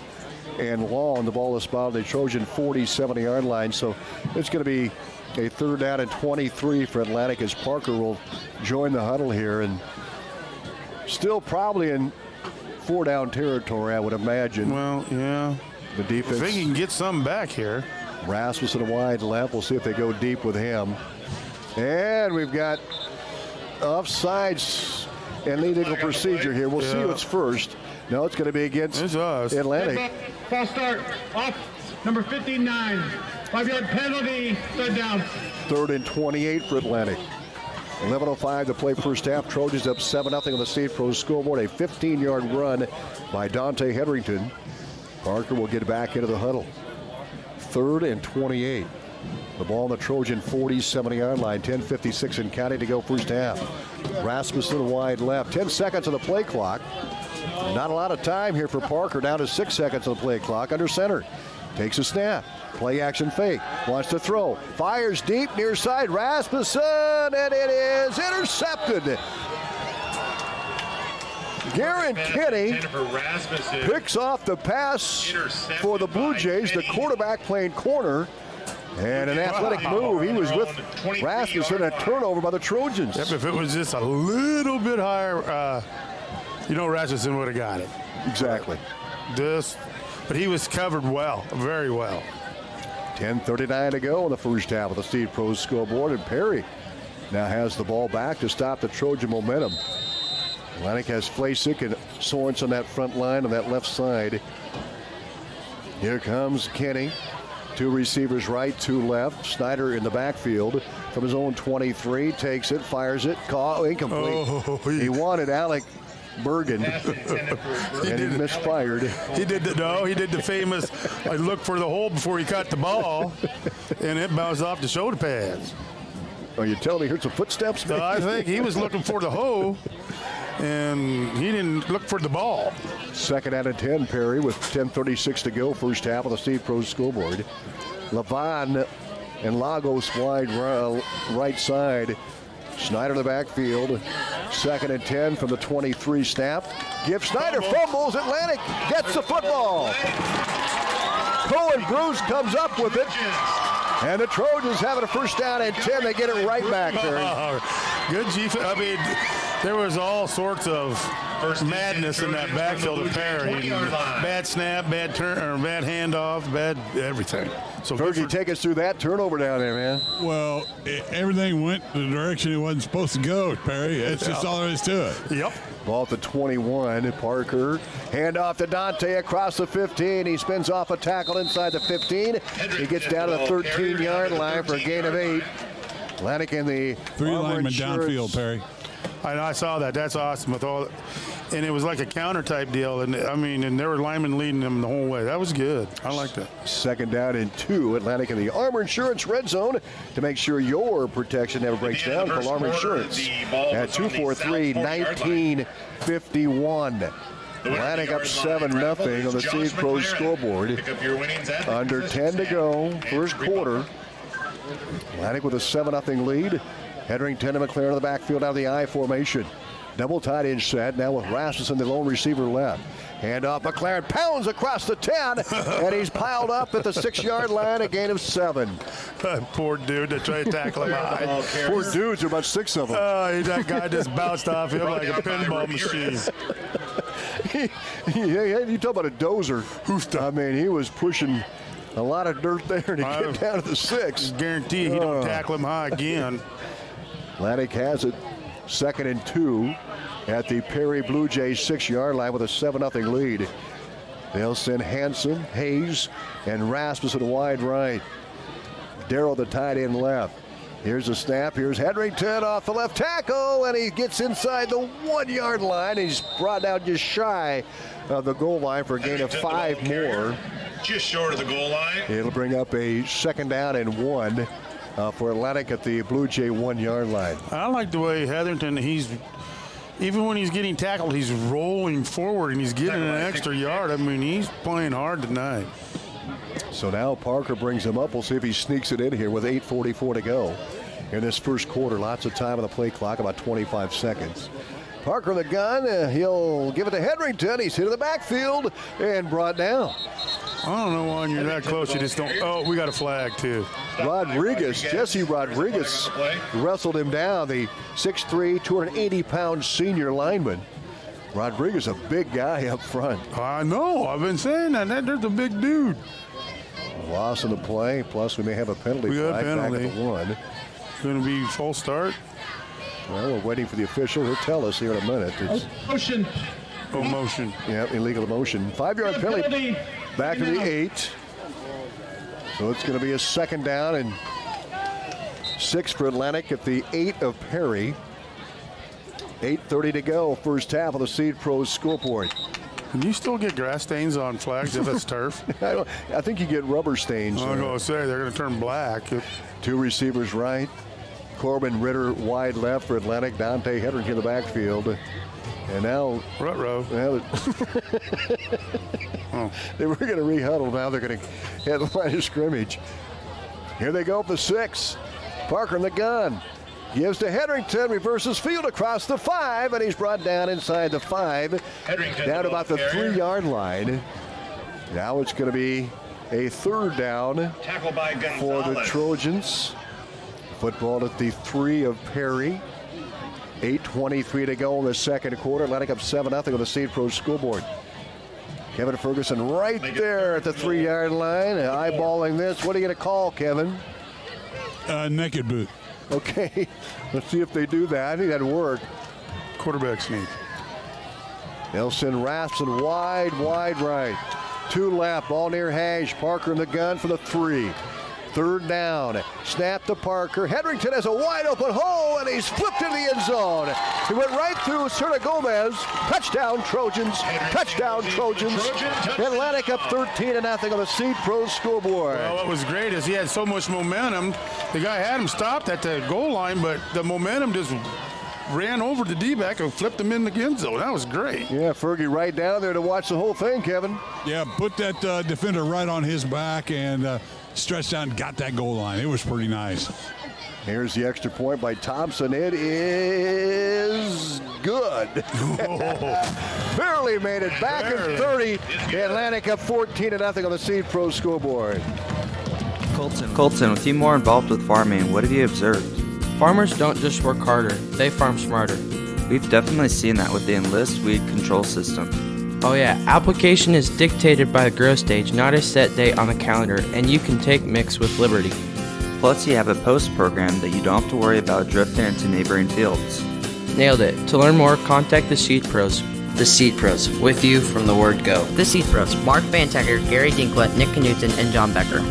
and long. The ball is spotted at the Trojan 40-70-yard line. So it's going to be a 3rd down and 23 for Atlantic as Parker will join the huddle here, and still probably in 4-down territory, I would imagine.
Well, yeah.
The defense.
I think he can get something back here.
Rasmussen wide left. We'll see if they go deep with him. And we've got offsides and illegal procedure here. We'll see what's first. No, it's going to be against Atlantic.
False start. Off number 59. 5-yard penalty. 3rd down.
3rd and 28 for Atlantic. 11:05 to play first half. Trojans up 7-0 on the State Pro scoreboard. A 15-yard run by Dante Hetherington. Parker will get back into the huddle. 3rd and 28. The ball on the Trojan 40-70-yard line. 10:56 and counting to go first half. Rasmussen wide left. 10 seconds on the play clock. Not a lot of time here for Parker. Down to 6 seconds on the play clock. Under center. Takes a snap. Play action fake. Wants to throw. Fires deep near side. Rasmussen. And it is intercepted. Garen Kinney picks off the pass for the Blue Jays. The quarterback playing corner. And an athletic move. He was with Rasmussen. A turnover by the Trojans.
Yep, if it was just a little bit higher, Rasmussen would have got it.
Exactly.
But he was covered well, very well.
10:39 to go in the first half of the Steve Pro scoreboard, and Perry now has the ball back to stop the Trojan momentum. Atlantic has Flasic and Sorensen on that front line on that left side. Here comes Kenny. 2 receivers right, 2 left. Snyder in the backfield from his own 23, takes it, fires it, incomplete. He wanted Alec Bergen, and he misfired.
He did the famous, I looked for the hole before he caught the ball, and it bounced off the shoulder pads.
Are you telling me here's some footsteps?
So I think he was looking for the hole, and he didn't look for the ball.
2nd out of 10, Perry, with 10:36 to go, first half of the Steve Pro scoreboard. Levon and Lagos wide right side. Snyder in the backfield. 2nd and 10 from the 23 snap. Give Snyder fumbles. Atlantic gets the football. Cohen Bruce comes up with it. And the Trojans have it a 1st down and 10. They get it right back there.
Good defense. I mean, there was all sorts of madness in that backfield of Perry. Bad snap, bad turn, or bad handoff, bad everything.
So Fergie, take us through that turnover down there, man.
Well, everything went the direction it wasn't supposed to go, Perry. It's just all there is to it.
Yep.
Ball at the 21. Parker. Hand off to Dante across the 15. He spins off a tackle inside the 15. He gets down to the 13-yard line for a gain of 8. Atlantic in the
3 linemen downfield, Perry.
I saw that. That's awesome with all, and it was like a counter type deal. And and there were linemen leading them the whole way. That was good. I like that.
2nd down and 2. Atlantic in the Armor Insurance red zone to make sure your protection never breaks down. Call Armor Insurance at 243-1951. Atlantic up 7-0 on the Steve Pro scoreboard. Under 10 to go, first quarter. Atlantic with a 7-0 lead. Hetherington and McLaren in the backfield out of the I formation. Double tight end set now with Rasmussen, the lone receiver left. Hand off McLaren, pounds across the 10, and he's piled up at the 6-yard line, a gain of 7.
Poor dude that tried to tackle him.
Poor dudes, there are about 6 of them.
Oh, that guy just bounced off him like a pinball machine.
You talk about a dozer. I mean, he was pushing a lot of dirt there to get down to the 6.
Guarantee he don't tackle him high again.
Atlantic has it 2nd and 2 at the Perry Blue Jays 6-yard line with a 7-0 lead. They'll send Hanson, Hayes, and Rasmussen wide right. Darrell the tight end left. Here's a snap. Here's Hedrington off the left tackle, and he gets inside the 1-yard line. He's brought down just shy of the goal line for a gain of 5 more.
Just short of the goal line.
It'll bring up a 2nd down and 1 for Atlantic at the Blue Jay 1-yard line.
I like the way Hetherington, even when he's getting tackled, he's rolling forward and he's getting an extra yard. I mean, he's playing hard tonight.
So now Parker brings him up. We'll see if he sneaks it in here with 8:44 to go in this first quarter. Lots of time on the play clock, about 25 seconds. Parker in the gun. He'll give it to Hedrington. He's hit in the backfield and brought down.
I don't know why you're that close. You just don't. Oh, we got a flag, too.
Jesse Rodriguez wrestled him down, the 6'3", 280-pound senior lineman. Rodriguez, a big guy up front.
I know. I've been saying that. There's a big dude.
Loss in the play, plus we may have a penalty flag back at the 1.
Going to be full start.
Well, we're waiting for the official. He'll tell us here in a minute.
Motion.
Oh, motion.
Yeah, illegal motion. 5-yard penalty. Back to the 8. So it's going to be a 2nd down and 6 for Atlantic at the 8 of Perry. 8:30 to go, first half of the Seed Pros scoreboard.
Can you still get grass stains on flags if it's turf?
I think you get rubber stains.
I'm going to say they're going to turn black.
2 receivers right. Corbin Ritter wide left for Atlantic. Dante Hedrington in the backfield. And now, they were going to re-huddle. Now they're going to head the line of scrimmage. Here they go for 6. Parker in the gun. Gives to Hedrington, reverses field across the 5, and he's brought down inside the 5, down about the 3-yard line. Now it's going to be a 3rd down for the Trojans. Football at the 3 of Perry. 8:23 to go in the second quarter. Atlantic up 7-0 on the Seed Pros scoreboard. Kevin Ferguson right there at the 3-yard line, eyeballing this. What are you going to call, Kevin?
Naked boot.
Okay, let's see if they do that. I think that'd work.
Quarterback sneak.
Nelson Rasmussen wide right. 2 left, ball near Hash. Parker in the gun for the 3. 3rd down. Snap to Parker. Hedrington has a wide open hole, and he's flipped into the end zone. He went right through Serna Gomez. Touchdown, Trojans. Touchdown, Trojans. Atlantic up 13-0 on the Seed Pros scoreboard.
Well, what was great is he had so much momentum. The guy had him stopped at the goal line, but the momentum just ran over the D-back and flipped him in the end zone. That was great.
Yeah, Fergie right down there to watch the whole thing, Kevin.
Yeah, put that defender right on his back and stretched out and got that goal line. It was pretty nice.
Here's the extra point by Thompson. It is good. Barely made it back at 30. The Atlantic up 14-0 on the Seed Pro scoreboard.
Colton, with you more involved with farming, what have you observed?
Farmers don't just work harder, they farm smarter.
We've definitely seen that with the Enlist weed control system.
Oh yeah, application is dictated by the grow stage, not a set date on the calendar, and you can take mix with liberty.
Plus you have a post program that you don't have to worry about drifting into neighboring fields.
Nailed it. To learn more, contact the Seed Pros. The Seed Pros, with you from the word go.
The Seed Pros, Mark Vantager, Gary Dinklet, Nick Knutson, and John Becker.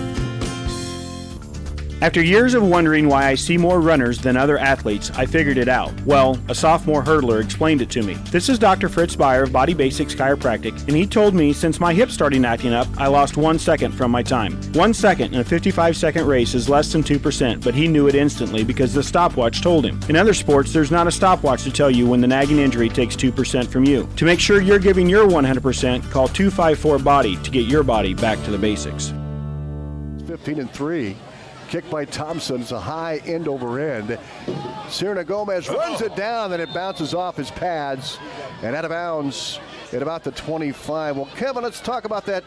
After years of wondering why I see more runners than other athletes, I figured it out. Well, a sophomore hurdler explained it to me. This is Dr. Fritz Beyer of Body Basics Chiropractic, and he told me since my hip started acting up, I lost 1 second from my time. 1 second in a 55-second race is less than 2%, but he knew it instantly because the stopwatch told him. In other sports, there's not a stopwatch to tell you when the nagging injury takes 2% from you. To make sure you're giving your 100%, call 254-BODY to get your body back to the basics.
15-3. Kick by Thompson. It's a high end over end. Serna Gomez runs it down, and it bounces off his pads and out of bounds at about the 25. Well, Kevin, let's talk about that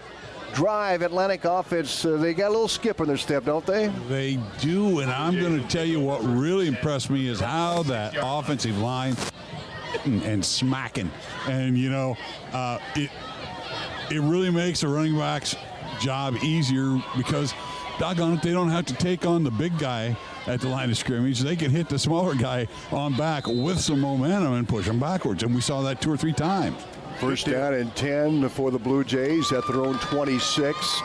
drive. Atlantic offense, they got a little skip in their step, don't they?
They do, and I'm going to tell you what really impressed me is how that offensive line and smacking. And, it really makes the running back's job easier because, doggone it, they don't have to take on the big guy at the line of scrimmage. They can hit the smaller guy on back with some momentum and push him backwards, and we saw that 2 or 3 times.
First down and 10 for the Blue Jays at their own 26.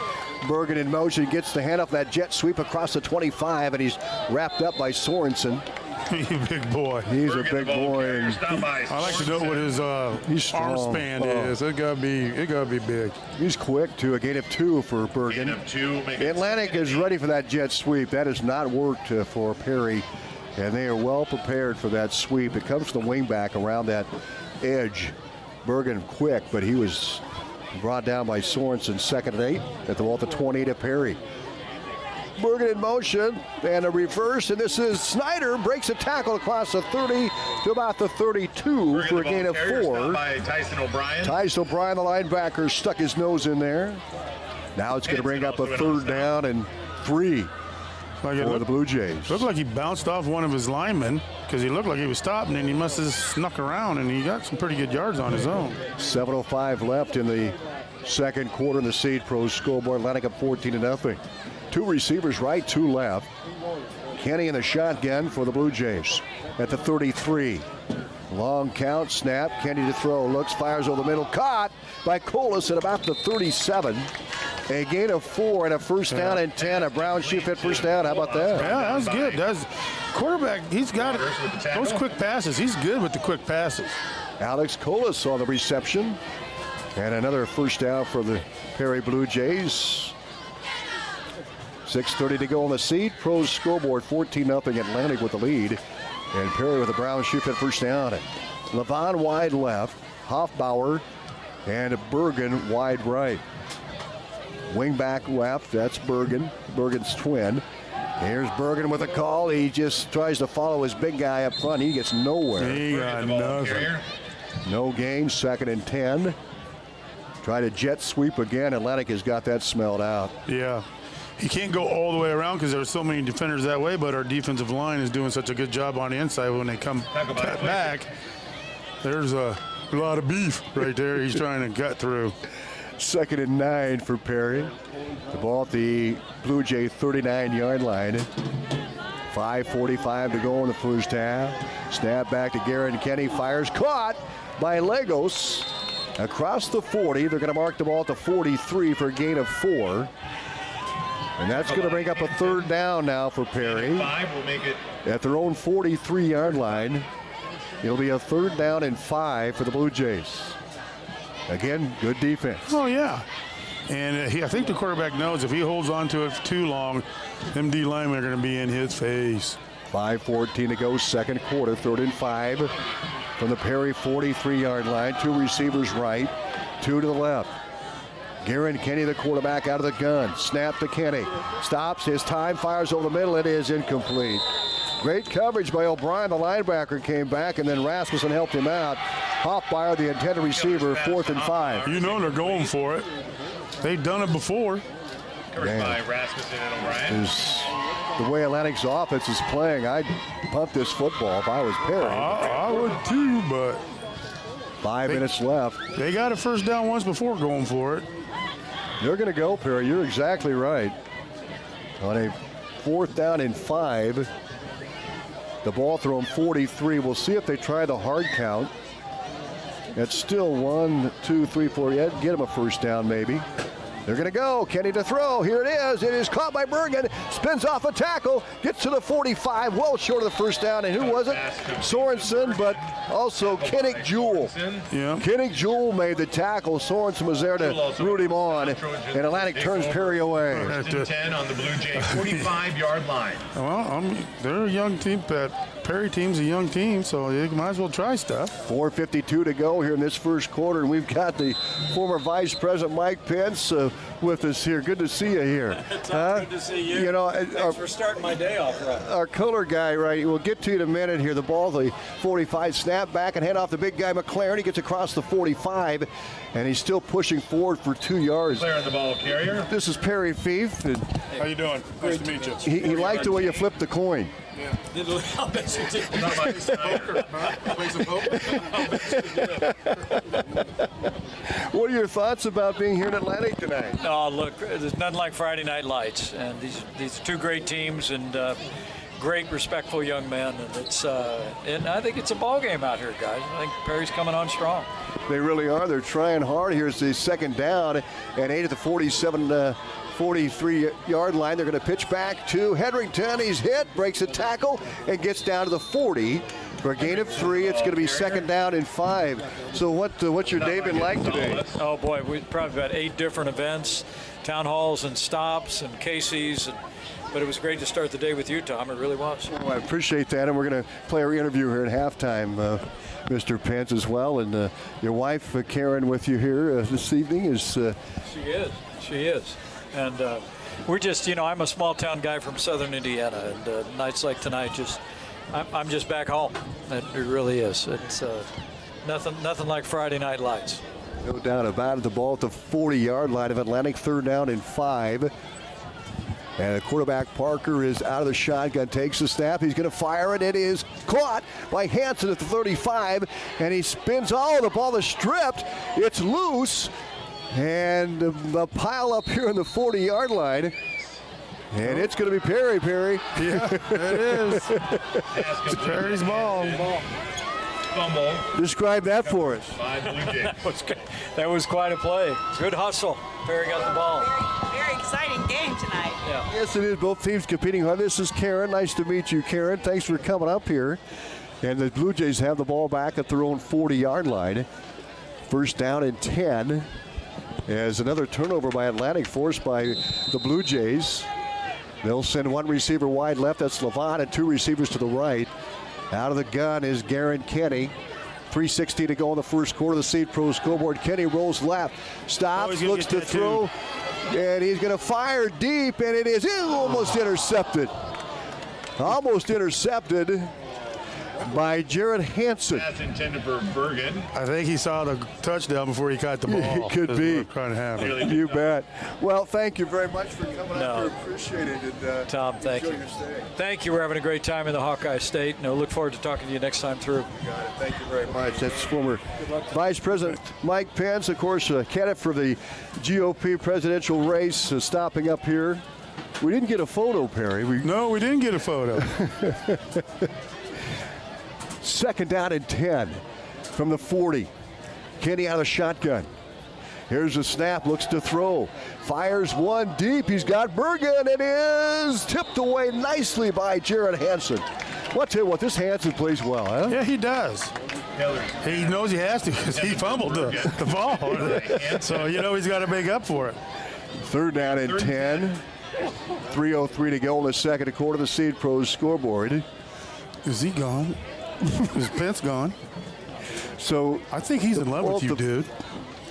Bergen in motion, gets the handoff, that jet sweep across the 25, and he's wrapped up by Sorensen.
He's a big boy.
He's a big boy. And
I like to know what his arm span is. It gotta be big.
He's quick too. A gain of 2 for Bergen.
Gain of 2.
Atlantic is ready for that jet sweep. That has not worked for Perry, and they are well prepared for that sweep. It comes to the wingback around that edge. Bergen quick, but he was brought down by Sorensen. 2nd and 8 at the ball at the 20 to Perry. Bergen in motion and a reverse, and this is Snyder breaks a tackle across the 30 to about the 32 for a gain of 4.
By Tyson O'Brien.
Tyson O'Brien, the linebacker, stuck his nose in there. Now it's going to bring up a 3rd down and 3 for the Blue Jays.
Looked like he bounced off one of his linemen because he looked like he was stopping, and he must have snuck around, and he got some pretty good yards on his own.
7:05 left in the second quarter in the Seed Pros scoreboard. Atlantic up 14-0. 2 receivers right, 2 left. Kenny in the shotgun for the Blue Jays at the 33. Long count, snap, Kenny to throw, looks, fires over the middle, caught by Colas at about the 37. A gain of 4 and a first down and 10. A Brown shoe fit first down. How about that?
Yeah, that was good. That's quarterback. He's got those quick passes. He's good with the quick passes.
Alex Colas saw the reception. And another first down for the Perry Blue Jays. 6:30 to go on the Seed Pros scoreboard. 14-0 Atlantic with the lead. And Perry with a Brown shoe fit first down. Levon wide left. Hoffbauer and Bergen wide right. Wingback left, that's Bergen. Bergen's twin. Here's Bergen with a call. He just tries to follow his big guy up front. He gets nowhere.
He got nothing.
No gain, 2nd and 10. Try to jet sweep again. Atlantic has got that smelled out.
Yeah. He can't go all the way around because there are so many defenders that way, but our defensive line is doing such a good job on the inside. When they come back, there's a lot of beef right there he's trying to gut through.
2nd and 9 for Perry. The ball at the Blue Jay 39-yard line. 5:45 to go in the first half. Snap back to Garrett Kenny. Fires, caught by Legos across the 40. They're going to mark the ball at the 43 for a gain of 4. And that's going to bring up a 3rd down now for Perry.
5 will make it
at their own 43-yard line. It'll be a 3rd down and 5 for the Blue Jays. Again, good defense.
Oh, yeah. And I think the quarterback knows if he holds on to it for too long, them D linemen are going to be in his face.
5:14 to go, 2nd quarter, 3rd and 5 from the Perry 43-yard line. 2 receivers right, 2 to the left. Garrett Kenny, the quarterback, out of the gun. Snap to Kenny. Stops his time, fires over the middle. It is incomplete. Great coverage by O'Brien. The linebacker came back, and then Rasmussen helped him out. Hoffbauer, the intended receiver, 4th and 5.
You know they're going for it. They've done it before.
Covered by Rasmussen and O'Brien.
The way Atlantic's offense is playing, I'd punt this football if I was Perry.
I would too, but
5 minutes left.
They got a first down once before going for it.
They're going to go, Perry. You're exactly right. On a 4th down and 5, the ball thrown 43. We'll see if they try the hard count. It's still 1, 2, 3, 4. Yeah, get him a first down maybe. They're going to go. Kenny to throw. Here it is. It is caught by Bergen. Spins off a tackle. Gets to the 45. Well short of the first down. And who was it? Sorensen, but also Kennick Jewell.
Yeah.
Kennick Jewell made the tackle. Sorensen was there to root him on. And Atlantic turns Perry away.
1st and 10 on the Blue Jay 45-yard line.
Well, they're a young team. Perry team's a young team, so you might as well try stuff.
4:52 to go here in this first quarter, and we've got the former Vice President Mike Pence with us here. Good to see you here.
Good to see you.
You know,
thanks for starting my day off right.
Our color guy, right? We'll get to you in a minute here. The ball, the 45 snap back and hand off the big guy McLaren. He gets across the 45, and he's still pushing forward for 2 yards.
Clear on the ball carrier.
This is Perry Fief.
How you doing? Nice to meet you.
He liked the way you flipped the coin.
Yeah. I'll bet you did.
Play some poker.
What are your thoughts about being here in Atlantic tonight?
Oh, look, there's nothing like Friday Night Lights, and these are two great teams and great, respectful young men, and I think it's a ball game out here, guys. I think Perry's coming on strong.
They really are. They're trying hard. Here's the second down, and 8 at the 43-yard line. They're going to pitch back to Hedrington. He's hit, breaks a tackle, and gets down to the 40 for a gain of 3. It's going to be second down and 5. So what's your day been like today?
Oh boy, we've probably had 8 different events, town halls and stops and Casey's, but it was great to start the day with you, Tom. It really was.
Oh, I appreciate that, and we're going to play our interview here at halftime, Mr. Pence, as well. And your wife, Karen, with you here this evening is.
She is. And we're just, I'm a small town guy from southern Indiana, and nights like tonight, I'm just back home. It really is. It's nothing like Friday Night Lights.
No doubt about it. The ball at the 40-yard line of Atlantic, third down and 5. And the quarterback, Parker, is out of the shotgun, takes the snap. He's going to fire it. It is caught by Hanson at the 35, and he spins. Oh, the ball is stripped. It's loose. And the pile up here on the 40-yard line. And it's going to be Perry.
Yeah, it is. It's Perry's ball.
Fumble.
Describe that for us.
That was quite a play. Good hustle. Perry got the ball.
Very exciting game tonight.
Yeah.
Yes, it is. Both teams competing hard. This is Karen. Nice to meet you, Karen. Thanks for coming up here. And the Blue Jays have the ball back at their own 40-yard line. First down and 10. As another turnover by Atlantic forced by the Blue Jays. They'll send one receiver wide left. That's Levant, and 2 receivers to the right. Out of the gun is Garen Kenny. 3:60 to go in the first quarter. The Seed Pro scoreboard. Kenny rolls left, stops, looks to throw, and he's going to fire deep, and it is almost intercepted. Almost intercepted by Jared Hanson.
That's intended for Bergen.
I think he saw the touchdown before he caught the ball.
It could be.
Trying to happen.
You bet. Well, thank you very much for coming up here. Appreciate it. And,
Tom, thank you. Thank you. We're having a great time in the Hawkeye State. And I look forward to talking to you next time through.
Got it. Thank you very much. That's former Vice President Mike Pence, of course, candidate for the GOP presidential race, stopping up here. We didn't get a photo, Perry.
No, we didn't get a photo.
Second down and 10 from the 40. Kenny out of the shotgun. Here's the snap, looks to throw. Fires one deep. He's got Bergen. It is tipped away nicely by Jared Hanson. Well, I'll tell you what, this Hanson plays well, huh?
Yeah, he does. He knows he has to because he fumbled the ball. So, he's got to make up for it.
Third down and 10. 3:03 to go in the second quarter. The Seed Pros scoreboard.
Is he gone? Is Pence gone?
So
I think he's in love with you, dude.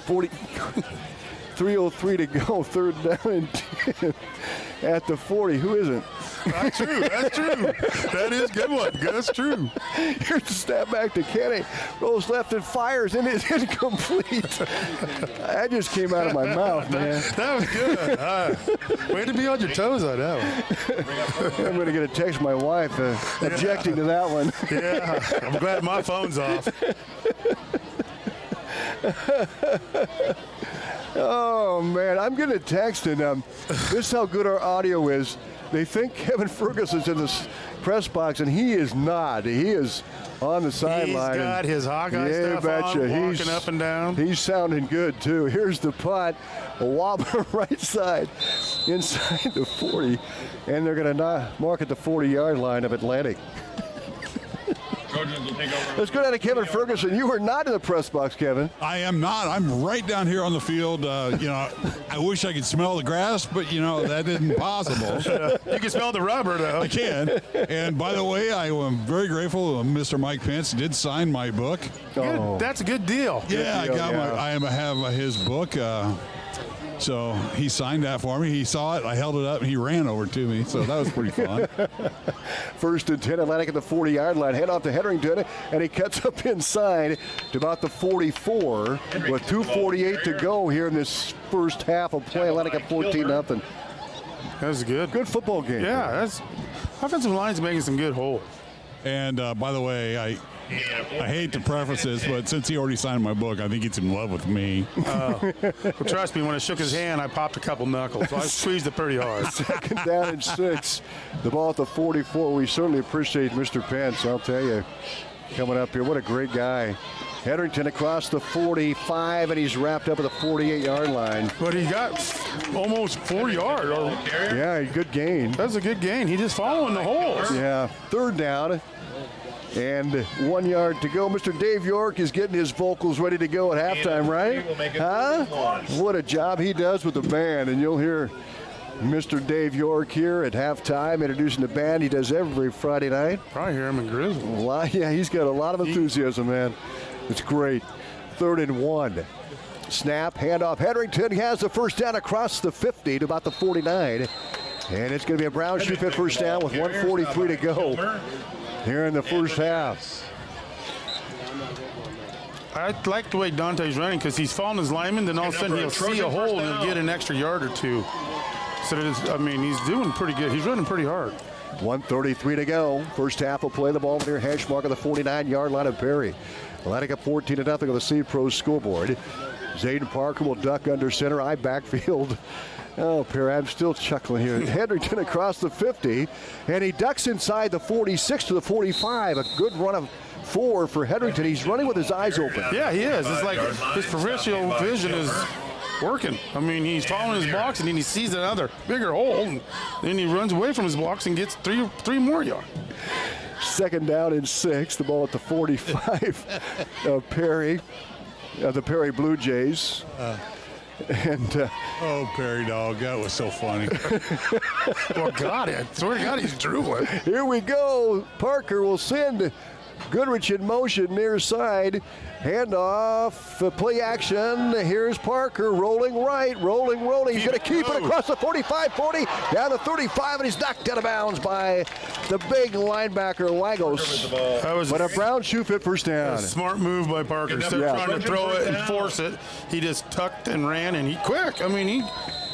3:03 to go, third down and 10 at the 40. Who isn't?
That's true. That is a good one. That's true.
Here's the snap back to Kenny. Rolls left and fires, and it's incomplete. That just came out of my mouth, man.
That was good. Way to be on your toes on that one.
I'm going to get a text from my wife objecting to that one.
Yeah, I'm glad my phone's off.
Oh, man, I'm getting a text, and this is how good our audio is. They think Kevin Ferguson's in the press box, and he is not. He is on the sideline.
He's got his Hawkeye stuff on, walking up and down.
He's sounding good, too. Here's the punt, a wobbler right side, inside the 40, and they're going to mark at the 40-yard line of Atlantic. Let's go down to Kevin Ferguson. You were not in the press box, Kevin.
I am not. I'm right down here on the field. I wish I could smell the grass, but, that isn't possible.
You can smell the rubber, though.
I can. And, by the way, I am very grateful Mr. Mike Pence did sign my book.
Oh. That's a good deal.
Yeah, I have his book. So he signed that for me. He saw it. I held it up, and he ran over to me. So that was pretty fun.
1st and 10, Atlantic at the 40-yard line. Head off to Hetherington, and he cuts up inside to about the 44 with 2:48 to go here in this first half of play. Atlantic at 14-0.
That was good.
Good football game.
Yeah, that's offensive line's making some good holes.
And by the way, I hate to preface this, but since he already signed my book, I think he's in love with me.
Well, trust me, when I shook his hand, I popped a couple knuckles. So I squeezed it pretty hard.
2nd down and 6. The ball at the 44. We certainly appreciate Mr. Pence, I'll tell you, coming up here. What a great guy. Hetherington across the 45, and he's wrapped up at the 48-yard line.
But he got almost 4 yards.
Yeah, good gain.
That's a good gain. He just following the holes.
Yeah, 3rd down. And 1 yard to go. Mr. Dave York is getting his vocals ready to go at halftime, right? Huh? What a job he does with the band. And you'll hear Mr. Dave York here at halftime introducing the band. He does every Friday night.
Probably hear him in Grizzly.
Yeah, he's got a lot of enthusiasm, man. It's great. 3rd and 1. Snap, handoff. Hetherington has the first down across the 50 to about the 49. And it's going to be a Brown shoe fit first down with 1:43 to go here in the first half.
I like the way Dante's running because he's following his lineman, then all of a sudden he'll see a hole and he'll get an extra yard or two. So he's doing pretty good. He's running pretty hard.
1:33 to go. First half will play the ball near hash mark of the 49-yard line of Perry. Atlantic up 14-0 on the Seed Pros scoreboard. Zayden Parker will duck under center, eye backfield. Oh, Perry, I'm still chuckling here. Hetherington across the 50, and he ducks inside the 46 to the 45. A good run of 4 for Hetherington. He's running with his eyes open.
Yeah, he is. It's like his peripheral vision is working. I mean, he's following his blocks, and then he sees another bigger hole, and then he runs away from his blocks and gets three more yards.
2nd down and 6. The ball at the 45 of Perry, the Perry Blue Jays.
Oh, Perry dog, that was so funny.
Well, God, I swear to God, he's drooling.
Here we go. Parker will send Goodrich in motion near side. Handoff, play action. Here's Parker rolling right, rolling. He's going to keep it across the 45-40, down the 35, and he's knocked out of bounds by the big linebacker, Lagos. But a Brown shoe fit first down.
A smart move by Parker. Instead of trying to throw it and force it, he just tucked and ran, and he quick. I mean,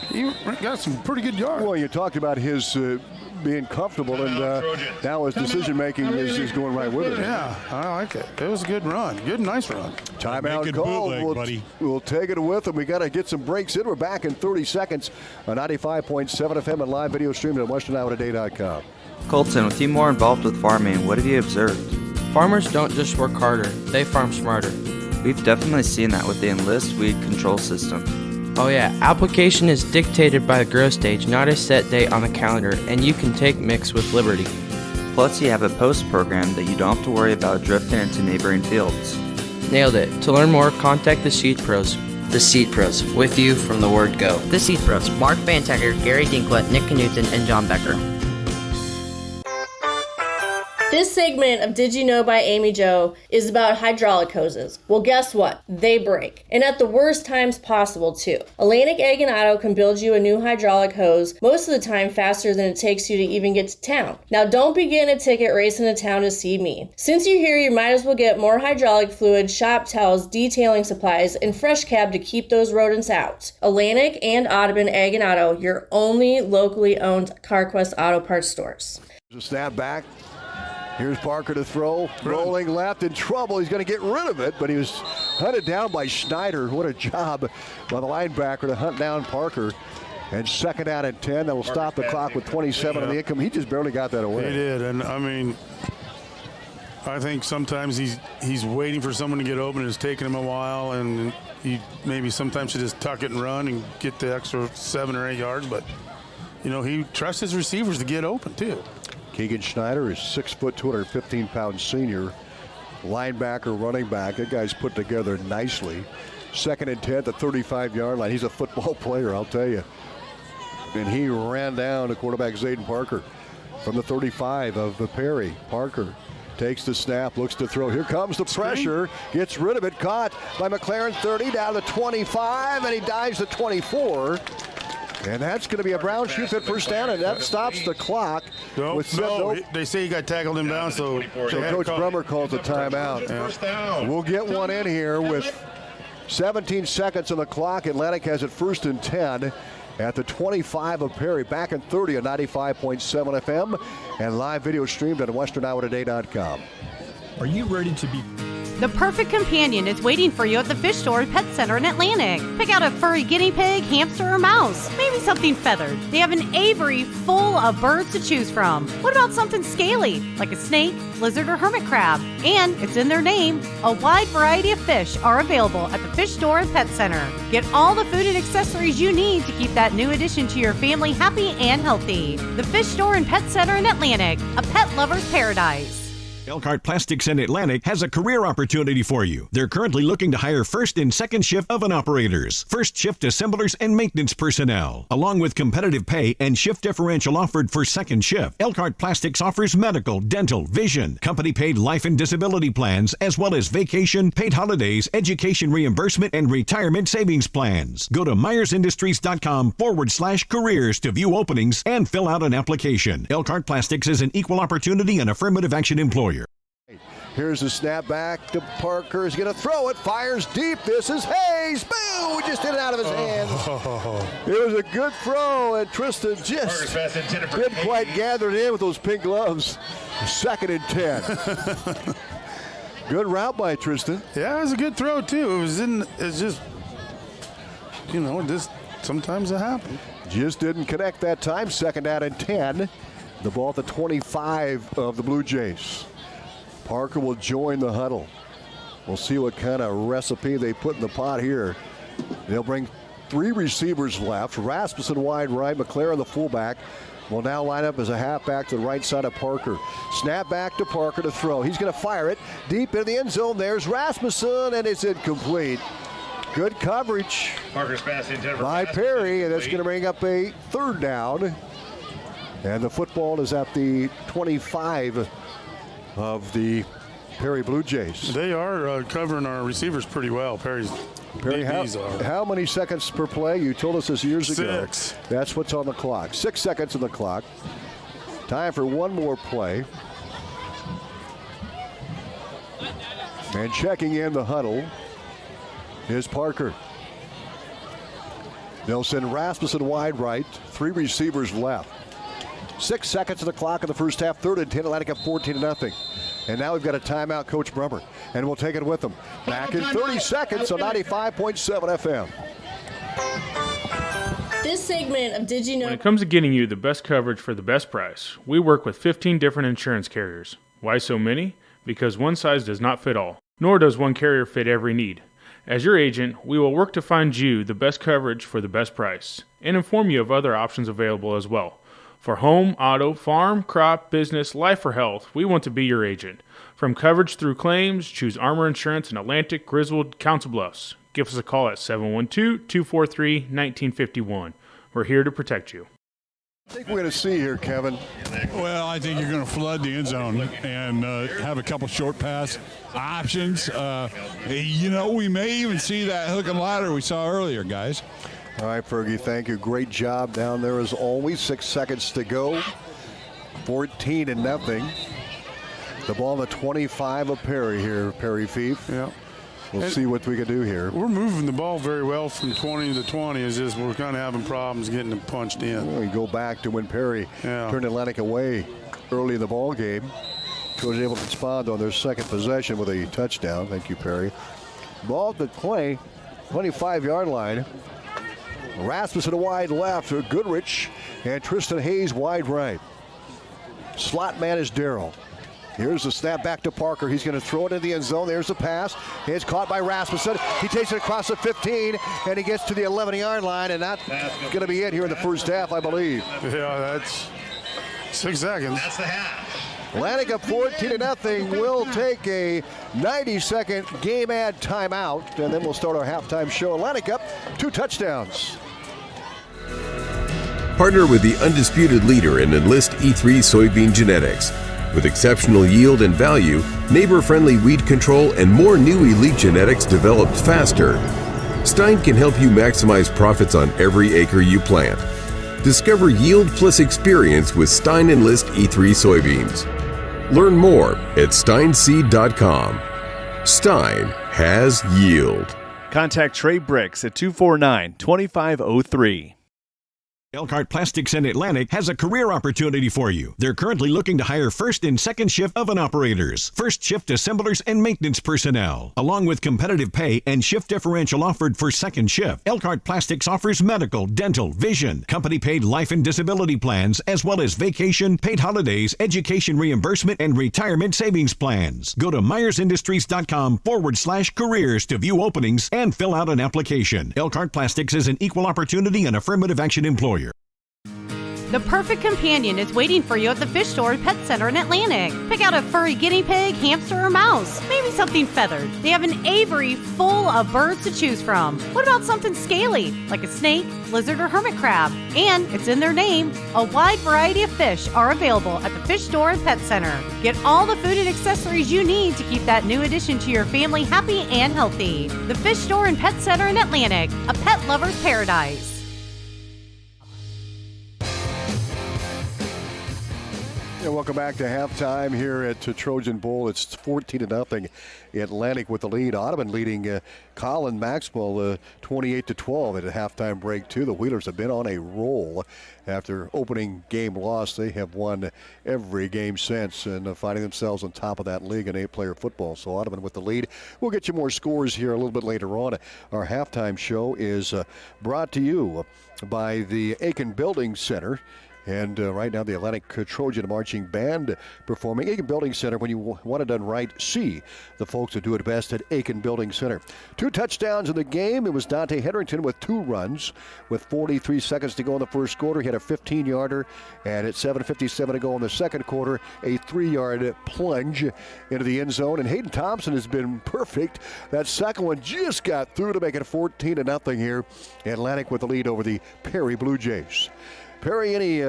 he got some pretty good yards.
Well, you talked about his being comfortable, and now his decision-making is going right with it.
Yeah, I like it. It was a good run. Good, nice run.
Timeout call. We'll take it with him. We got to get some breaks in. We're back in 30 seconds on 95.7 FM and live video streaming at westerniowatoday.com.
Colton, with you more involved with farming, what have you observed?
Farmers don't just work harder, they farm smarter.
We've definitely seen that with the Enlist weed control system.
Oh yeah, application is dictated by the grow stage, not a set date on the calendar, and you can take mix with liberty.
Plus you have a post program that you don't have to worry about drifting into neighboring fields.
Nailed it. To learn more, contact the Seed Pros.
The Seed Pros, with you from the word go. The Seed Pros, Mark Bantacker, Gary Dinklett, Nick Knutson, and John Becker.
This segment of Did You Know by Amy Jo is about hydraulic hoses. Well, guess what? They break. And at the worst times possible, too. Atlantic Egg and Auto can build you a new hydraulic hose most of the time faster than it takes you to even get to town. Now, don't begin a ticket racing to town to see me. Since you're here, you might as well get more hydraulic fluid, shop towels, detailing supplies, and fresh cab to keep those rodents out. Atlantic and Audubon Egg and Auto, your only locally owned CarQuest Auto Parts stores.
There's a snap back. Here's Parker to throw, rolling left, in trouble. He's going to get rid of it, but he was hunted down by Schneider. What a job by the linebacker to hunt down Parker. And 2nd down and 10. That will stop the clock with 27 on the income. He just barely got that away.
He did, and I mean, I think sometimes he's waiting for someone to get open. It's taking him a while, and he maybe sometimes should just tuck it and run and get the extra 7 or 8 yards. But, you know, he trusts his receivers to get open, too.
Keegan Schneider is 6 foot, 215-pound senior. Linebacker, running back. That guy's put together nicely. 2nd and 10 at the 35-yard line. He's a football player, I'll tell you. And he ran down the quarterback, Zayden Parker, from the 35 of Perry. Parker Takes the snap, looks to throw. Here comes the pressure. Gets rid of it. Caught by McLaren, 30, down to 25, and he dives to 24. And that's going to be a Brown shoot at first down, and that stops the clock.
They say he got tackled inbounds, so
Coach Brummer calls a timeout.
Yeah.
We'll get one in here with 17 seconds on the clock. Atlantic has it 1st and 10 at the 25 of Perry. Back in 30 on 95.7 FM and live video streamed at westerniowatoday.com.
Are you ready to be...
The perfect companion is waiting for you at the Fish Store and Pet Center in Atlantic. Pick out a furry guinea pig, hamster, or mouse. Maybe something feathered. They have an aviary full of birds to choose from. What about something scaly, like a snake, lizard, or hermit crab? And it's in their name. A wide variety of fish are available at the Fish Store and Pet Center. Get all the food and accessories you need to keep that new addition to your family happy and healthy. The Fish Store and Pet Center in Atlantic, a pet lover's paradise.
Elkhart Plastics in Atlantic has a career opportunity for you. They're currently looking to hire first and second shift oven operators, first shift assemblers, and maintenance personnel, along with competitive pay and shift differential offered for second shift. Elkhart Plastics offers medical, dental, vision, company-paid life and disability plans, as well as vacation, paid holidays, education reimbursement, and retirement savings plans. Go to myersindustries.com/careers to view openings and fill out an application. Elkhart Plastics is an equal opportunity and affirmative action employer.
Here's the snap back to Parker. He's going to throw it. Fires deep. This is Hayes. Boom! Just hit it out of his hands. It was a good throw, and Tristan just didn't quite gather it in with those pink gloves. 2nd and 10. Good route by Tristan.
Yeah, it was a good throw, too. It's just, sometimes it happens.
Just didn't connect that time. 2nd down and 10. The ball at the 25 of the Blue Jays. Parker will join the huddle. We'll see what kind of recipe they put in the pot here. They'll bring 3 receivers left. Rasmussen wide right. McLaren, the fullback, will now line up as a halfback to the right side of Parker. Snap back to Parker to throw. He's going to fire it deep into the end zone. There's Rasmussen, and it's incomplete. Good coverage by Perry, and that's going to bring up a 3rd down. And the football is at the 25 of the Perry Blue Jays.
They are covering our receivers pretty well. Perry,
how many seconds per play? You told us this years ago.
6.
That's what's on the clock. 6 seconds on the clock. Time for one more play. And checking in the huddle is Parker. They'll send Rasmussen wide right. 3 receivers left. 6 seconds on the clock in the first half. 3rd and 10. Atlantic up 14-0. And now we've got a timeout, Coach Brummer. And we'll take it with them. Back in 30 seconds on 95.7 FM.
This segment of Did You Know?
When it comes to getting you the best coverage for the best price, we work with 15 different insurance carriers. Why so many? Because one size does not fit all, nor does one carrier fit every need. As your agent, we will work to find you the best coverage for the best price and inform you of other options available as well. For home, auto, farm, crop, business, life, or health, we want to be your agent. From coverage through claims, choose Armor Insurance in Atlantic, Griswold, Council Bluffs. Give us a call at 712-243-1951. We're here to protect you.
I think we're going to see here, Kevin.
Well, I think you're going to flood the end zone and have a couple short pass options. We may even see that hook and ladder we saw earlier, guys.
All right, Fergie, thank you. Great job down there as always. 6 seconds to go. 14-0. The ball at 25 of Perry here, Perry Fief.
Yeah.
We'll see what we can do here.
We're moving the ball very well from 20 to 20. It's just we're kind of having problems getting it punched in.
We go back to when Perry turned Atlantic away early in the ball game. Was able to respond on their second possession with a touchdown. Thank you, Perry. Ball at the 25-yard line. Rasmussen wide left, Goodrich, and Tristan Hayes wide right. Slot man is Darrell. Here's the snap back to Parker. He's going to throw it in the end zone. There's the pass. It's caught by Rasmussen. He takes it across the 15, and he gets to the 11-yard line, and that's going to be it here in the first half, I believe.
Yeah, that's 6 seconds.
That's the half.
Atlantic up 14-0. We'll take a 90-second game ad timeout, and then we'll start our halftime show. Atlantic up 2 touchdowns.
Partner with the undisputed leader in Enlist E3 soybean genetics. With exceptional yield and value, neighbor-friendly weed control, and more new elite genetics developed faster, Stein can help you maximize profits on every acre you plant. Discover yield plus experience with Stein Enlist E3 soybeans. Learn more at steinseed.com. Stein has yield.
Contact Trey Bricks at 249-2503.
Elkhart Plastics in Atlantic has a career opportunity for you. They're currently looking to hire first and second shift oven operators, first shift assemblers, and maintenance personnel, along with competitive pay and shift differential offered for second shift. Elkhart Plastics offers medical, dental, vision, company-paid life and disability plans, as well as vacation, paid holidays, education reimbursement, and retirement savings plans. Go to myersindustries.com/careers to view openings and fill out an application. Elkhart Plastics is an equal opportunity and affirmative action employer.
The perfect companion is waiting for you at the Fish Store Pet Center in Atlantic. Pick out a furry guinea pig, hamster, or mouse. Maybe something feathered. They have an aviary full of birds to choose from. What about something scaly, like a snake, lizard, or hermit crab? And it's in their name. A wide variety of fish are available at the Fish Store and Pet Center. Get all the food and accessories you need to keep that new addition to your family happy and healthy. The Fish Store and Pet Center in Atlantic, a pet lover's paradise.
Yeah, welcome back to halftime here at Trojan Bowl. It's 14-0. Atlantic with the lead. Audubon leading Colin Maxwell 28-12 at a halftime break too. The Wheelers have been on a roll after opening game loss. They have won every game since and finding themselves on top of that league in 8-player football. So Audubon with the lead. We'll get you more scores here a little bit later on. Our halftime show is brought to you by the Aiken Building Center. And right now, the Atlantic Trojan Marching Band performing. Aiken Building Center, when you want it done right, see the folks that do it best at Aiken Building Center. 2 touchdowns in the game. It was Dante Hetherington with 2 runs with 43 seconds to go in the first quarter. He had a 15-yarder, and at 7:57 to go in the second quarter, a 3-yard plunge into the end zone. And Hayden Thompson has been perfect. That second one just got through to make it 14-0 here. Atlantic with the lead over the Perry Blue Jays. Perry, any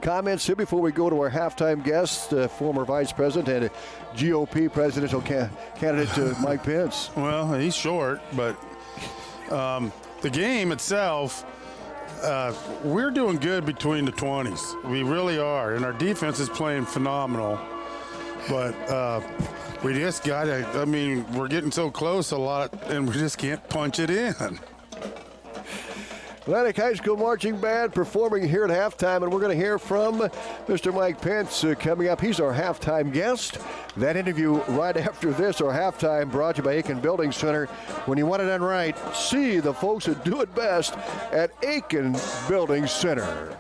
comments here before we go to our halftime guest, former Vice President and GOP presidential candidate Mike Pence?
Well, he's short, but the game itself, we're doing good between the 20s. We really are, and our defense is playing phenomenal. But we just got to, we're getting so close a lot, and we just can't punch it in.
Atlantic High School Marching Band performing here at halftime, and we're going to hear from Mr. Mike Pence coming up. He's our halftime guest. That interview right after this, our halftime, brought to you by Aiken Building Center. When you want it done right, see the folks that do it best at Aiken Building Center.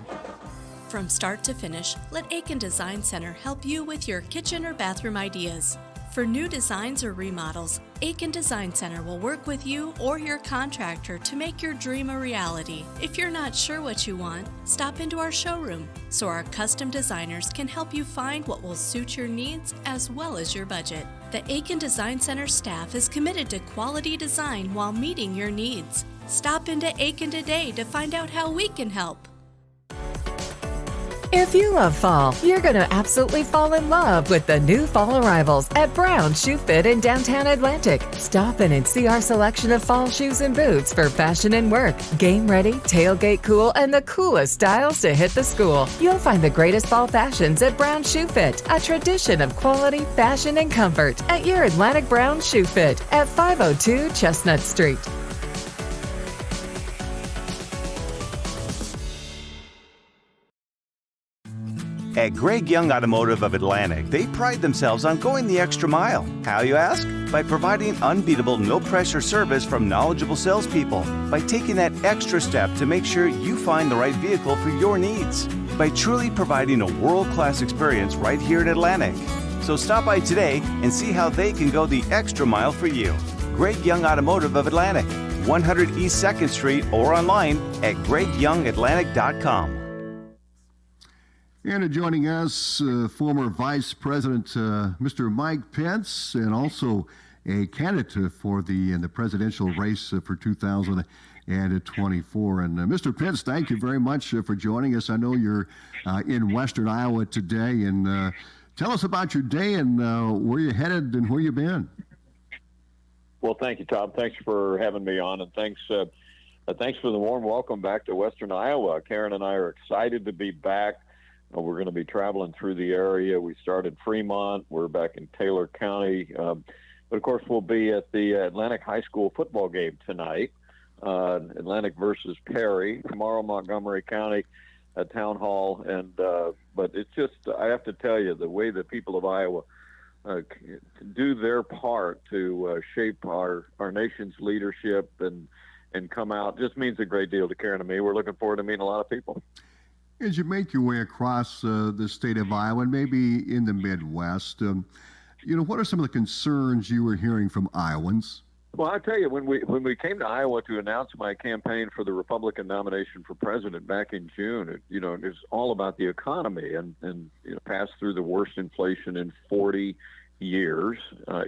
From start to finish, let Aiken Design Center help you with your kitchen or bathroom ideas. For new designs or remodels, Aiken Design Center will work with you or your contractor to make your dream a reality. If you're not sure what you want, stop into our showroom so our custom designers can help you find what will suit your needs as well as your budget. The Aiken Design Center staff is committed to quality design while meeting your needs. Stop into Aiken today to find out how we can help.
If you love fall, you're going to absolutely fall in love with the new fall arrivals at Brown Shoe Fit in downtown Atlantic. Stop in and see our selection of fall shoes and boots for fashion and work. Game ready, tailgate cool, and the coolest styles to hit the school. You'll find the greatest fall fashions at Brown Shoe Fit, a tradition of quality, fashion, and comfort at your Atlantic Brown Shoe Fit at 502 Chestnut Street.
At Greg Young Automotive of Atlantic, they pride themselves on going the extra mile. How, you ask? By providing unbeatable, no-pressure service from knowledgeable salespeople. By taking that extra step to make sure you find the right vehicle for your needs. By truly providing a world-class experience right here in Atlantic. So stop by today and see how they can go the extra mile for you. Greg Young Automotive of Atlantic, 100 East 2nd Street, or online at gregyoungatlantic.com.
And joining us, former Vice President Mr. Mike Pence, and also a candidate for the presidential race for 2024. And Mr. Pence, thank you very much for joining us. I know you're in Western Iowa today, and Tell us about your day and where you headed and where you've been.
Well, thank you, Tom. Thanks for having me on, and thanks for the warm welcome back to Western Iowa. Karen and I are excited to be back. We're going to be traveling through the area. We started Fremont. We're back in Taylor County. But, of course, we'll be at the Atlantic High School football game tonight, Atlantic versus Perry. Tomorrow, Montgomery County Town Hall. But it's just, I have to tell you, the way the people of Iowa do their part to shape our nation's leadership and come out just means a great deal to Karen and me. We're looking forward to meeting a lot of people.
As you make your way across the state of Iowa and maybe in the Midwest, what are some of the concerns you were hearing from Iowans?
Well, I'll tell you, when we came to Iowa to announce my campaign for the Republican nomination for president back in June, it was all about the economy and passed through the worst inflation in 40 years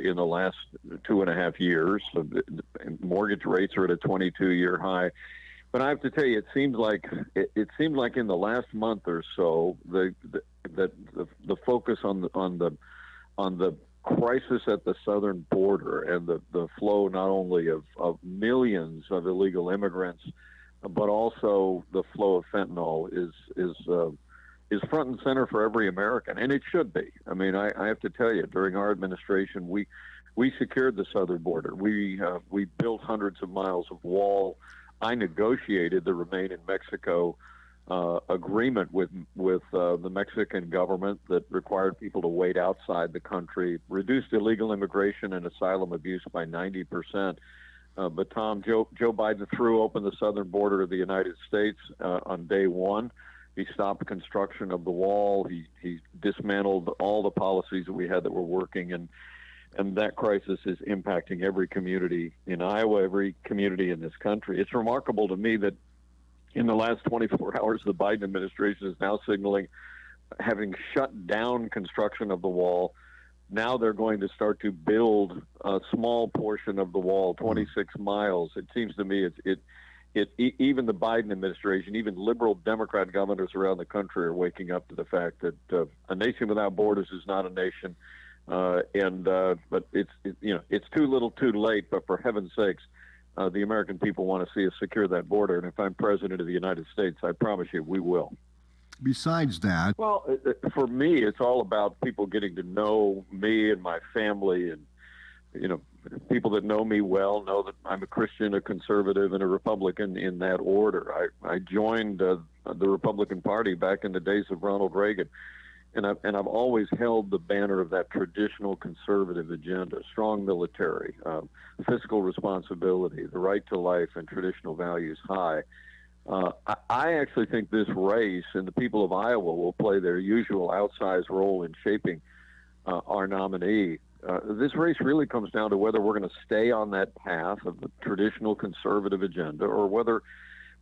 in the last 2.5 years. So mortgage rates are at a 22-year high. But I have to tell you, it seemed like in the last month or so, the focus on the crisis at the southern border and the flow not only of millions of illegal immigrants, but also the flow of fentanyl is front and center for every American, and it should be. I mean, I have to tell you, during our administration, we secured the southern border. We built hundreds of miles of wall. I negotiated the Remain in Mexico agreement with the Mexican government that required people to wait outside the country, reduced illegal immigration and asylum abuse by 90%. But Tom, Joe Biden threw open the southern border of the United States on day one. He stopped construction of the wall. He dismantled all the policies that we had that were working, and that crisis is impacting every community in Iowa, every community in this country. It's remarkable to me that in the last 24 hours, the Biden administration is now signaling, having shut down construction of the wall, now they're going to start to build a small portion of the wall, 26 miles. It seems to me even the Biden administration, even liberal Democrat governors around the country are waking up to the fact that a nation without borders is not a nation. But it's too little, too late. But for heaven's sakes, the American people want to see us secure that border. And if I'm president of the United States, I promise you, we will.
Besides that,
well, for me, it's all about people getting to know me and my family, and people that know me well know that I'm a Christian, a conservative, and a Republican in that order. I joined the Republican Party back in the days of Ronald Reagan. And I've always held the banner of that traditional conservative agenda: strong military, fiscal responsibility, the right to life, and traditional values high. I actually think this race and the people of Iowa will play their usual outsized role in shaping our nominee. This race really comes down to whether we're going to stay on that path of the traditional conservative agenda, or whether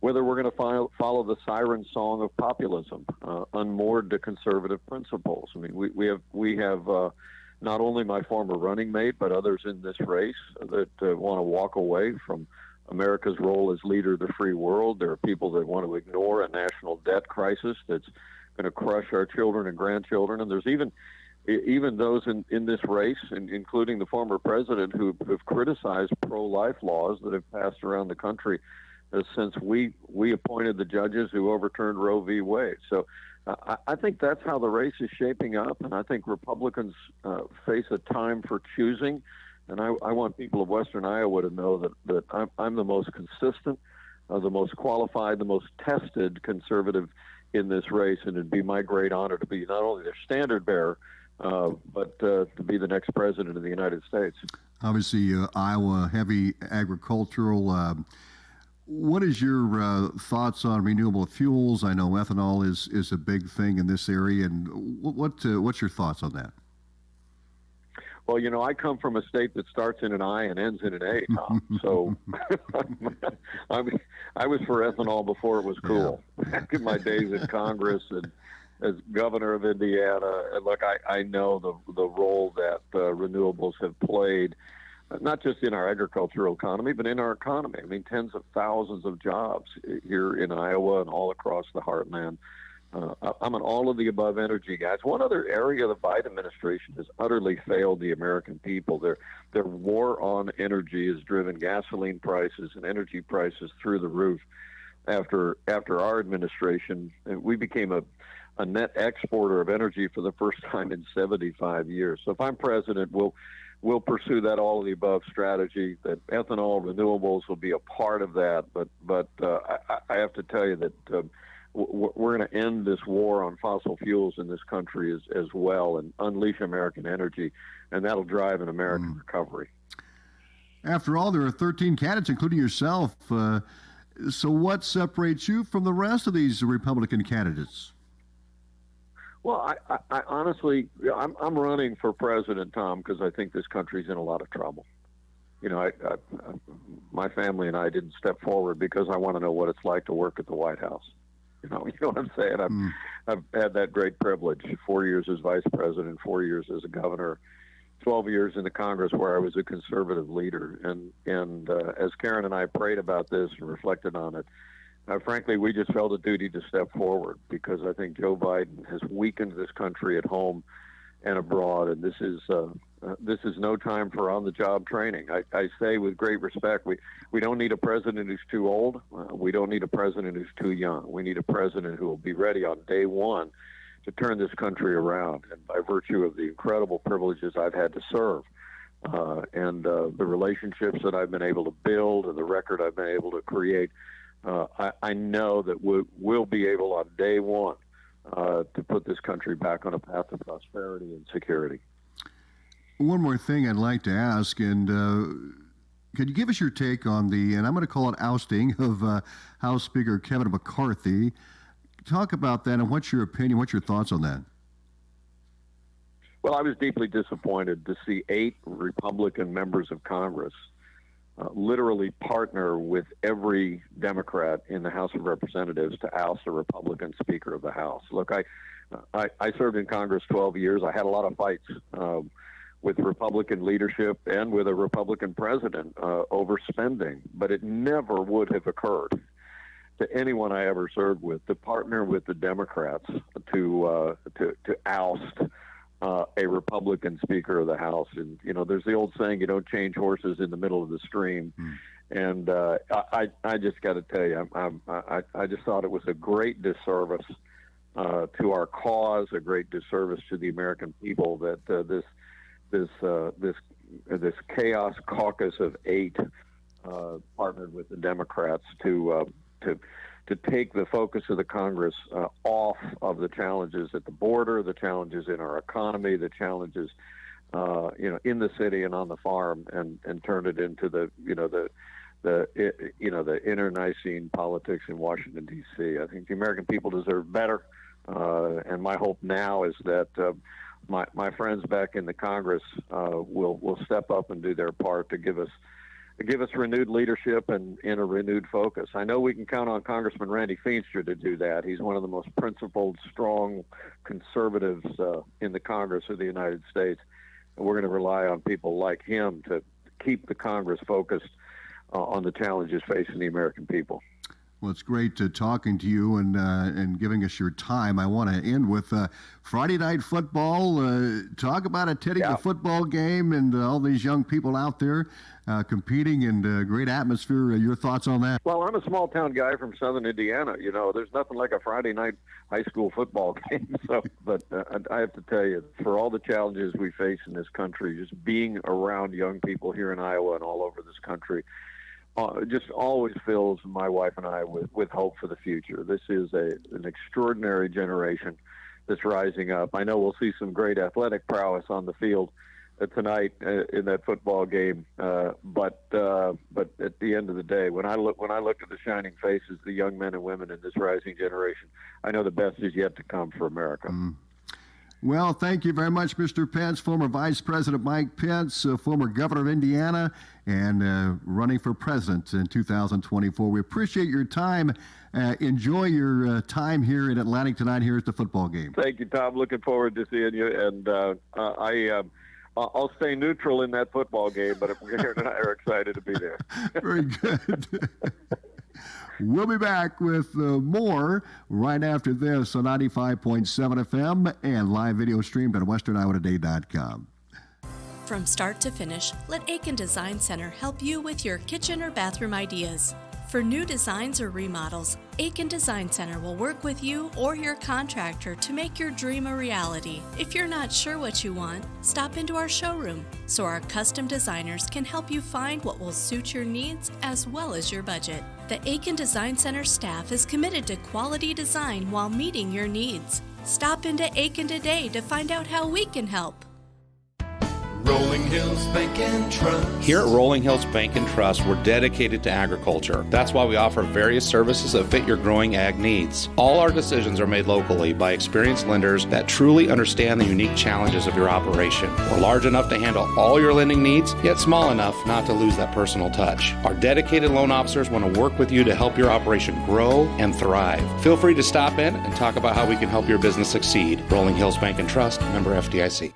we're going to follow the siren song of populism, unmoored to conservative principles. I mean, we have not only my former running mate, but others in this race that want to walk away from America's role as leader of the free world. There are people that want to ignore a national debt crisis that's going to crush our children and grandchildren. And there's even those in this race, including the former president, who have criticized pro-life laws that have passed around the country since we appointed the judges who overturned Roe v. Wade. So I think that's how the race is shaping up, and I think Republicans face a time for choosing. And I want people of Western Iowa to know that I'm the most consistent, the most qualified, the most tested conservative in this race, and it'd be my great honor to be not only their standard bearer, but to be the next president of the United States.
Obviously, Iowa, heavy agricultural. What is your thoughts on renewable fuels? I know ethanol is a big thing in this area, and what's your thoughts on that?
Well, I come from a state that starts in an I and ends in an A, Tom. So I was for ethanol before it was cool. Back in my days in Congress and as governor of Indiana, and look, I know the role that renewables have played, not just in our agricultural economy, but in our economy. I mean, tens of thousands of jobs here in Iowa and all across the heartland. I'm an all-of-the-above energy guy. It's one other area the Biden administration has utterly failed the American people. Their war on energy has driven gasoline prices and energy prices through the roof. After our administration, we became a net exporter of energy for the first time in 75 years. So if I'm president, we'll pursue that all-of-the-above strategy. That ethanol, renewables will be a part of that. But I have to tell you that we're going to end this war on fossil fuels in this country as well and unleash American energy, and that'll drive an American recovery.
After all, there are 13 candidates, including yourself. So what separates you from the rest of these Republican candidates?
Well, I honestly, I'm running for president, Tom, because I think this country's in a lot of trouble. You know, my family and I didn't step forward because I want to know what it's like to work at the White House. You know what I'm saying? I've had that great privilege: 4 years as vice president, 4 years as a governor, 12 years in the Congress where I was a conservative leader. And as Karen and I prayed about this and reflected on it, frankly, we just felt a duty to step forward because I think Joe Biden has weakened this country at home and abroad, and this is no time for on-the-job training. I say with great respect, we don't need a president who's too old. We don't need a president who's too young. We need a president who will be ready on day one to turn this country around. And by virtue of the incredible privileges I've had to serve and the relationships that I've been able to build and the record I've been able to create, I know that we'll be able on day one to put this country back on a path of prosperity and security.
One more thing I'd like to ask, and could you give us your take on and I'm going to call it ousting of House Speaker Kevin McCarthy? Talk about that, and what's your opinion, what's your thoughts on that?
Well, I was deeply disappointed to see 8 Republican members of Congress literally partner with every Democrat in the House of Representatives to oust a Republican Speaker of the House. Look, I served in Congress 12 years. I had a lot of fights with Republican leadership and with a Republican president over spending, but it never would have occurred to anyone I ever served with to partner with the Democrats to oust a Republican Speaker of the House. And, you know, there's the old saying, you don't change horses in the middle of the stream. And I just got to tell you, I just thought it was a great disservice to our cause, a great disservice to the American people that this chaos caucus of 8 partnered with the Democrats to take the focus of the Congress off of the challenges at the border, the challenges in our economy, the challenges in the city and on the farm, and turn it into the internecine politics in Washington D.C. I think the American people deserve better, and my hope now is that my friends back in the Congress will step up and do their part to give us renewed leadership and a renewed focus. I know we can count on Congressman Randy Feenstra to do that. He's one of the most principled, strong conservatives in the Congress of the United States. And we're going to rely on people like him to keep the Congress focused on the challenges facing the American people.
Well, it's great talking to you and giving us your time. I want to end with Friday Night Football. Talk about attending the football game and all these young people out there competing and great atmosphere. Your thoughts on that?
Well, I'm a small-town guy from southern Indiana. You know, there's nothing like a Friday night high school football game. But I have to tell you, for all the challenges we face in this country, just being around young people here in Iowa and all over this country, just always fills my wife and I with hope for the future. This is an extraordinary generation that's rising up. I know we'll see some great athletic prowess on the field tonight in that football game, but at the end of the day, when I look at the shining faces, the young men and women in this rising generation, I know the best is yet to come for America.
Well, thank you very much, Mr. Pence, former Vice President Mike Pence, former governor of Indiana, and running for president in 2024. We appreciate your time. Enjoy your time here in Atlantic tonight here at the football game.
Thank you, Tom. Looking forward to seeing you. And I'll stay neutral in that football game, but Karen and I are excited to be there.
Very good. We'll be back with more right after this on 95.7 FM and live video streamed at westerniowatoday.com.
From start to finish, let Aiken Design Center help you with your kitchen or bathroom ideas. For new designs or remodels, Aiken Design Center will work with you or your contractor to make your dream a reality. If you're not sure what you want, stop into our showroom so our custom designers can help you find what will suit your needs as well as your budget. The Aiken Design Center staff is committed to quality design while meeting your needs. Stop into Aiken today to find out how we can help.
Rolling Hills Bank and Trust.
Here at Rolling Hills Bank and Trust, we're dedicated to agriculture. That's why we offer various services that fit your growing ag needs. All our decisions are made locally by experienced lenders that truly understand the unique challenges of your operation. We're large enough to handle all your lending needs, yet small enough not to lose that personal touch. Our dedicated loan officers want to work with you to help your operation grow and thrive. Feel free to stop in and talk about how we can help your business succeed. Rolling Hills Bank and Trust, member FDIC.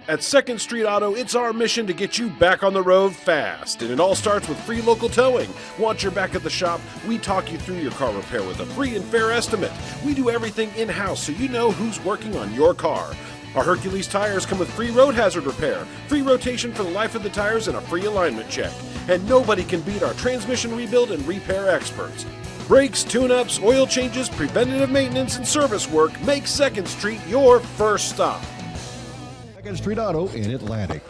At 2nd Street Auto, it's our mission to get you back on the road fast. And it all starts with free local towing. Once you're back at the shop, we talk you through your car repair with a free and fair estimate. We do everything in-house so you know who's working on your car. Our Hercules tires come with free road hazard repair, free rotation for the life of the tires, and a free alignment check. And nobody can beat our transmission rebuild and repair experts. Brakes, tune-ups, oil changes, preventative maintenance, and service work make 2nd Street your first stop.
2nd Street Auto in Atlantic.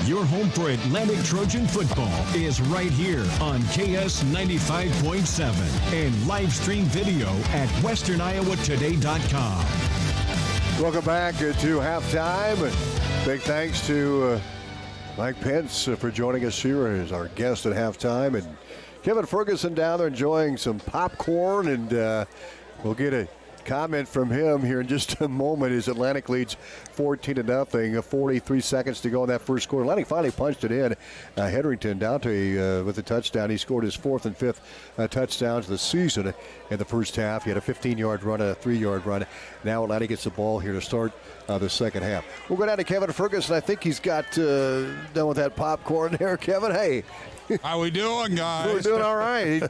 Your home for Atlantic Trojan football is right here on KS 95.7 and live stream video at westerniowatoday.com.
Welcome back to halftime. Big thanks to Mike Pence for joining us here as our guest at halftime. And Kevin Ferguson down there enjoying some popcorn. And we'll get a comment from him here in just a moment as Atlantic leads 14-0. 43 seconds to go in that first quarter. Atlantic finally punched it in. Hetherington down to with a touchdown. He scored his 4th and 5th touchdowns of the season in the first half. He had a 15-yard run and a 3-yard run. Now Atlantic gets the ball here to start the second half. We'll go down to Kevin Ferguson. I think he's got done with that popcorn there. Kevin, hey.
How we doing, guys?
We're doing all right.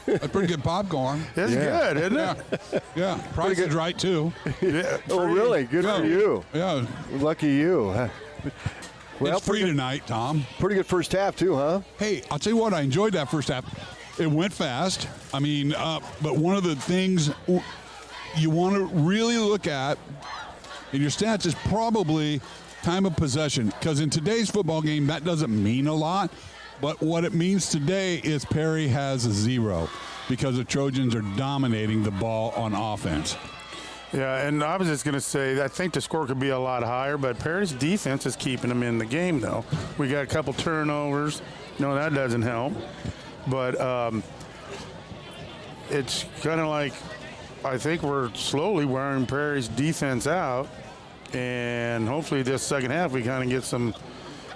That's pretty good popcorn.
It's good, isn't it?
Yeah. Price is right, too.
Yeah. Oh, really? Good for you.
Yeah.
Lucky you.
Well, it's free tonight, Tom.
Pretty good first half, too, huh?
Hey, I'll tell you what, I enjoyed that first half. It went fast. I mean, but one of the things you want to really look at in your stats is probably time of possession. Because in today's football game, that doesn't mean a lot. But what it means today is Perry has a 0 because the Trojans are dominating the ball on offense.
Yeah, and I was just going to say, I think the score could be a lot higher, but Perry's defense is keeping them in the game, though. We got a couple turnovers. No, that doesn't help. But it's kind of like I think we're slowly wearing Perry's defense out, and hopefully this second half we kind of get some –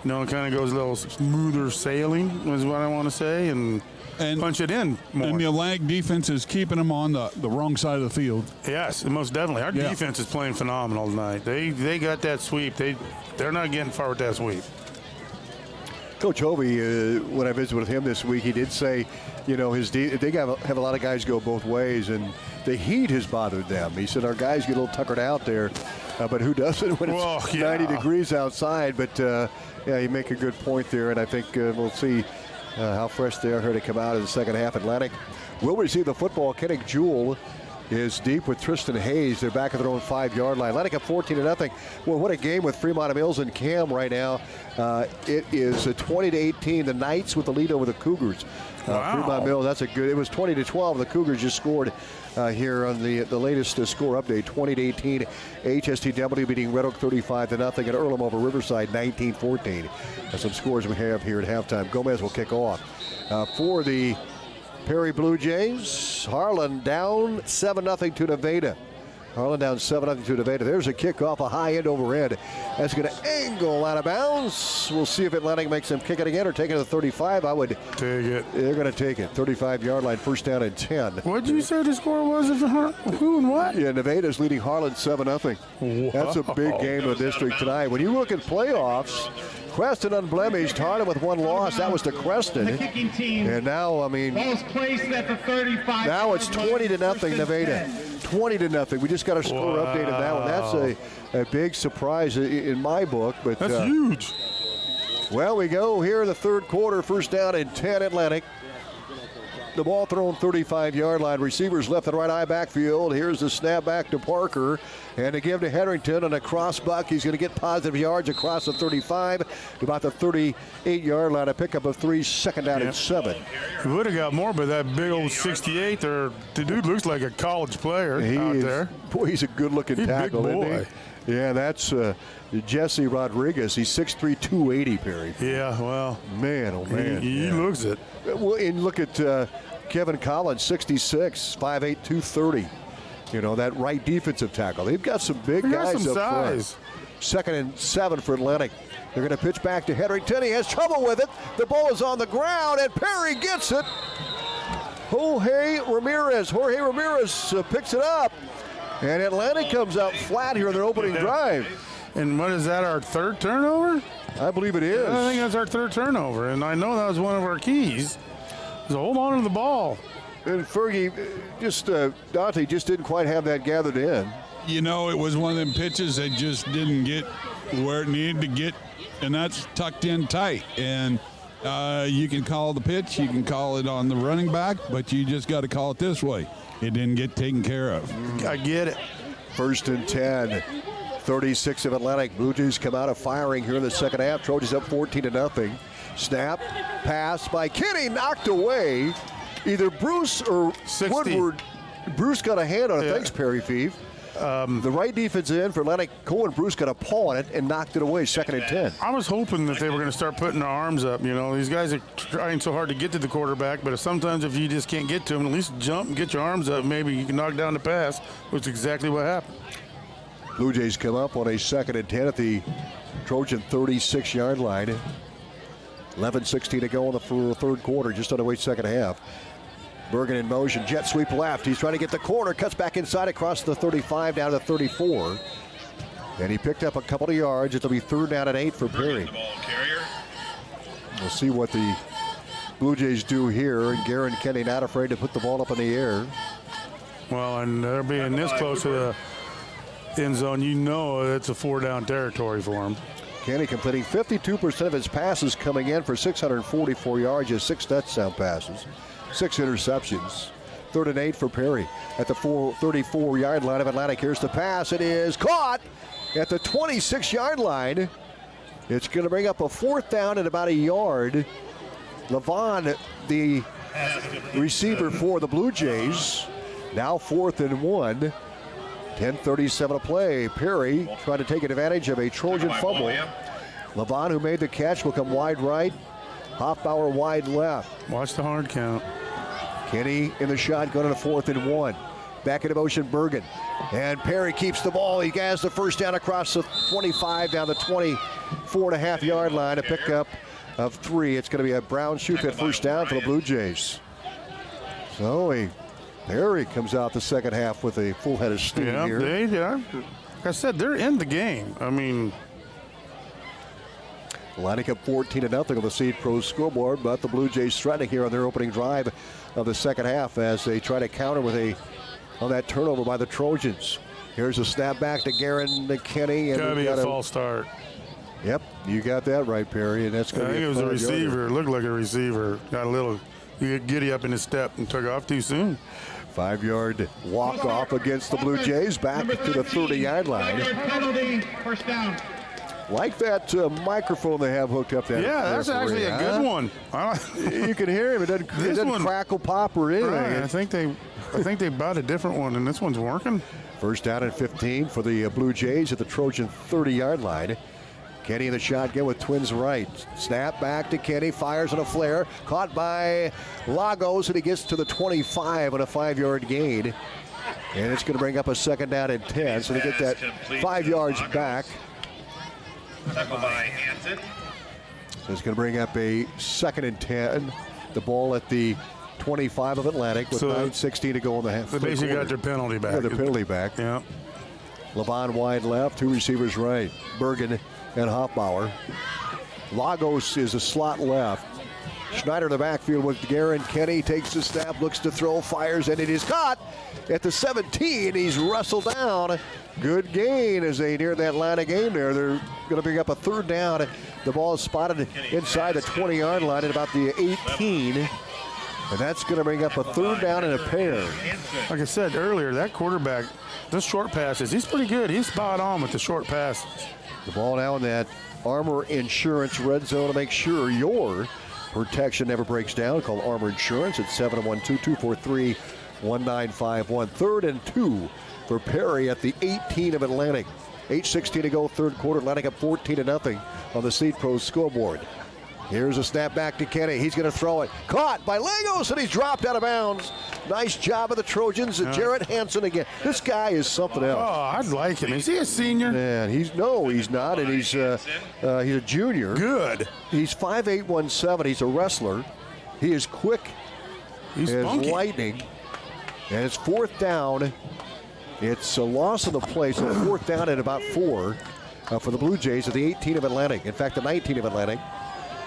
it kind of goes a little smoother sailing is what I want to say, and punch it in more.
And the Atlantic defense is keeping them on the wrong side of the field.
Yes, most definitely. Our defense is playing phenomenal tonight. They got that sweep. They're not getting far with that sweep.
Coach Hovey, when I visited with him this week, he did say, they have a lot of guys go both ways, and the heat has bothered them. He said our guys get a little tuckered out there, but who doesn't when it's 90 degrees outside? But you make a good point there, and I think we'll see how fresh they are here to come out in the second half. Atlantic will receive the football. Kennick Jewell is deep with Tristan Hayes. They're back at their own 5-yard line. Atlantic up 14-0. Well, what a game with Fremont Mills and Cam right now. It is 20-18. The Knights with the lead over the Cougars.
Wow.
Fremont Mills, that's a good. It was 20-12. The Cougars just scored here on the latest score update. 20-18. HSTW beating Red Oak 35-0, and Earlham over Riverside 19-14. Some scores we have here at halftime. Gomez will kick off for the Perry Blue Jays. Harlan down 7-0 to Nevada. Harlan down 7-0 to Nevada. There's a kickoff, a high end over end. That's going to angle out of bounds. We'll see if Atlantic makes them kick it again or take it to the 35. I would
take it.
They're going to take it. 35-yard line, first down and 10.
What did you say the score was? Who and what?
Yeah, Nevada's leading Harlan 7-0. That's a big game in the district tonight. When you look at playoffs, Creston unblemished, Harlan with one loss. That was to Creston. And now, I mean, now it's 20-0 Nevada. 20-0. We just got a score update on that one. That's a big surprise in my book. But
that's huge.
Well, we go here in the third quarter. First down and 10 Atlantic. The ball thrown 35-yard line. Receivers left and right eye backfield. Here's the snap back to Parker. And to give to Hetherington on a cross buck. He's going to get positive yards across the 35 to about the 38-yard line. A pickup of 3, second down and 7.
He would have got more, but that big old 68 there, the dude looks like a college player out there.
Boy, he's a good-looking tackle,
big boy.
isn't he? Yeah, that's Jesse Rodriguez. He's 6'3", 280, Perry.
Yeah, well.
Man, oh, man.
He looks it.
Well, and look at Kevin Collins, 66, 5'8", 230. You know, that right defensive tackle. They've got some big guys up front. Second and 7 for Atlantic. They're going to pitch back to Hetherington. He has trouble with it. The ball is on the ground, and Perry gets it. Jorge Ramirez picks it up. And Atlantic comes out flat here in their opening drive.
And what is that, our third turnover?
I believe it is.
I think that's our third turnover, and I know that was one of our keys. So hold on to the ball.
And Fergie, Dante just didn't quite have that gathered in.
You know, it was one of them pitches that just didn't get where it needed to get, and that's tucked in tight. And you can call the pitch, you can call it on the running back, but you just got to call it this way. It didn't get taken care of.
I get it.
First and 10. 36 of Atlantic. Blue Jays come out of firing here in the second half. Trojans up 14-0. Snap, pass by Kenny, knocked away. Either Bruce or
60.
Woodward. Bruce got a hand on it. Thanks, Perry Fief. The right defensive end for Atlantic. Cohen Bruce got a paw on it and knocked it away. Second and 10.
I was hoping that they were going to start putting their arms up. You know, these guys are trying so hard to get to the quarterback, but sometimes if you just can't get to him, at least jump and get your arms up. Maybe you can knock down the pass, which is exactly what happened.
Blue Jays come up on a second and 10 at the Trojan 36-yard line. 11:16 to go in the third quarter, just underway second half. Bergen in motion, jet sweep left. He's trying to get the corner, cuts back inside across the 35 down to the 34. And he picked up a couple of yards. It'll be third down and 8 for Perry. We'll see what the Blue Jays do here. And Garen Kenny not afraid to put the ball up in the air.
Well, and they're being this close to the end zone, you know it's a 4-down territory for him.
Kenny completing 52% of his passes coming in for 644 yards, just 6 touchdown passes, 6 interceptions. Third and 8 for Perry at the 34-yard line of Atlantic. Here's the pass. It is caught at the 26-yard line. It's going to bring up a fourth down at about a yard. Levon, the receiver for the Blue Jays, now 4th and 1. 10:37 to play. Perry trying to take advantage of a Trojan fumble. Levon, who made the catch, will come wide right. Hoffbauer wide left.
Watch the hard count.
Kenny in the shotgun on a 4th and 1. Back into motion, Bergen. And Perry keeps the ball. He has the first down across the 25 down the 24.5-yard line. A pickup of 3. It's going to be a Brown shoot that first down for the Blue Jays. So Perry comes out the second half with a full head of steam here.
Like I said, they're in the game. I mean,
Atlantic up 14-0 on the Seed Pro scoreboard, but the Blue Jays threatening here on their opening drive of the second half as they try to counter with on that turnover by the Trojans. Here's a snap back to Garen Kenny. And
gotta be a false start.
Yep, you got that right, Perry, and that's going to be
I think it was a receiver. It looked like a receiver. Got a little giddy up in his step and took off too soon.
5-yard walk-off against the Blue Jays, back to the 30-yard line.
Penalty, first down.
Like that microphone they have hooked up there.
Yeah, that's actually a good one.
You can hear him. It doesn't crackle, pop, or anything.
Right. I think they bought a different one, and this one's working.
First down and 15 for the Blue Jays at the Trojan 30-yard line. Kenny in the shotgun with twins right. Snap back to Kenny, fires on a flare. Caught by Lagos, and he gets to the 25 on a 5-yard gain. And it's going to bring up a second down and 10, so they get that 5 yards back.
Tackle by Hansen.
So it's going to bring up a second and 10. The ball at the 25 of Atlantic with 9:16 to go in the half.
They basically got their penalty back.
Yeah, their penalty back.
Yeah.
Levon wide left, 2 receivers right. Bergen and Hoffbauer. Lagos is a slot left. Schneider in the backfield with Garen. Kenny takes the snap, looks to throw, fires, and it is caught at the 17. He's wrestled down. Good gain as they near that line of game there. They're going to bring up a third down. The ball is spotted inside the 20-yard line at about the 18. And that's going to bring up a third down and a pair.
Like I said earlier, that quarterback, those short passes, he's pretty good. He's spot on with the short passes.
The ball now in that Armor Insurance red zone to make sure your protection never breaks down. Call Armor Insurance at 712-243-1951. 3rd and 2 for Perry at the 18 of Atlantic. 8:16 to go, third quarter. Atlantic up 14-0 on the Seed Pros scoreboard. Here's a snap back to Kenny. He's going to throw it. Caught by Lagos, and he's dropped out of bounds. Nice job of the Trojans. Jarrett Hansen again. This guy is something else.
Oh, I'd like him. Is he a senior?
Man, he's not, and he's a junior.
Good.
He's 5'8", 170. He's a wrestler. He is quick.
He's
as
funky.
lightning. And it's fourth down. It's a loss of the play, so fourth down at about 4 for the Blue Jays at the 18 of Atlantic. In fact, the 19 of Atlantic.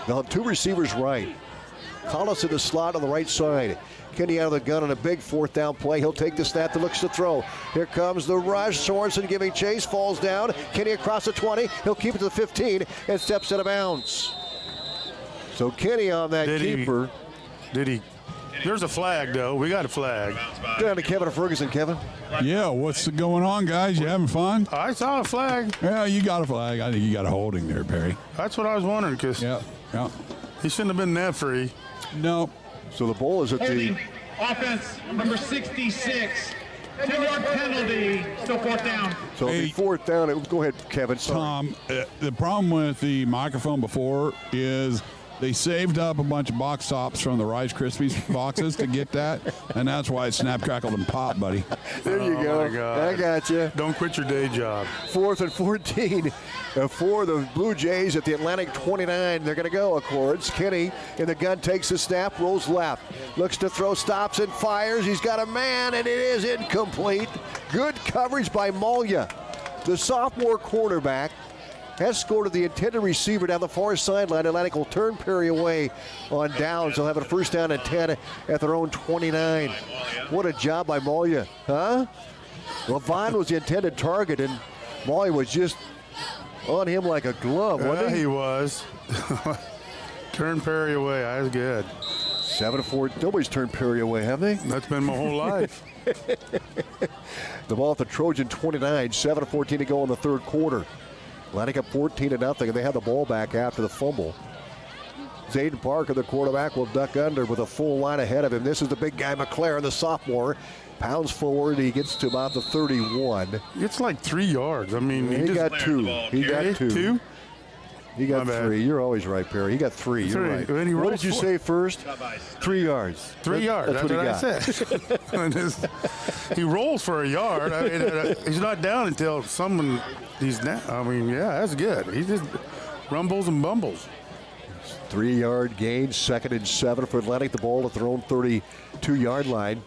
They'll have two receivers right. Collis in the slot on the right side. Kenny out of the gun on a big fourth down play. He'll take the snap that looks to throw. Here comes the rush. Sorensen giving chase. Falls down. Kenny across the 20. He'll keep it to the 15 and steps out of bounds. So Kenny on that keeper.
Did he? There's a flag, though. We got a flag.
Down to Kevin Ferguson. Kevin?
Yeah, what's going on, guys? You having fun?
I saw a flag.
Yeah, you got a flag. I think you got a holding there, Perry.
That's what I was wondering, because he shouldn't have been that free.
No.
So the ball is at the...
Offense, number 66. 10-yard penalty, still fourth down.
So the fourth down. Go ahead, Kevin. Sorry.
Tom, the problem with the microphone before is they saved up a bunch of box tops from the Rice Krispies boxes to get that, and that's why it snap, crackled, and popped, buddy.
There you go.
My God.
I got you.
Don't quit your day job.
4th and 14 for the Blue Jays at the Atlantic 29. They're going to go, Accords. Kenny in the gun takes the snap, rolls left. Looks to throw, stops and fires. He's got a man, and it is incomplete. Good coverage by Malya. The sophomore quarterback has scored to the intended receiver down the far sideline. Atlantic will turn Perry away on downs. They'll have a first down and 10 at their own 29. What a job by Malya, huh? Levine was the intended target, and Malya was just on him like a glove, wasn't he?
He was. Turn Perry away. That was good.
7-4. Nobody's turned Perry away, have they?
That's been my whole life.
The ball at the Trojan 29. 7-14 to go in the third quarter. Atlantic up 14-0, and they have the ball back after the fumble. Zayden Parker, the quarterback, will duck under with a full line ahead of him. This is the big guy, McLaren, the sophomore. Pounds forward. He gets to about the 31.
It's like 3 yards. I mean,
he got 2. He got 2.
2?
He got 3. You're always right, Perry. He got 3. You're right. What did you say first? 3 yards.
3 yards. That's what I said. He rolls for a yard. I mean, he's not down until he's down. I mean, yeah, that's good. He just rumbles and bumbles.
3-yard gain, 2nd and 7 for Atlantic. The ball at their own 32-yard line.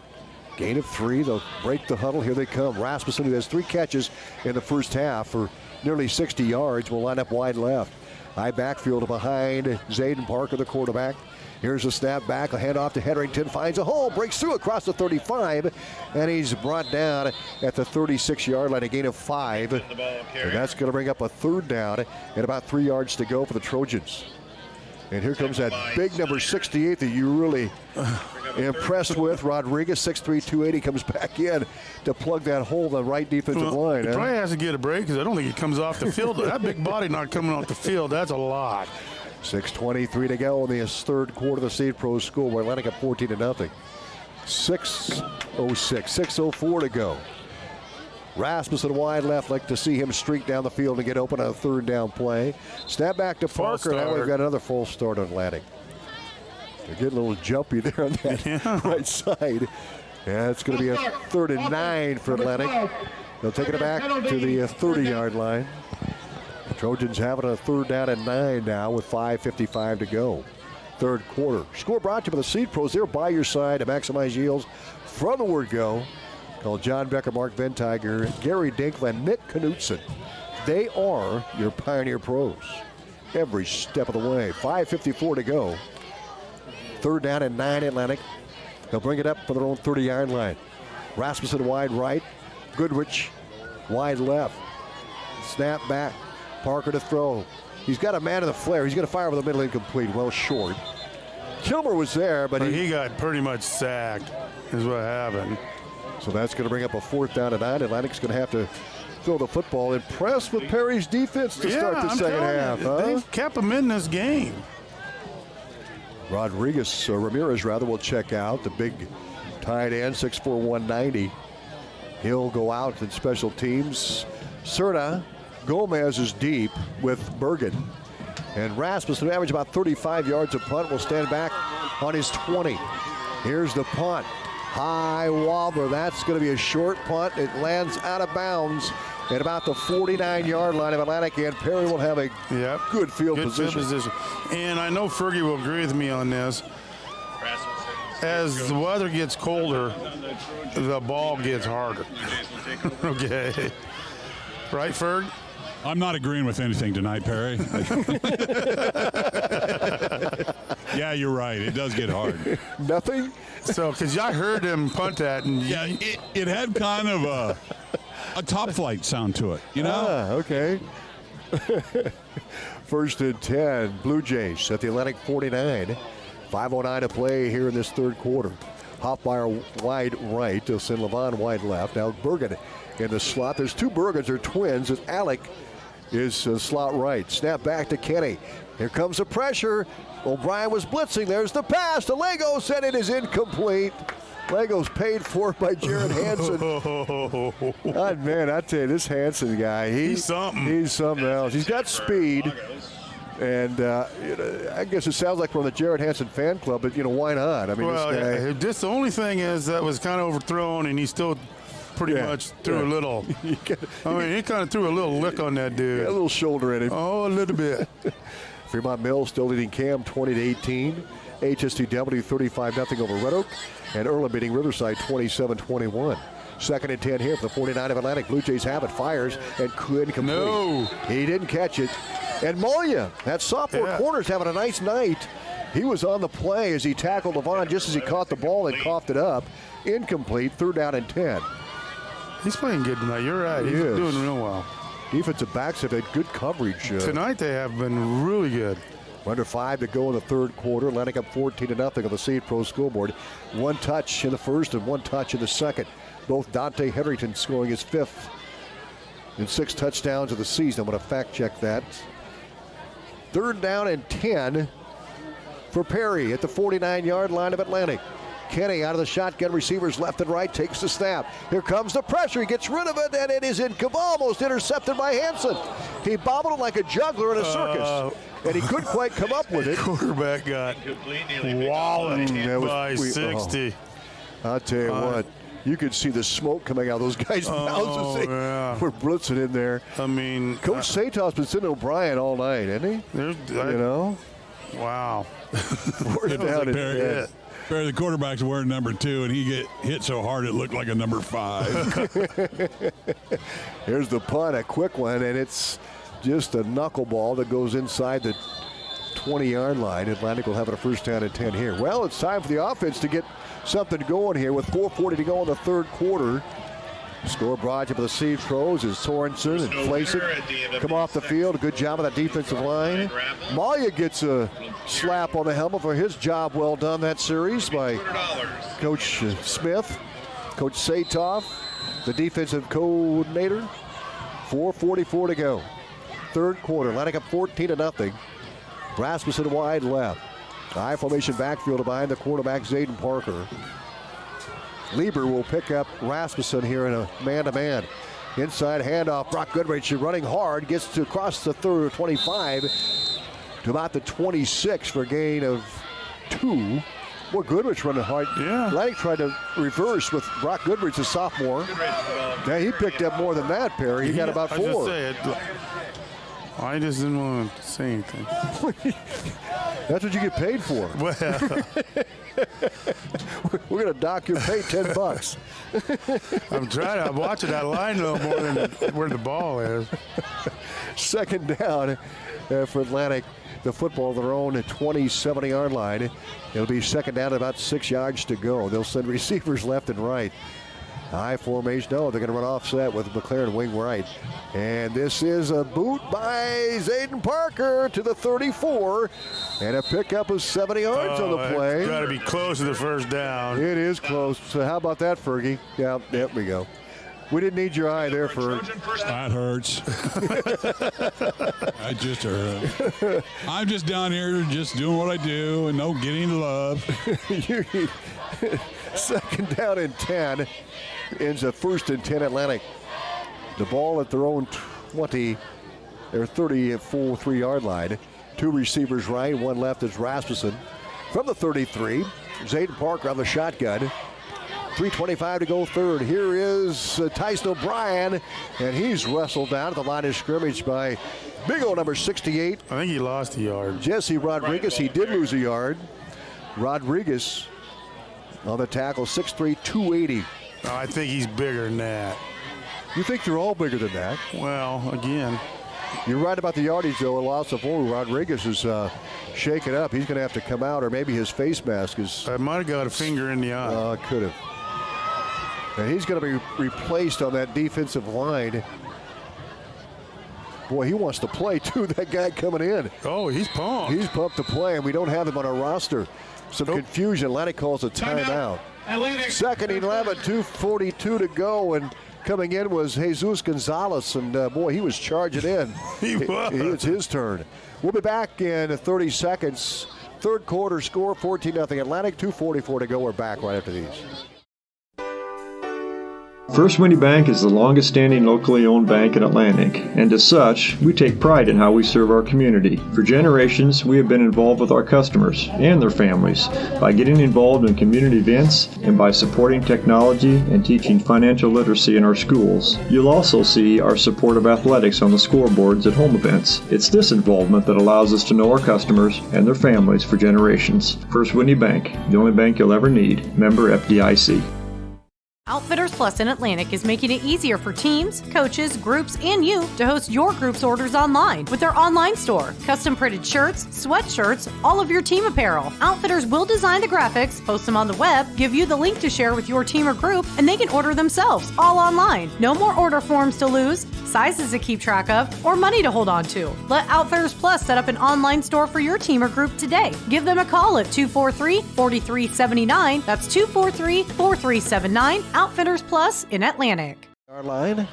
Gain of 3. They'll break the huddle. Here they come. Rasmussen, who has 3 catches in the first half for nearly 60 yards, will line up wide left. High backfield behind Zayden Parker, the quarterback. Here's a snap back, a handoff to Hetherington, finds a hole, breaks through across the 35, and he's brought down at the 36-yard line, a gain of 5. And that's going to bring up a third down and about 3 yards to go for the Trojans. And here comes that big number 68 that you really impressed with. Rodriguez, 6'3", 280, comes back in to plug that hole in the right defensive line.
He probably has to get a break because I don't think he comes off the field. That big body not coming off the field, that's a lot.
6:23 to go in the third quarter of the Seed Pros school, where Atlantic up 14-0. 6:06, 6:04 to go. Rasmussen wide left, like to see him streak down the field and get open on a third down play. Snap back to Parker. Now we've got another full start on Atlantic. They're getting a little jumpy there on that right side. Yeah, it's going to be a 3rd and 9 for Atlantic. They'll take it back to the 30-yard line. The Trojans having a 3rd down and 9 now with 5:55 to go. Third quarter. Score brought to you by the Seed Pros. They're by your side to maximize yields from the word go. Call John Becker, Mark Ventiger, Gary Dinkler, and Nick Knutson. They are your Pioneer Pros. every step of the way. 5:54 to go. 3rd down and 9 Atlantic. They'll bring it up for their own 30-yard line. Rasmussen wide right. Goodrich wide left. Snap back. Parker to throw. He's got a man in the flare. He's going to fire over the middle, incomplete. Well short. Kilmer was there, but
he got pretty much sacked is what happened.
So that's going to bring up a 4th down and 9. Atlantic's going to have to throw the football. Impressed with Perry's defense to start the second half.
They've kept him in this game.
Ramirez will check out. The big tight end, 6'4", 190. He'll go out in special teams. Serna, Gomez is deep with Bergen. And Rasmussen, who averaged about 35 yards a punt, will stand back on his 20. Here's the punt. High wobbler. That's going to be a short punt. It lands out of bounds at about the 49-yard line of Atlantic, and Perry will have a good field position.
And I know Fergie will agree with me on this. As the weather gets colder, the ball gets harder. Okay. Right, Ferg?
I'm not agreeing with anything tonight, Perry. Yeah, you're right. It does get hard.
Nothing?
So, because I heard him punt that. And
yeah, it had kind of a top flight sound to it, you know?
Okay. 1st and 10, Blue Jays at the Atlantic 49. 5:09 to play here in this 3rd quarter. Hoffmeyer wide right. They'll send Levon wide left. Now Bergen in the slot. There's 2 Bergens. They're twins. And Alec is slot right. Snap back to Kenny. Here comes the pressure. O'Brien was blitzing. There's the pass to Legos, and it is incomplete. Legos paid for by Jared Hansen. Man, I tell you, this Hansen guy, he's something. He's something else. He's got speed. And I guess it sounds like we're on the Jared Hansen fan club, but, why not? I mean,
this guy. The only thing is that was kind of overthrown, and he still pretty much threw a little. He kind of threw a little lick on that dude.
A little shoulder in him.
Oh, a little bit.
Fremont Mills still leading Cam 20-18. HSTW 35-0 over Red Oak. And Earlham beating Riverside 27-21. 2nd and 10 here for the 49 of Atlantic. Blue Jays have it, fires, and couldn't complete.
No.
He didn't catch it. And Molia, that sophomore corner's having a nice night. He was on the play as he tackled Levon just as he caught the ball and coughed it up. Incomplete, 3rd down and 10.
He's playing good tonight. You're right. He's doing real well.
Defensive backs have had good coverage.
Tonight they have been really good.
Under 5 to go in the 3rd quarter. Atlantic up 14-0 on the Seed Pro scoreboard. 1 touch in the 1st and 1 touch in the 2nd. Both Dante Hetherington scoring his 5th in 6 touchdowns of the season. I'm going to fact check that. 3rd down and 10 for Perry at the 49-yard line of Atlantic. Kenny out of the shotgun, receivers left and right, takes the snap. Here comes the pressure. He gets rid of it, and it is almost intercepted by Hansen. He bobbled it like a juggler in a circus, and he couldn't quite come up with it.
Quarterback got walloped by 60.
I'll tell you what. You could see the smoke coming out of those guys' mouths as they were blitzing in there.
I mean,
Coach Sato's been sitting O'Brien all night, hasn't he?
Wow.
4th down and 10.
Perry, the quarterback's wearing number 2, and he get hit so hard it looked like a number 5.
Here's the punt, a quick one, and it's just a knuckleball that goes inside the 20-yard line. Atlantic will have it a 1st down and 10 here. Well, it's time for the offense to get something going here with 4:40 to go in the 3rd quarter. Score brought to you by the Seed Pros as Sorensen and Flasik come off the field. A good job of that defensive line. Malia gets a slap on the helmet for his job well done that series by Coach Smith, Coach Satoff, the defensive coordinator. 4:44 to go. 3rd quarter. Atlantic up 14-0. Rasmussen wide left. High formation backfield behind the quarterback, Zayden Parker. Lieber will pick up Rasmussen here in a man-to-man. Inside handoff, Brock Goodrich running hard, gets to across the 25 to about the 26 for a gain of 2. Boy, Goodrich running hard.
Yeah.
Atlantic tried to reverse with Brock Goodrich, a sophomore. Yeah, he picked up more than that, Perry. He got about 4.
I just didn't want to say anything.
That's what you get paid for.
Well,
we're going to dock your pay $10.
I'm watching that line a little more than where the ball is.
Second down for Atlantic. The football their own 27-yard line. It'll be second down at about 6 yards to go. They'll send receivers left and right. High formation. No, they're going to run offset with McLaren wing right. And this is a boot by Zayden Parker to the 34. And a pickup of 70 yards on the play.
It's got to be close to the first down.
It is close. So how about that, Fergie? Yeah, there we go. We didn't need your eye there, Ferg.
That hurts. I just hurt. I'm just down here just doing what I do and no getting love.
Second down and 10. Ends at 1st and 10 Atlantic. The ball at their own 20, their 34-3-yard line. 2 receivers right, 1 left is Rasmussen. From the 33, Zayden Parker on the shotgun. 3:25 to go third. Here is Tyson O'Brien, and he's wrestled down at the line of scrimmage by big old number 68.
I think he lost a yard.
Jesse Rodriguez, he did lose a yard. Rodriguez on the tackle, 6'3", 280.
Oh, I think he's bigger than that.
You think they're all bigger than that?
Well, again.
You're right about the yardage, though. A loss of 4. Rodriguez is shaken up. He's going to have to come out, or maybe his face mask is...
I might have got a finger in the eye.
Could have. And he's going to be replaced on that defensive line. Boy, he wants to play, too, that guy coming in.
Oh, he's pumped.
He's pumped to play, and we don't have him on our roster. Some confusion. Atlantic calls a timeout. Second 11, 2:42 to go, and coming in was Jesus Gonzalez, and boy, he was charging in.
He was.
It's his turn. We'll be back in 30 seconds. Third quarter score, 14-0 Atlantic, 2:44 to go. We're back right after these.
First Winnie Bank is the longest standing locally owned bank in Atlantic, and as such, we take pride in how we serve our community. For generations, we have been involved with our customers and their families by getting involved in community events and by supporting technology and teaching financial literacy in our schools. You'll also see our support of athletics on the scoreboards at home events. It's this involvement that allows us to know our customers and their families for generations. First Winnie Bank, the only bank you'll ever need. Member FDIC.
Outfitters Plus in Atlantic is making it easier for teams, coaches, groups, and you to host your group's orders online with their online store. Custom printed shirts, sweatshirts, all of your team apparel. Outfitters will design the graphics, post them on the web, give you the link to share with your team or group, and they can order themselves, all online. No more order forms to lose, sizes to keep track of, or money to hold on to. Let Outfitters Plus set up an online store for your team or group today. Give them a call at 243-4379. That's 243-4379. Outfitters Plus in Atlantic.
Our line, a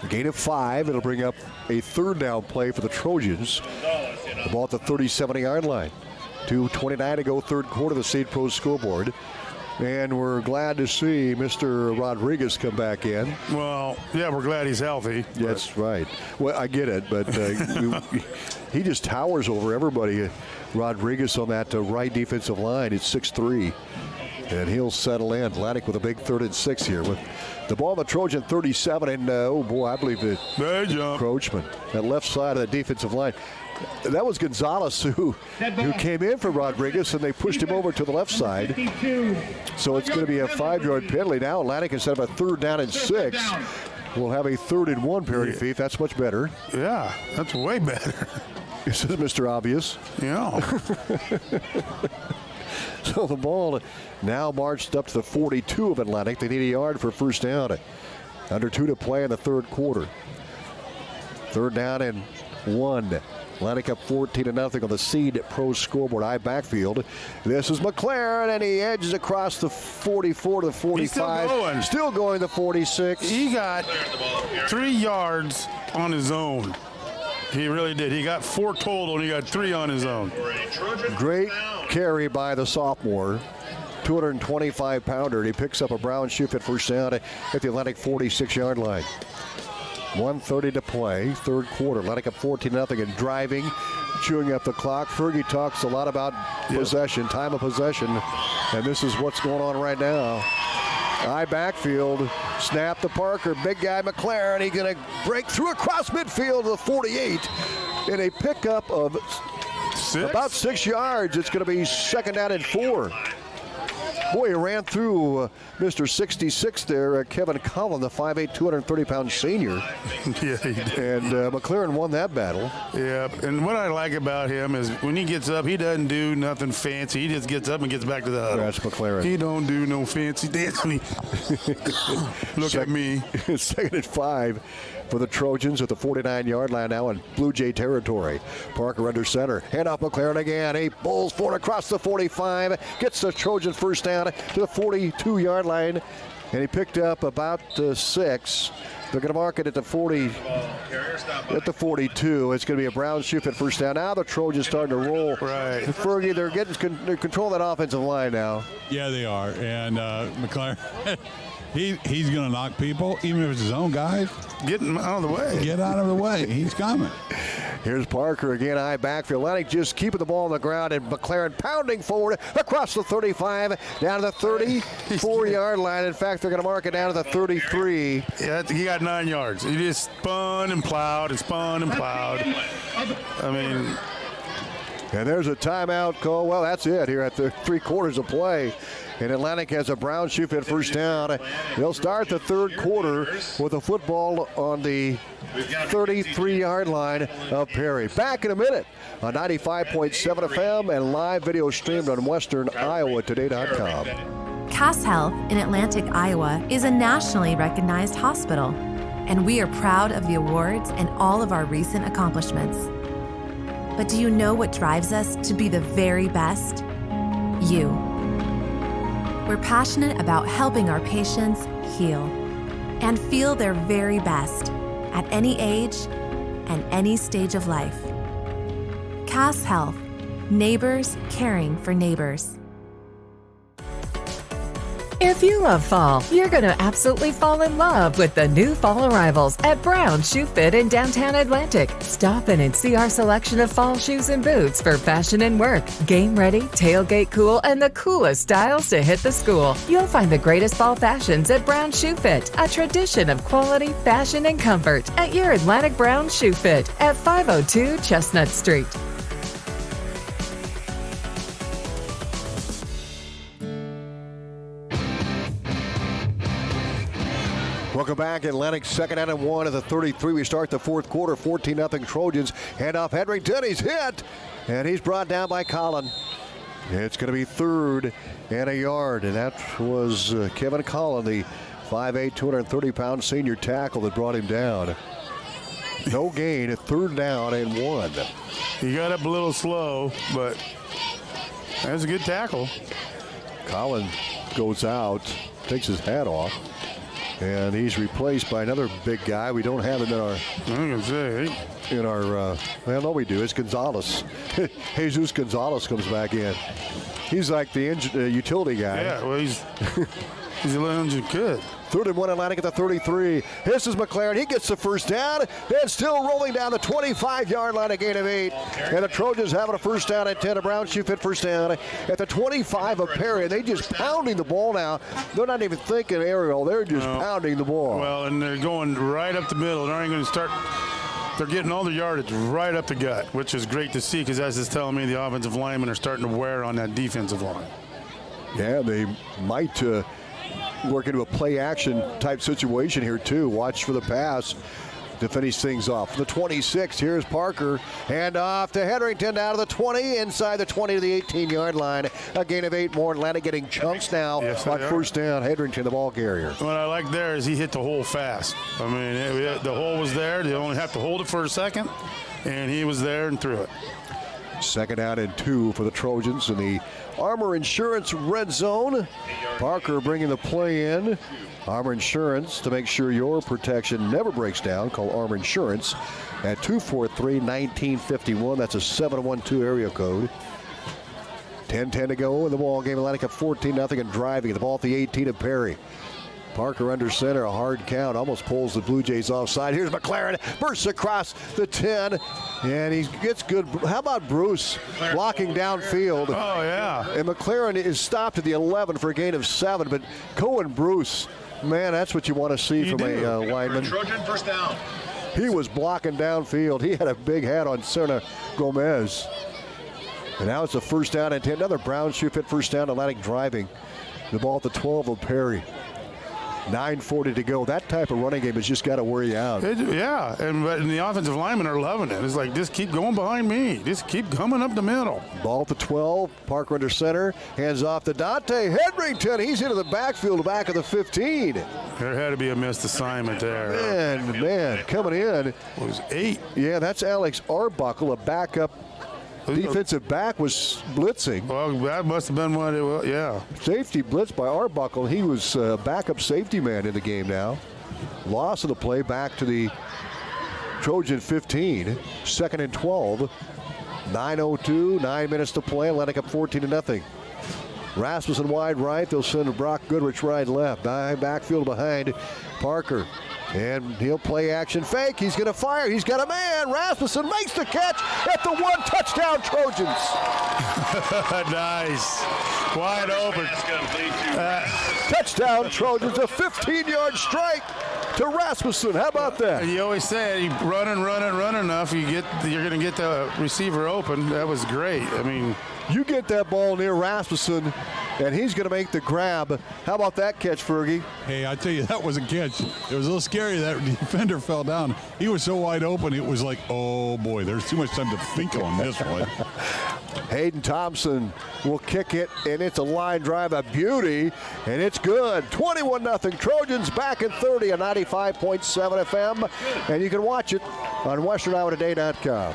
gain of 5. It'll bring up a third down play for the Trojans. The ball at the 37-yard line. 2:29 to go, third quarter, the St. Pro scoreboard. And we're glad to see Mr. Rodriguez come back in.
Well, yeah, we're glad he's healthy.
That's right. Well, I get it, but he just towers over everybody. Rodriguez on that right defensive line. It's 6'3". And he'll settle in. Atlantic with a big 3rd and 6 here. With the ball on the Trojan 37, and oh boy, I believe the encroachment. That left side of the defensive line. That was Gonzalez who came in for Rodriguez, and they pushed him over to the left side. So it's going to be a 5-yard penalty. Now Atlantic, instead of a 3rd down and 6, will have a 3rd and 1 penalty. Fief. That's much better.
Yeah, that's way better.
This is Mr. Obvious.
Yeah.
So the ball now marched up to the 42 of Atlantic. They need a yard for first down. Under 2 to play in the third quarter. 3rd down and 1. Atlantic up 14-0 on the Seed Pro scoreboard. High backfield. This is McLaren, and he edges across the 44 to the 45. Still going to 46.
He got 3 yards on his own. He really did. He got 4 total, and he got 3 on his own.
Great carry by the sophomore. 225-pounder. He picks up a brown shoe fit first down at the Atlantic 46-yard line. 1:30 to play, third quarter. Atlantic up 14-0 and driving, chewing up the clock. Fergie talks a lot about possession, time of possession, and this is what's going on right now. High backfield, snap to Parker, big guy McLaren. He's going to break through across midfield to the 48 in a pickup of About 6 yards. It's going to be 2nd down and 4. Boy, he ran through Mr. 66 there, Kevin Collin, the 5'8", 230-pound senior.
Yeah, he did.
And McLaren won that battle.
Yeah, and what I like about him is when he gets up, he doesn't do nothing fancy. He just gets up and gets back to the huddle.
That's McLaren.
He don't do no fancy dancing. Look at me.
2nd and 5 for the Trojans at the 49-yard line now in Blue Jay territory. Parker under center. Hand off McLaren again. He bowls forward across the 45. Gets the Trojans first down to the 42-yard line. And he picked up about 6. They're going to mark it at the 40, at the 42. It's going to be a Brown shoot at first down. Now the Trojans starting to roll.
Right.
Fergie, they're controlling that offensive line now.
Yeah, they are. And McLaren, he's going to knock people, even if it's his own guys.
Get him out of the way.
Get out of the way. He's coming.
Here's Parker again, high backfield. Atlantic just keeping the ball on the ground, and McLaren pounding forward across the 35, down to the 34-yard line. In fact, they're going to mark it down to the 33.
Yeah, he got 9 yards. He just spun and plowed and spun and plowed. I mean...
And there's a timeout call. Well, that's it here at the 3 quarters of play. And Atlantic has a Brown shoe fit first down. They'll start the 3rd quarter with a football on the 33-yard line of Perry. Back in a minute on 95.7 FM and live video streamed on WesternIowaToday.com.
Cass Health in Atlantic, Iowa is a nationally recognized hospital, and we are proud of the awards and all of our recent accomplishments. But do you know what drives us to be the very best? You. We're passionate about helping our patients heal and feel their very best at any age and any stage of life. Cass Health, neighbors caring for neighbors.
If you love fall, you're going to absolutely fall in love with the new fall arrivals at Brown Shoe Fit in downtown Atlantic. Stop in and see our selection of fall shoes and boots for fashion and work. Game ready, tailgate cool, and the coolest styles to hit the school. You'll find the greatest fall fashions at Brown Shoe Fit, a tradition of quality, fashion, and comfort at your Atlantic Brown Shoe Fit at 502 Chestnut Street.
Welcome back. Atlantic 2nd down and 1 at the 33. We start the 4th quarter. 14-0 Trojans. Hand off Hedrington. He's hit. And he's brought down by Collin. It's going to be 3rd and a yard. And that was Kevin Collin, the 5'8", 230-pound senior tackle that brought him down. No gain. 3rd down and 1.
He got up a little slow, but that's a good tackle.
Collin goes out, takes his hat off. And he's replaced by another big guy. We don't have him well, no, we do. It's Gonzalez. Jesus Gonzalez comes back in. He's like the utility guy.
Yeah, well, he's a little good.
3rd and 1 Atlantic at the 33. This is McLaren. He gets the first down. Then still rolling down the 25-yard line, a gain of 8. And the Trojans having a first down at 10. A Brown shoe fit first down at the 25 of Perry. And they just pounding the ball now. They're not even thinking aerial. They're just pounding the ball.
Well, and they're going right up the middle. They're going to start. They're getting all the yardage right up the gut, which is great to see because as it's telling me, the offensive linemen are starting to wear on that defensive line.
Yeah, they might work into a play-action type situation here, too. Watch for the pass to finish things off. The 26, here's Parker. Hand off to Hedrington down to the 20, inside the 20 to the 18-yard line. A gain of 8 more. Atlanta getting chunks now on first down. Hedrington, the ball carrier.
What I like there is he hit the hole fast. I mean, the hole was there. They only have to hold it for a second, and he was there and threw it.
2nd down and 2 for the Trojans in the Armor Insurance red zone. Parker bringing the play in. Armor Insurance, to make sure your protection never breaks down. Call Armor Insurance at 243-1951. That's a 712 area code. 10-10 to go in the ball game. Atlantic at 14-0 and driving. The ball at the 18 of Perry. Parker under center, a hard count, almost pulls the Blue Jays offside. Here's McLaren, bursts across the 10, and he gets good. How about Bruce blocking downfield?
Oh, yeah.
And McLaren is stopped at the 11 for a gain of 7, but Cohen Bruce, man, that's what you want to see from a lineman.
Trojan first down.
He was blocking downfield. He had a big hat on Serna Gomez. And now it's a first down and 10. Another Brown shoe fit first down. Atlantic driving the ball at the 12 of Perry. 9:40 to go. That type of running game has just got to wear you out.
And the offensive linemen are loving it. It's like, just keep going behind me. Just keep coming up the middle.
Ball at the 12. Parker under center. Hands off to Dante Hedrington. He's into the backfield, back of the 15.
There had to be a missed assignment there.
Man, coming in.
It was 8.
Yeah, that's Alex Arbuckle, a backup. Defensive back was blitzing.
Well, that must have been what it was, yeah.
Safety blitz by Arbuckle. He was backup safety man in the game now. Loss of the play back to the Trojan 15. 2nd and 12. 9:02, 9 minutes to play. Atlantic up 14-0. Rasmussen wide right. They'll send Brock Goodrich right left. Backfield behind Parker. And he'll play action fake. He's going to fire. He's got a man. Rasmussen makes the catch at the 1. Touchdown Trojans.
Nice. Wide open.
Touchdown Trojans. A 15-yard strike to Rasmussen. How about that?
You always say, run enough, you're going to get the receiver open. That was great. I mean,
you get that ball near Rasmussen, and he's going to make the grab. How about that catch, Fergie?
Hey, I tell you, that was a catch. It was a little scary. That defender fell down. He was so wide open, it was like, oh, boy, there's too much time to think on this one.
Hayden Thompson will kick it, and it's a line drive, a beauty, and it's good. 21-0. Trojans back in 30 on 95.7 FM, and you can watch it on WesternIowaToday.com.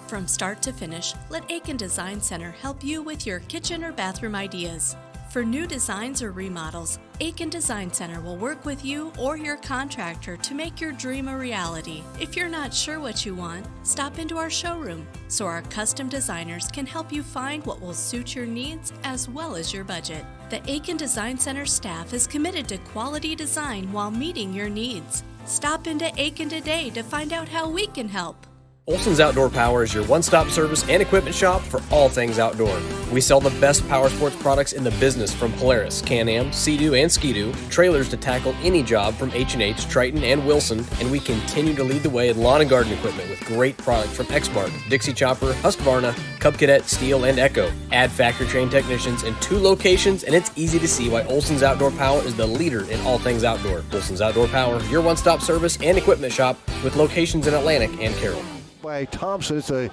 From start to finish, let Aiken Design Center help you with your kitchen or bathroom ideas. For new designs or remodels, Aiken Design Center will work with you or your contractor to make your dream a reality. If you're not sure what you want, stop into our showroom so our custom designers can help you find what will suit your needs as well as your budget. The Aiken Design Center staff is committed to quality design while meeting your needs. Stop into Aiken today to find out how we can help.
Olson's Outdoor Power is your one-stop service and equipment shop for all things outdoor. We sell the best power sports products in the business, from Polaris, Can-Am, Sea-Doo, and Ski-Doo, trailers to tackle any job from H&H, Triton, and Wilson, and we continue to lead the way in lawn and garden equipment with great products from Exmark, Dixie Chopper, Husqvarna, Cub Cadet, Steel, and Echo. Add factory-trained technicians in 2 locations, and it's easy to see why Olson's Outdoor Power is the leader in all things outdoor. Olson's Outdoor Power, your one-stop service and equipment shop with locations in Atlantic and Carroll.
By Thompson, it's a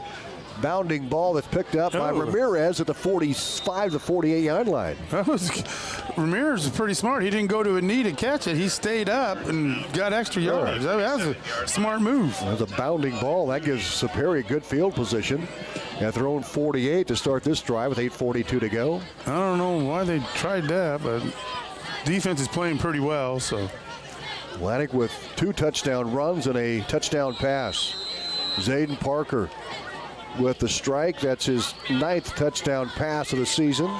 bounding ball that's picked up by Ramirez at the 45 to 48-yard line.
Ramirez is pretty smart. He didn't go to a knee to catch it. He stayed up and got extra yards. That was a smart move.
That's a bounding ball. That gives Superior good field position at their own 48 to start this drive with 8:42 to go.
I don't know why they tried that, but defense is playing pretty well. So
Atlantic with 2 touchdown runs and a touchdown pass. Zayden Parker with the strike. That's his 9th touchdown pass of the season.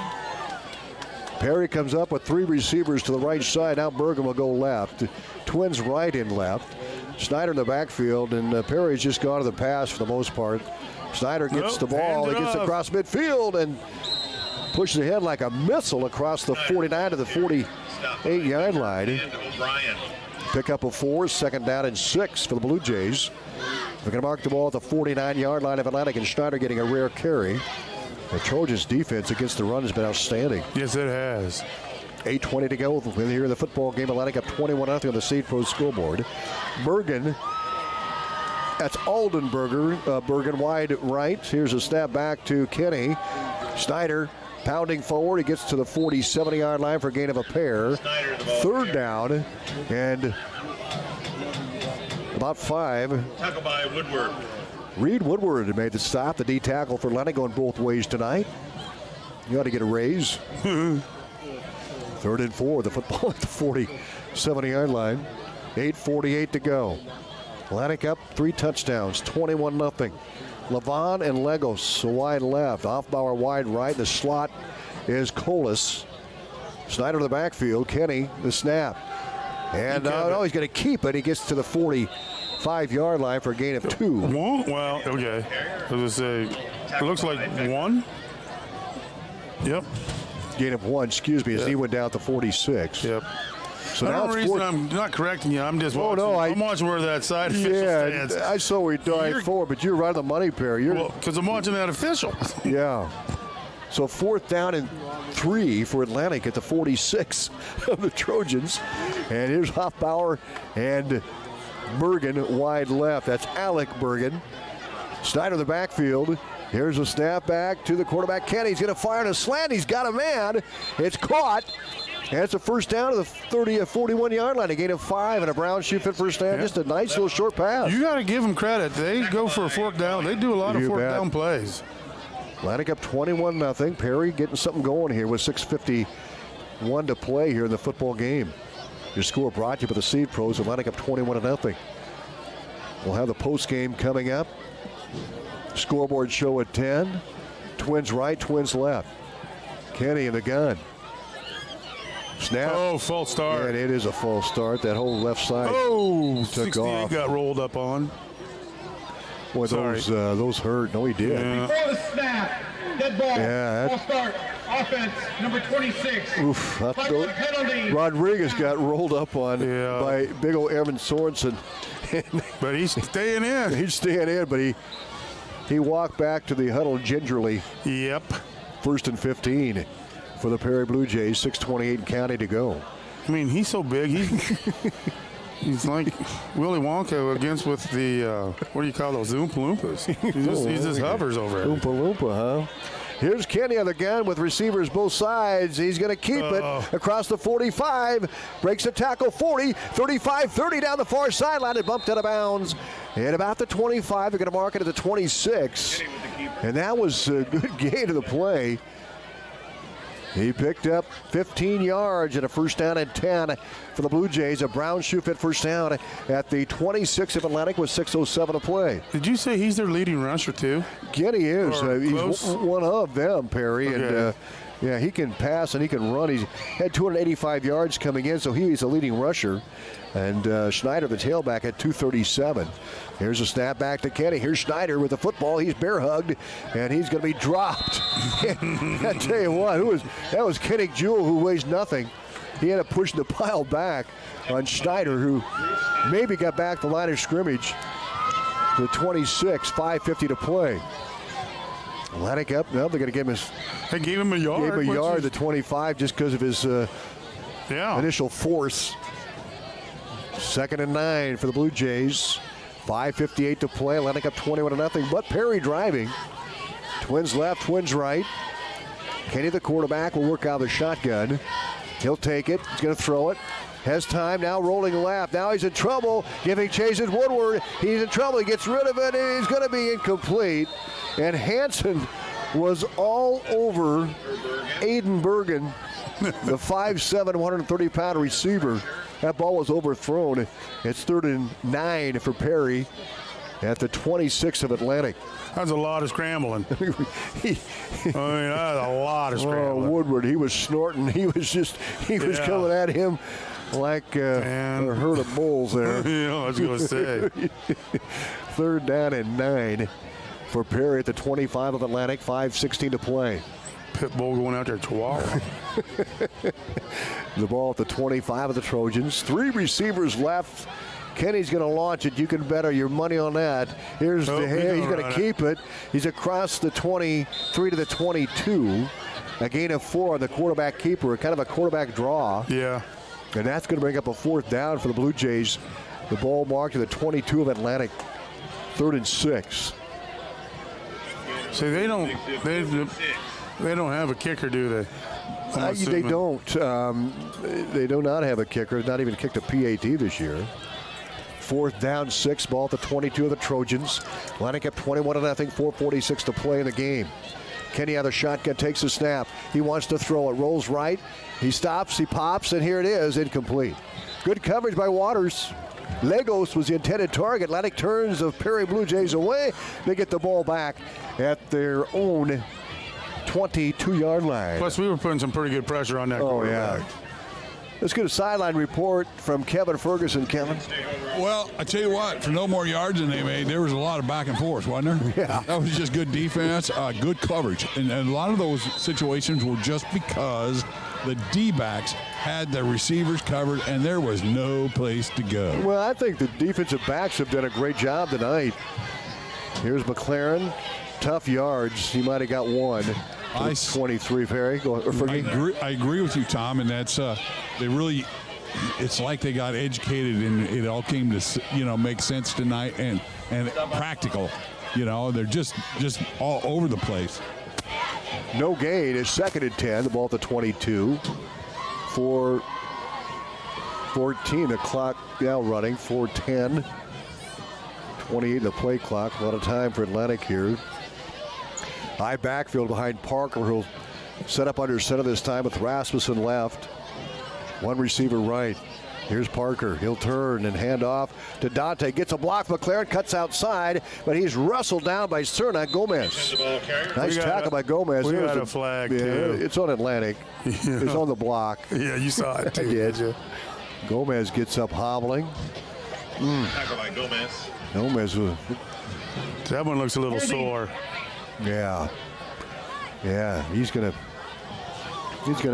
Perry comes up with 3 receivers to the right side. Now Bergen will go left. Twins right and left. Snyder in the backfield, and Perry's just gone to the pass for the most part. Snyder gets the ball. He gets across midfield and pushes ahead like a missile across the 49 to the 48-yard line. Pick up of 4, 2nd down and 6 for the Blue Jays. They're going to mark the ball at the 49-yard line of Atlantic, and Schneider getting a rare carry. The Trojans' defense against the run has been outstanding.
Yes, it has.
8:20 to go here in the football game. Atlantic up 21-0 on the Seed Pro scoreboard. Bergen, that's Aldenberger. Bergen wide right. Here's a snap back to Kenny. Schneider pounding forward. He gets to the 47-yard line for a gain of a pair. 3rd down and about 5.
Tackle by Woodward.
Reed Woodward made the stop. The D tackle for Atlantic going both ways tonight. You ought to get a raise. 3rd and 4. The football at the 47-yard line. 8:48 to go. Atlantic up 3 touchdowns. 21-0. Levon and Legos wide left. Offbauer wide right. The slot is Colas. Snyder to the backfield. Kenny the snap. And he's going to keep it. He gets to the 45-yard line for a gain of 2.
Well, okay. I was going to say, it looks like 1. Yep.
Gain of 1, excuse me, as he went down to 46.
Yep.
So now
the reason I'm not correcting you, I'm just watching. I'm watching where that side official stands.
I saw we dive forward, but you're right on the money, Perry.
Because I'm watching that official.
Yeah. So 4th down and 3 for Atlantic at the 46 of the Trojans. And here's Hoffbauer and Bergen wide left. That's Alec Bergen. Snyder in the backfield. Here's a snap back to the quarterback, Kenny. He's going to fire in a slant. He's got a man. It's caught. And it's a first down to the 41-yard line. A gain of 5 and a Brown shoot fit first down. Just a nice little short pass.
You got to give them credit. They go for a fourth down. They do a lot of fourth down plays.
Atlantic up 21-0. Perry getting something going here with 6:51 to play here in the football game. Your score brought to you by the Seed Pros. Atlantic up 21-0. We'll have the post game coming up. Scoreboard show at 10. Twins right, Twins left. Kenny in the gun. Snap.
Oh, false start.
And it is a false start. That whole left side took
68
off.
Got rolled up on.
Boy, those hurt. No, he did.
Yeah.
Before the snap, dead ball.
Yeah,
False start. Offense, number 26.
Oof.
Penalty.
Rodriguez got rolled up on by big old Evan Sorensen.
But he's staying in.
He's staying in, but he walked back to the huddle gingerly.
Yep.
1st and 15 for the Perry Blue Jays. 6:28 and counting to go.
I mean, he's so big. He's like Willy Wonka against with the, what do you call those, Oompa Loompas? He just hovers over it.
Oompa Loompa, huh? Here's Kenny on the gun with receivers both sides. He's going to keep it across the 45. Breaks the tackle 40, 35, 30 down the far sideline. It bumped out of bounds. And about the 25, they're going to mark it at the 26. And that was a good gain of the play. He picked up 15 yards and a first down and 10 for the Blue Jays. A Brown shoe fit first down at the 26 of Atlantic with 6:07 to play.
Did you say he's their leading rusher too?
Kenny is. He's one of them, Perry.
Okay.
And he can pass and he can run. He's had 285 yards coming in, so he's a leading rusher. And Schneider, the tailback, at 237. Here's a snap back to Kenny. Here's Schneider with the football. He's bear hugged, and he's going to be dropped. I tell you what, that was Kenny Jewell, who weighs nothing. He ended up pushing the pile back on Schneider, who maybe got back the line of scrimmage. The 26, 5:50 to play. Atlantic up. No, they're going to give him
They gave him a yard.
Gave him a yard, the 25, just because of his initial force. 2nd and 9 for the Blue Jays. 5:58 to play. Atlantic up 21-0. But Perry driving. Twins left, Twins right. Kenny, the quarterback, will work out of the shotgun. He'll take it. He's going to throw it. Has time now, rolling left. Now he's in trouble. Giving chases Woodward. He's in trouble. He gets rid of it, and he's going to be incomplete. And Hansen was all over Aiden Bergen, the 5'7", 130-pound receiver. That ball was overthrown. It's 3rd and 9 for Perry at the 26 of Atlantic.
That's a lot of scrambling. That's a lot of scrambling.
Woodward, he was snorting. He was coming at him like a herd of bulls there.
I was going to say.
3rd down and 9 for Perry at the 25 of Atlantic. 5:16 to play.
Pitbull going out there, Chihuahua.
The ball at the 25 of the Trojans. 3 receivers left. Kenny's going to launch it. You can bet your money on that. Here's the head. He's going to keep it. He's across the 23 to the 22. A gain of 4 on the quarterback keeper. Kind of a quarterback draw.
Yeah.
And that's going to bring up a 4th down for the Blue Jays. The ball marked to the 22 of Atlantic. 3rd and 6.
See, they don't have a kicker, do they?
They don't. They do not have a kicker. Not even kicked a PAT this year. 4th down, 6. Ball at the 22 of the Trojans. Atlantic up 21-0. 4:46 to play in the game. Kenny out of the shotgun, takes the snap. He wants to throw it. Rolls right. He stops. He pops, and here it is, incomplete. Good coverage by Waters. Legos was the intended target. Atlantic turns the Perry Blue Jays away. They get the ball back at their own 22-yard line.
Plus, we were putting some pretty good pressure on that quarterback.
Let's get a sideline report from Kevin Ferguson. Kevin?
Well, I tell you what, for no more yards than they made, there was a lot of back and forth, wasn't there?
Yeah.
That was just good defense, good coverage. And a lot of those situations were just because the D-backs had the receivers covered and there was no place to go.
Well, I think the defensive backs have done a great job tonight. Here's McLaren. Tough yards. He might have got one. 23, Perry.
I agree with you, Tom, and that's they really. It's like they got educated and it all came to make sense tonight and practical. They're just all over the place.
No gain. It's 2nd and 10. The ball at the 22. 4:14. The clock now running. 4:10. 28 the play clock. A lot of time for Atlantic here. High backfield behind Parker, who'll set up under center this time with Rasmussen left. One receiver right. Here's Parker. He'll turn and hand off to Dante. Gets a block. McLaren cuts outside, but he's wrestled down by Cerna Gomez. Nice tackle by Gomez.
We got a flag, too.
It's on Atlantic. It's on the block.
Yeah, you saw it, too.
I did. Gomez gets up hobbling.
Tackle by Gomez.
Gomez.
That one looks a little sore.
Yeah. He's gonna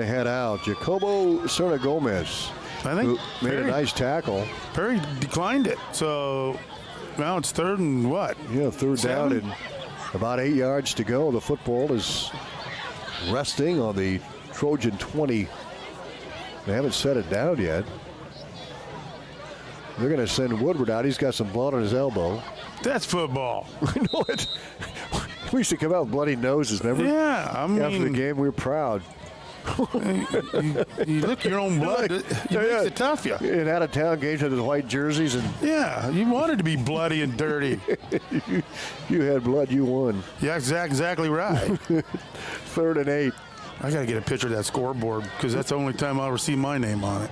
head out. Jacobo Cerna Gomez.
I think
made a nice tackle.
Perry declined it, so now it's 3rd and what?
Yeah, 3rd
7?
down and about 8 yards to go. The football is resting on the Trojan 20. They haven't set it down yet. They're going to send Woodward out. He's got some blood on his elbow.
That's football.
I know it. We used to come out with bloody noses, remember?
Yeah, I mean.
After the game, we were proud.
you lick your own blood. It makes it tough, yeah.
In out-of-town games with the white jerseys.
Yeah, you wanted to be bloody and dirty.
you had blood, you won.
Yeah, exactly right.
3rd and 8.
I got to get a picture of that scoreboard because that's the only time I'll ever see my name on it.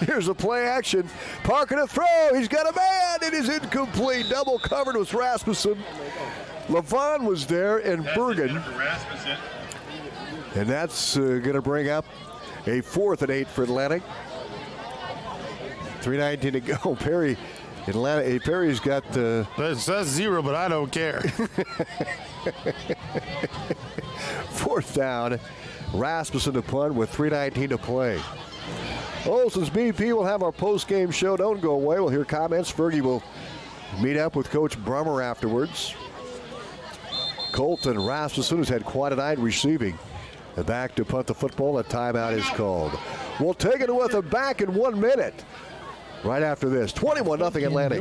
Here's the play action. Parker to throw. He's got a man. It is incomplete. Double covered with Rasmussen. Levon was there and Bergen. And that's going to bring up a 4th and 8 for Atlantic. 3:19 to go. Perry's got the.
That's 0, but I don't care.
4th down. Rasmussen to punt with 3:19 to play. Olson's BP will have our post-game show. Don't go away. We'll hear comments. Fergie will meet up with Coach Brummer afterwards. Colton Rasmussen has had quite a night receiving. The back to punt the football. A timeout is called. We'll take it with him back in 1 minute. Right after this, 21-0 Atlantic.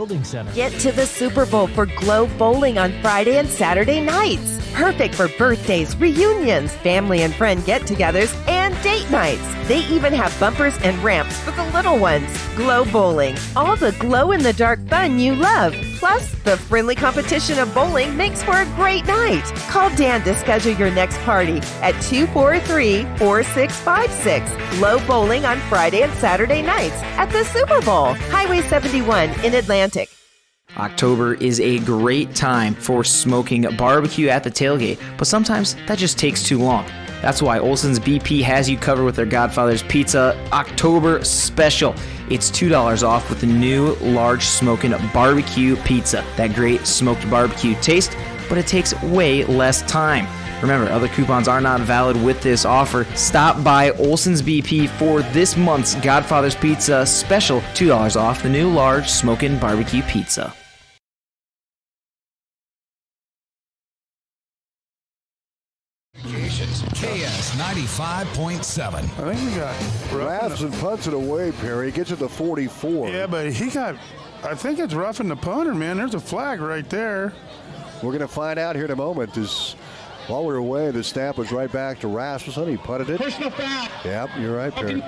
Get to the Super Bowl for Globe Bowling on Friday and Saturday nights. Perfect for birthdays, reunions, family and friend get-togethers, and date nights. They even have bumpers and ramps for the little ones. Globe Bowling, all the glow-in-the-dark fun you love. Plus, the friendly competition of bowling makes for a great night. Call Dan to schedule your next party at 243-4656. Globe Bowling on Friday and Saturday nights at the Super Bowl. Highway 71 in Atlantic.
October is a great time for smoking barbecue at the tailgate, but sometimes that just takes too long. That's why Olson's BP has you covered with their Godfather's Pizza October Special. It's $2 off with the new large smoking barbecue pizza. That great smoked barbecue taste, but it takes way less time. Remember, other coupons are not valid with this offer. Stop by Olson's BP for this month's Godfather's Pizza Special. $2 off the new large smoking barbecue pizza.
KS 95.7.
I think we got
Rasmussen punts it away, Perry. Gets it to 44.
Yeah, but I think it's roughing the punter, man. There's a flag right there.
We're going to find out here in a moment. While we were away, the snap was right back to Rasmussen. He punted it.
Personal foul.
Yep, you're right, Perry.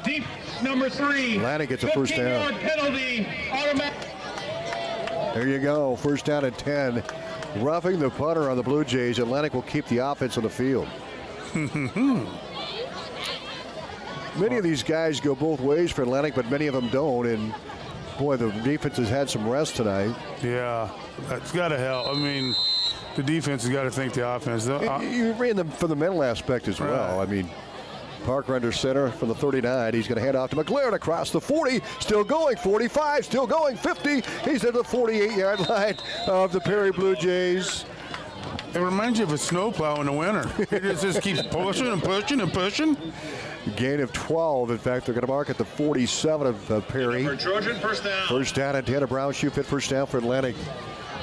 Deep number 3.
Atlantic gets a first down.
Penalty. Automatic.
There you go. First down at 10. Roughing the punter on the Blue Jays. Atlantic will keep the offense on the field. Many of these guys go both ways for Atlantic, but many of them don't. And boy, the defense has had some rest tonight.
Yeah, that's got to help. I mean, the defense has got to think the offense.
You ran them for the mental aspect as well.
Right.
I mean, Parker under center from the 39. He's going to hand off to McLaren across the 40. Still going 45. Still going 50. He's at the 48-yard line of the Perry Blue Jays.
It reminds you of a snowplow in the winter. It just keeps pushing and pushing and pushing.
Gain of 12. In fact, they're going to mark at the 47 of Perry.
Trojan, first down.
First down and 10. A Brown shoe fit first down for Atlantic.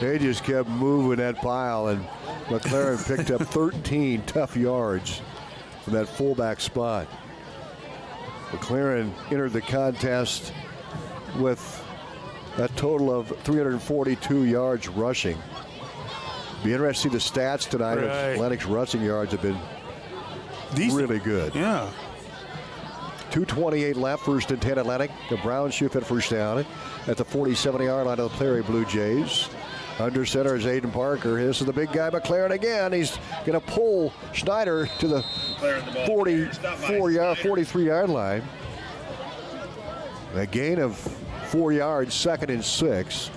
They just kept moving that pile, and McLaren picked up 13 tough yards from that fullback spot. McLaren entered the contest with a total of 342 yards rushing. Be interested to see the stats tonight.
Right.
Atlantic's rushing yards have been really good.
Yeah.
2:28 left, first and 10 Atlantic. The Browns shoot at first down at the 47-yard line of the Perry Blue Jays. Under center is Aiden Parker. This is the big guy, McLaren again. He's going to pull Schneider to the 43-yard line. A gain of 4 yards, second and 6.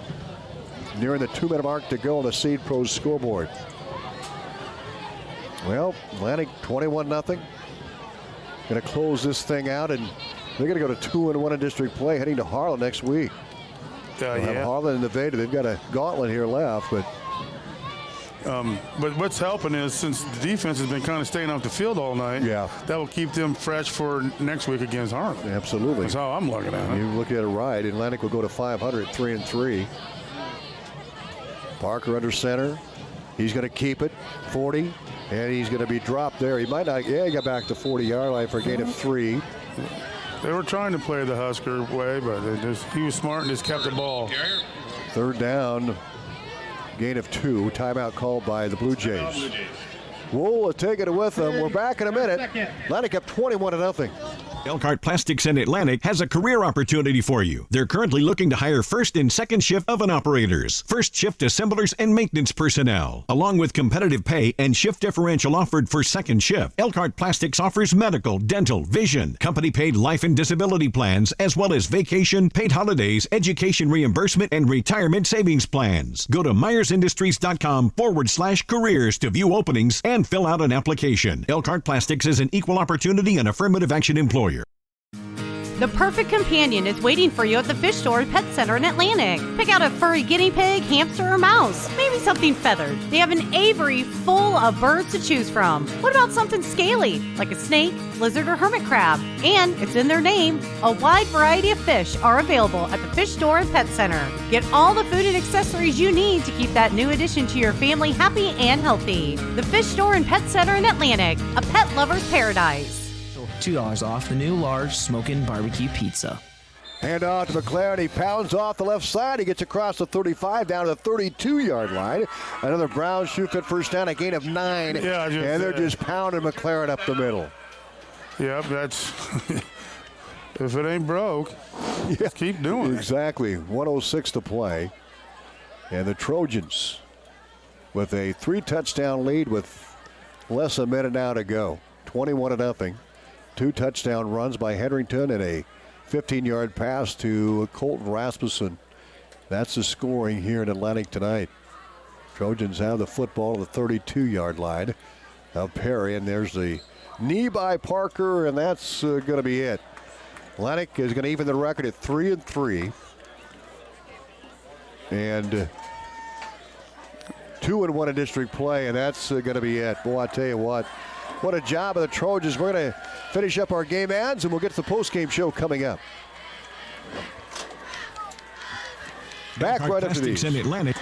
Nearing the 2-minute mark to go on the Seed Pros scoreboard. Well, Atlantic 21-0. Going to close this thing out, and they're going to go to 2-1 in district play, heading to Harlan next week. They'll have Harlan and Nevada. They've got a gauntlet here left, but
what's helping is since the defense has been kind of staying off the field all night, that will keep them fresh for next week against Harlan.
Absolutely.
That's how I'm looking at it.
You look at it right. Atlantic will go to 500 at 3-3. Parker under center. He's going to keep it 40, and he's going to be dropped there. He might not. He got back to 40-yard line for a gain of 3.
They were trying to play the Husker way, but he was smart and just kept the ball.
Third down, gain of 2. Timeout called by the Blue Jays. We'll take it with them. We're back in a minute. Atlantic up 21-0.
Elkhart Plastics in Atlantic has a career opportunity for you. They're currently looking to hire first and second shift oven operators, first shift assemblers, and maintenance personnel, along with competitive pay and shift differential offered for second shift. Elkhart Plastics offers medical, dental, vision, company-paid life and disability plans, as well as vacation, paid holidays, education reimbursement, and retirement savings plans. Go to myersindustries.com/careers to view openings and fill out an application. Elkhart Plastics is an equal opportunity and affirmative action employer.
The perfect companion is waiting for you at the Fish Store and Pet Center in Atlantic. Pick out a furry guinea pig, hamster, or mouse. Maybe something feathered. They have an aviary full of birds to choose from. What about something scaly, like a snake, lizard, or hermit crab? And it's in their name. A wide variety of fish are available at the Fish Store and Pet Center. Get all the food and accessories you need to keep that new addition to your family happy and healthy. The Fish Store and Pet Center in Atlantic, a pet lover's paradise.
$2 off the new large smoking barbecue pizza.
Hand off to McLaren. He pounds off the left side. He gets across the 35 down to the 32-yard line. Another Brown shoe fit first down, a gain of 9.
Yeah,
and they're just pounding McLaren up the middle.
Yep, that's if it ain't broke, just keep doing it.
Exactly. 1:06 to play. And the Trojans with a 3-touchdown lead with less than a minute now to go. 21-0. 2 touchdown runs by Hedrington and a 15-yard pass to Colton Rasmussen. That's the scoring here in Atlantic tonight. Trojans have the football at the 32-yard line of Perry, and there's the knee by Parker, and that's going to be it. Atlantic is going to even the record at 3-3. And 2-1 in district play, and that's going to be it. Boy, I tell you what a job of the Trojans. We're going to finish up our game ads, and we'll get to the post-game show coming up. Back right after these.
In Atlantic.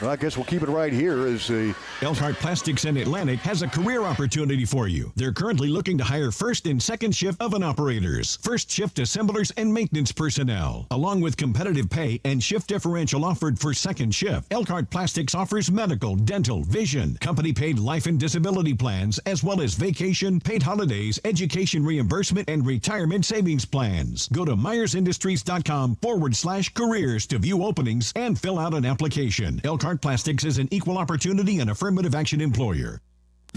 Well, I guess we'll keep it right here as the
Elkhart Plastics in Atlantic has a career opportunity for you. They're currently looking to hire first and second shift oven operators, first shift assemblers, and maintenance personnel, along with competitive pay and shift differential offered for second shift. Elkhart Plastics offers medical, dental, vision, company-paid life and disability plans, as well as vacation, paid holidays, education reimbursement, and retirement savings plans. Go to myersindustries.com/careers to view openings and fill out an application. Elkhart Plastics is an equal opportunity and affirmative action employer.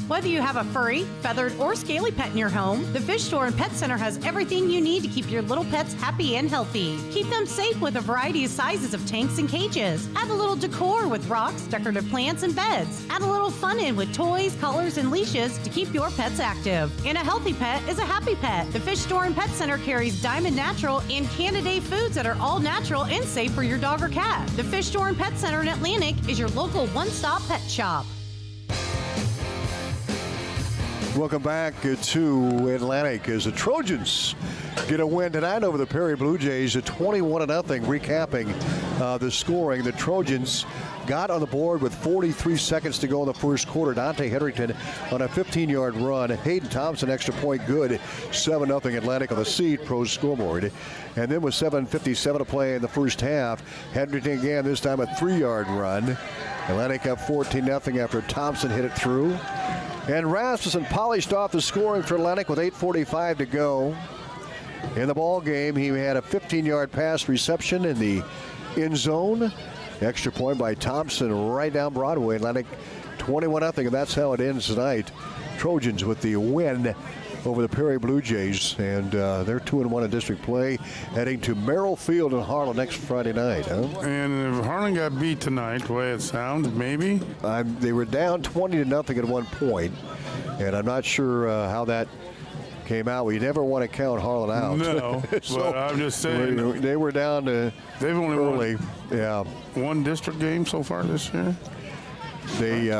Whether you have a furry, feathered, or scaly pet in your home, the Fish Store and Pet Center has everything you need to keep your little pets happy and healthy. Keep them safe with a variety of sizes of tanks and cages. Add a little decor with rocks, decorative plants, and beds. Add a little fun in with toys, collars, and leashes to keep your pets active. And a healthy pet is a happy pet. The Fish Store and Pet Center carries Diamond Natural and Canada foods that are all natural and safe for your dog or cat. The Fish Store and Pet Center in Atlantic is your local one-stop pet shop.
Welcome back to Atlantic as the Trojans get a win tonight over the Perry Blue Jays at 21-0. Recapping the scoring, the Trojans got on the board with 43 seconds to go in the first quarter. Dante Hetherington on a 15-yard run. Hayden Thompson extra point good. 7-0 Atlantic on the Seed Pro scoreboard. And then with 7:57 to play in the first half, Hetherington again, this time a 3-yard run. Atlantic up 14-0 after Thompson hit it through. And Rasmussen polished off the scoring for Atlantic with 8:45 to go. In the ball game, he had a 15-yard pass reception in the end zone. Extra point by Thompson right down Broadway. Atlantic 21-0, and that's how it ends tonight. Trojans with the win over the Perry Blue Jays, and they're 2-1 in district play, heading to Merrill Field in Harlan next Friday night. Huh?
And if Harlan got beat tonight, the way it sounds, maybe?
They were down 20-0 at one point, and I'm not sure how that came out. We never want to count Harlan out.
No, so but I'm just saying.
They were down to
they've only
early.
One district game so far this year.
They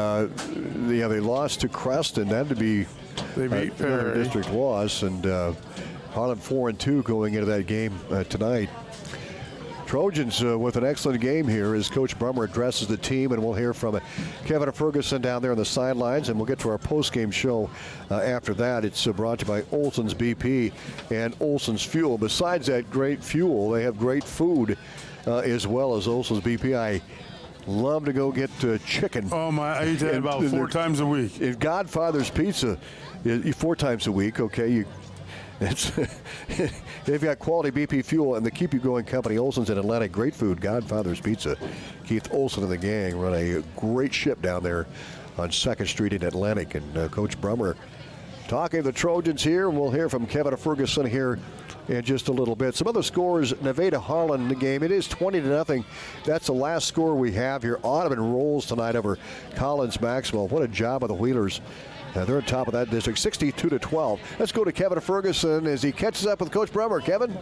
lost to Creston. That would be
they beat
another district loss, and Harlan 4-2 going into that game tonight. Trojans with an excellent game here as Coach Brummer addresses the team, and we'll hear from Kevin Ferguson down there on the sidelines, and we'll get to our post-game show after that. It's brought to you by Olson's BP and Olson's Fuel. Besides that great fuel, they have great food as well as Olson's BP. I love to go get chicken.
Oh my! I eat that about 4 times a week.
If Godfather's Pizza, 4 times a week. Okay, they've got quality BP fuel and the Keep You Going company. Olson's in Atlantic, great food. Godfather's Pizza. Keith Olson and the gang run a great ship down there on 2nd Street in Atlantic, and Coach Brummer talking to the Trojans here, and we'll hear from Kevin Ferguson here in just a little bit. Some other scores, Nevada Harlan in the game. It is 20-0. That's the last score we have here. Audubon rolls tonight over Collins Maxwell. What a job of the Wheelers. They're on top of that district, 62-12. Let's go to Kevin Ferguson as he catches up with Coach Brummer. Kevin?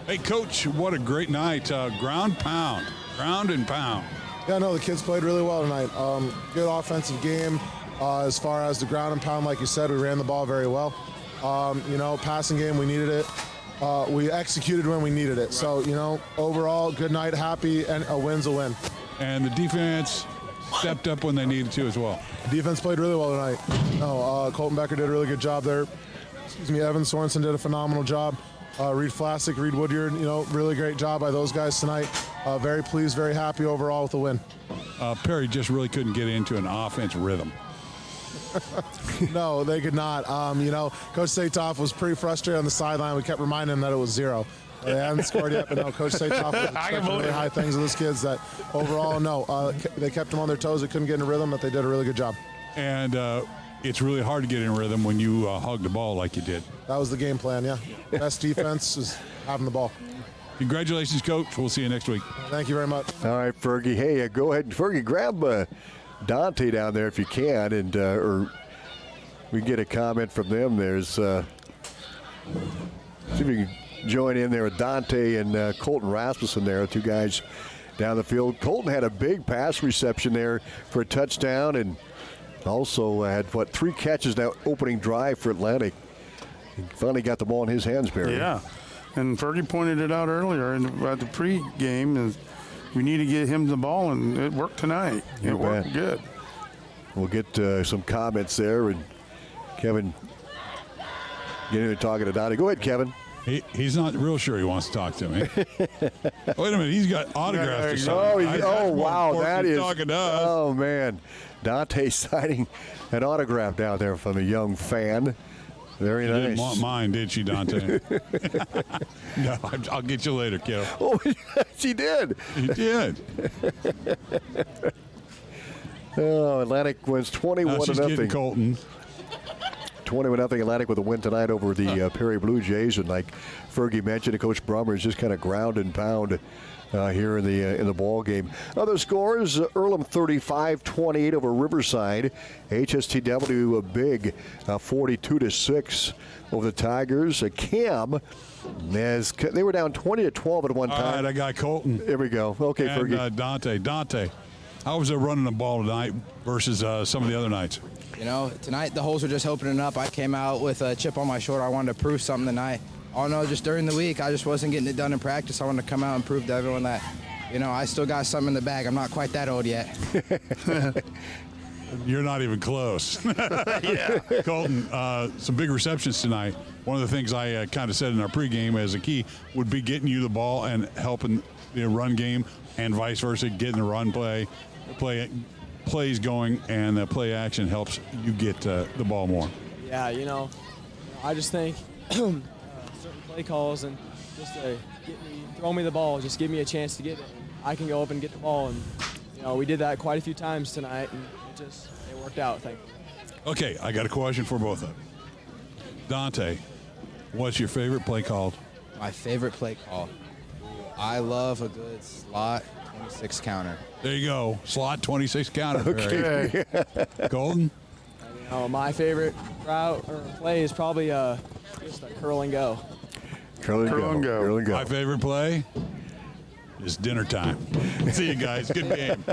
Hey, Coach, what a great night. Ground and pound.
Yeah, no, the kids played really well tonight. Good offensive game. As far as the ground and pound, like you said, we ran the ball very well. Passing game, we needed it. We executed when we needed it. So, overall, good night, happy, and a win's a win.
And the defense stepped up when they needed to as well.
Defense played really well tonight. Colton Becker did a really good job there. Evan Sorensen did a phenomenal job. Reed Flassick, Reed Woodyard, really great job by those guys tonight. Very pleased, very happy overall with the win.
Perry just really couldn't get into an offense rhythm.
No, they could not. Coach Satoff was pretty frustrated on the sideline. We kept reminding him that it was 0. They haven't scored yet, but no, Coach Satoff was expecting really high things of those kids that overall, they kept them on their toes. They couldn't get in a rhythm, but they did a really good job.
And it's really hard to get in rhythm when you hug the ball like you did.
That was the game plan, yeah. Best defense is having the ball.
Congratulations, Coach. We'll see you next week.
Thank you very much.
All right, Fergie. Hey, go ahead and Fergie, grab Dante down there if you can, and or we get a comment from them. There's see if you can join in there with Dante and Colton Rasmussen there, 2 guys down the field. Colton had a big pass reception there for a touchdown, and also had 3 catches that opening drive for Atlantic. He finally got the ball in his hands, Barry.
Yeah, and Fergie pointed it out earlier at the pre-game. Is we need to get him the ball, and it worked tonight. It worked good.
We'll get some comments there, and Kevin getting to talking to Dante. Go ahead, Kevin.
He's not real sure he wants to talk to me. Wait a minute, he's got autographs to sign.
Wow, that is
talking to us.
Oh man, Dante signing an autograph down there from a young fan. Very nice.
Didn't want mine, did she, Dante? No, I'll get you later, kiddo.
Oh, she did.
He did.
Oh, Atlantic wins 21-0.
Colton.
21-0 Atlantic with a win tonight over the Perry Blue Jays. And like Fergie mentioned, Coach Brummer is just kind of ground and pound here in the ball game. Other scores: Earlham 35-28 over Riverside. HSTW a big 42-6 over the Tigers. Cam, as they were down 20-12 at one time.
All right, I got Colton.
There we go. Okay,
and,
Fergie.
Dante, how was it running the ball tonight versus some of the other nights?
You know, tonight the holes were just opening up. I came out with a chip on my shoulder. I wanted to prove something tonight. Oh no, just during the week, I just wasn't getting it done in practice. I wanted to come out and prove to everyone that, you know, I still got something in the bag. I'm not quite that old yet.
You're not even close.
Yeah.
Colton, some big receptions tonight. One of the things I kind of said in our pregame as a key would be getting you the ball and helping the run game, and vice versa, getting the run plays going, and the play action helps you get the ball more.
Yeah, you know, I just think certain play calls and just throw me the ball, just give me a chance to get it. I can go up and get the ball, and you know, we did that quite a few times tonight, and it worked out. Thank you.
Okay, I got a question for both of you. Dante, what's your favorite play call?
My favorite play call. I love a good slot 26 counter.
There you go. Slot 26 counter.
Okay.
Golden?
You know, my favorite route or play is probably just a curl and go.
Curl and go.
My favorite play is dinner time. See you guys. Good game.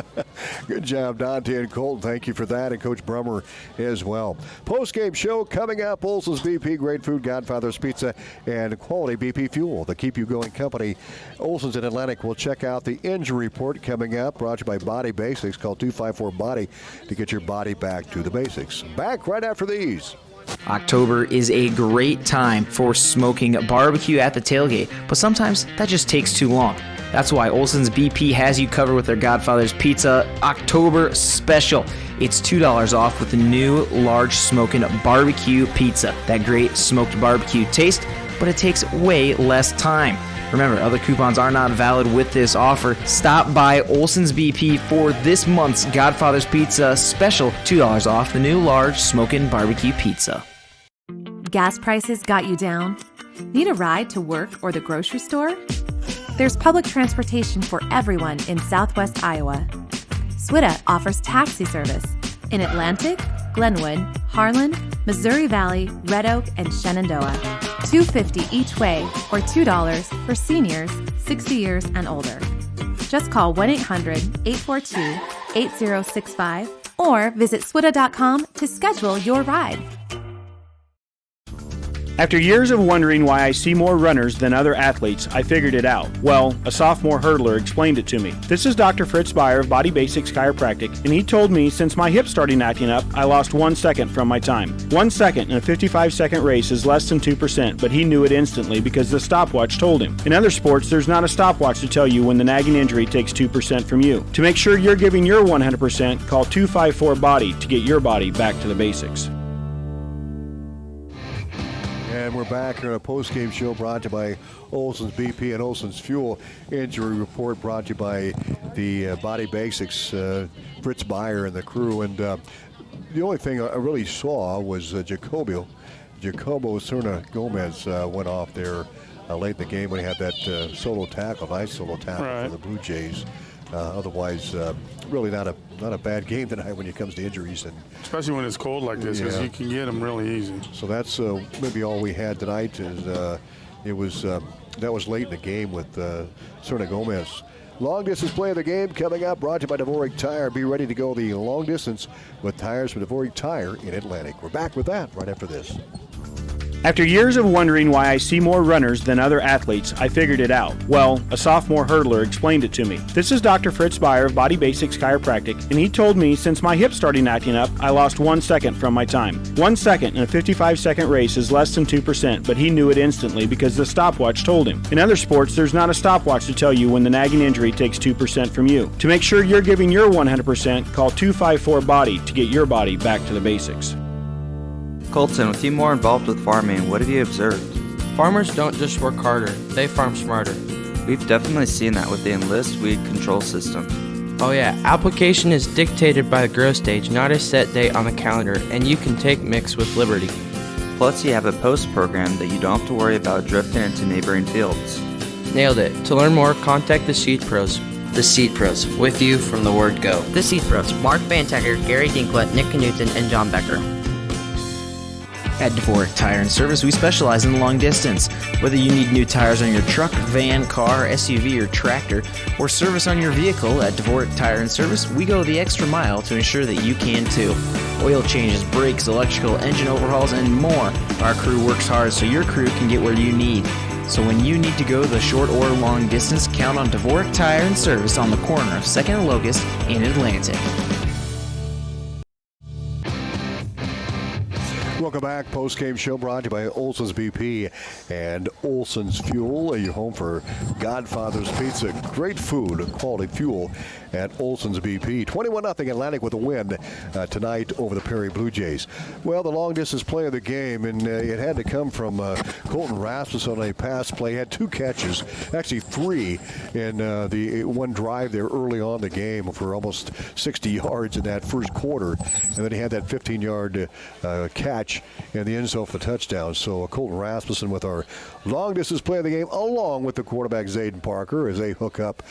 Good job, Dante and Colton. Thank you for that, and Coach Brummer as well. Post-game show coming up. Olson's BP, great food, Godfather's Pizza, and quality BP fuel. The Keep You Going company. Olson's in Atlantic will check out the injury report coming up. Brought to you by Body Basics. Call 254-BODY to get your body back to the basics. Back right after these.
October is a great time for smoking barbecue at the tailgate, but sometimes that just takes too long. That's why Olson's BP has you covered with their Godfather's Pizza October Special. It's $2 off with the new large smoking barbecue pizza. That great smoked barbecue taste, but it takes way less time. Remember, other coupons are not valid with this offer. Stop by Olson's BP for this month's Godfather's Pizza Special. $2 off the new large smoking barbecue pizza.
Gas prices got you down? Need a ride to work or the grocery store? There's public transportation for everyone in Southwest Iowa. SWITA offers taxi service in Atlantic, Glenwood, Harlan, Missouri Valley, Red Oak, and Shenandoah. $2.50 each way, or $2 for seniors 60 years and older. Just call 1-800-842-8065 or visit swita.com to schedule your ride.
After years of wondering why I see more runners than other athletes, I figured it out. Well, a sophomore hurdler explained it to me. This is Dr. Fritz Beyer of Body Basics Chiropractic, and he told me since my hip started acting up, I lost 1 second from my time. 1 second in a 55-second race is less than 2%, but he knew it instantly because the stopwatch told him. In other sports, there's not a stopwatch to tell you when the nagging injury takes 2% from you. To make sure you're giving your 100%, call 254-BODY to get your body back to the basics.
And we're back here on a post-game show brought to you by Olson's BP and Olson's Fuel. Injury report brought to you by the Body Basics, Fritz Beyer and the crew. And the only thing I really saw was Jacobo Serna Gomez went off there late in the game when he had that solo tackle, nice solo tackle for the Blue Jays. Otherwise, really not a bad game tonight when it comes to injuries, and
especially when it's cold like this, because you can get them really easy.
So that's maybe all we had tonight. Is that was late in the game with Serna Gomez. Long distance play of the game coming up. Brought to you by Dvorak Tire. Be ready to go the long distance with tires from Dvorak Tire in Atlantic. We're back with that right after this.
After years of wondering why I see more runners than other athletes, I figured it out. Well, a sophomore hurdler explained it to me. This is Dr. Fritz Beyer of Body Basics Chiropractic, and he told me since my hip started acting up, I lost 1 second from my time. 1 second in a 55-second race is less than 2%, but he knew it instantly because the stopwatch told him. In other sports, there's not a stopwatch to tell you when the nagging injury takes 2% from you. To make sure you're giving your 100%, call 254-BODY to get your body back to the basics.
Colton, with you more involved with farming, what have you observed?
Farmers don't just work harder, they farm smarter.
We've definitely seen that with the Enlist weed control system.
Oh yeah, application is dictated by the grow stage, not a set date on the calendar, and you can take mix with liberty.
Plus, you have a post program that you don't have to worry about drifting into neighboring fields.
Nailed it. To learn more, contact the Seed Pros.
The Seed Pros, with you from the word go.
The Seed Pros, Mark Bantacker, Gary Dinklet, Nick Knutson, and John Becker.
At Dvorak Tire and Service, we specialize in long distance. Whether you need new tires on your truck, van, car, SUV, or tractor, or service on your vehicle, at Dvorak Tire and Service, we go the extra mile to ensure that you can too. Oil changes, brakes, electrical, engine overhauls, and more. Our crew works hard so your crew can get where you need. So when you need to go the short or long distance, count on Dvorak Tire and Service on the corner of 2nd and Locust in Atlantic.
Welcome back. Post-game show brought to you by Olson's BP and Olson's Fuel. Your home for Godfather's Pizza. Great food, quality fuel at Olson's BP. 21-0 Atlantic with a win tonight over the Perry Blue Jays. Well, the long-distance play of the game, and it had to come from Colton Rasmussen on a pass play. Had 2 catches, actually 3, in the one drive there early on the game for almost 60 yards in that first quarter. And then he had that 15-yard catch in the end zone for the touchdown. So Colton Rasmussen with our long-distance play of the game, along with the quarterback Zayden Parker, as they hook up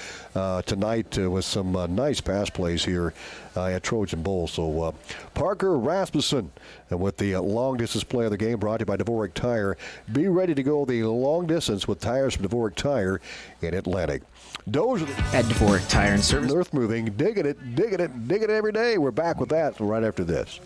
tonight with some nice pass plays here at Trojan Bowl. So Parker, Rasmussen, and with the long-distance play of the game brought to you by Dvorak Tire. Be ready to go the long distance with tires from Dvorak Tire in Atlantic. Those are
at Dvorak Tire and Service.
Earth moving, digging it every day. We're back with that right after this.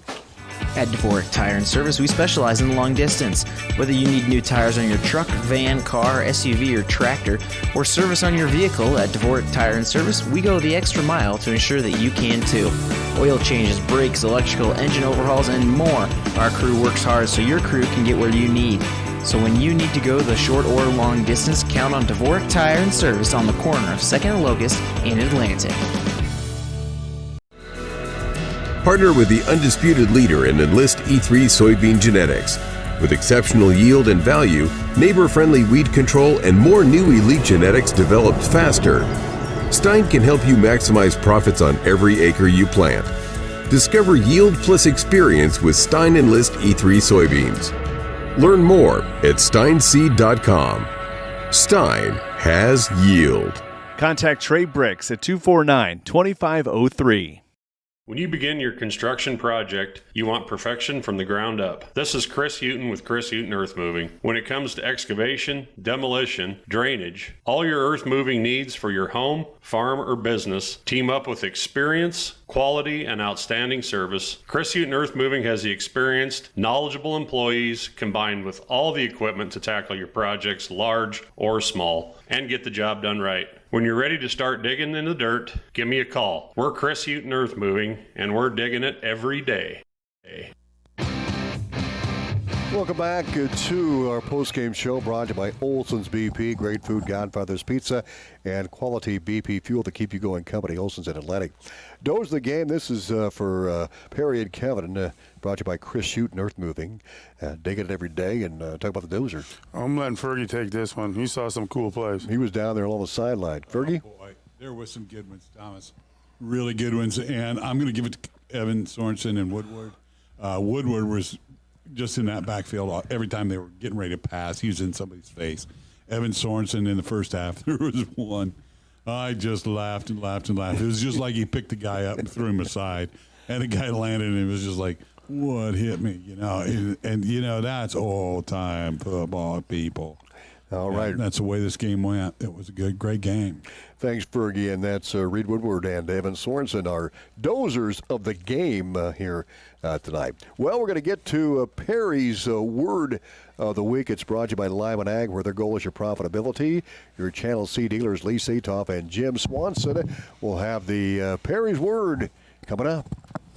At Dvorak Tire and Service, we specialize in long distance. Whether you need new tires on your truck, van, car, SUV, or tractor, or service on your vehicle, at Dvorak Tire and Service, we go the extra mile to ensure that you can too. Oil changes, brakes, electrical, engine overhauls, and more. Our crew works hard so your crew can get where you need. So when you need to go the short or long distance, count on Dvorak Tire and Service on the corner of 2nd and Locust in Atlantic.
Partner with the undisputed leader in Enlist E3 soybean genetics. With exceptional yield and value, neighbor-friendly weed control, and more new elite genetics developed faster, Stein can help you maximize profits on every acre you plant. Discover yield plus experience with Stein Enlist E3 soybeans. Learn more at steinseed.com. Stein has yield.
Contact Trey Bricks at 249-2503.
When you begin your construction project, you want perfection from the ground up. This is Chris Houghton with Chris Houghton Earth Moving. When it comes to excavation, demolition, drainage, all your earth moving needs for your home, farm, or business, team up with experience, quality, and outstanding service. Chris Houghton Earth Moving has the experienced, knowledgeable employees combined with all the equipment to tackle your projects, large or small, and get the job done right. When you're ready to start digging in the dirt, give me a call. We're Chris Houghton Earth Moving, and we're digging it every day.
Welcome back to our post-game show brought to you by Olson's BP, great food, Godfather's Pizza, and quality BP fuel to keep you going company, Olson's in Atlantic. Doze the game. This is for Perry and Kevin, brought to you by Chris Houghton Earth Moving. Digging it every day and talk about the dozer.
I'm letting Fergie take this one. He saw some cool plays.
He was down there along the sideline. Fergie?
Oh boy, there was some good ones, Thomas. Really good ones. And I'm going to give it to Evan Sorensen and Woodward. Woodward was just in that backfield every time they were getting ready to pass. He was in somebody's face. Evan Sorensen in the first half, there was one. I just laughed and laughed and laughed. It was just like he picked the guy up and threw him aside. And the guy landed and it was just like, what hit me? You know, and you know, that's all-time football, people.
All right.
And that's the way this game went. It was a great game.
Thanks, Fergie. And that's Reed Woodward and Evan Sorensen, our dozers of the game here tonight. Well, we're going to get to Perry's word of the week. It's brought to you by Lyman Ag, where their goal is your profitability. Your Channel C dealers, Lee Satoff and Jim Swanson, will have the Perry's word coming up.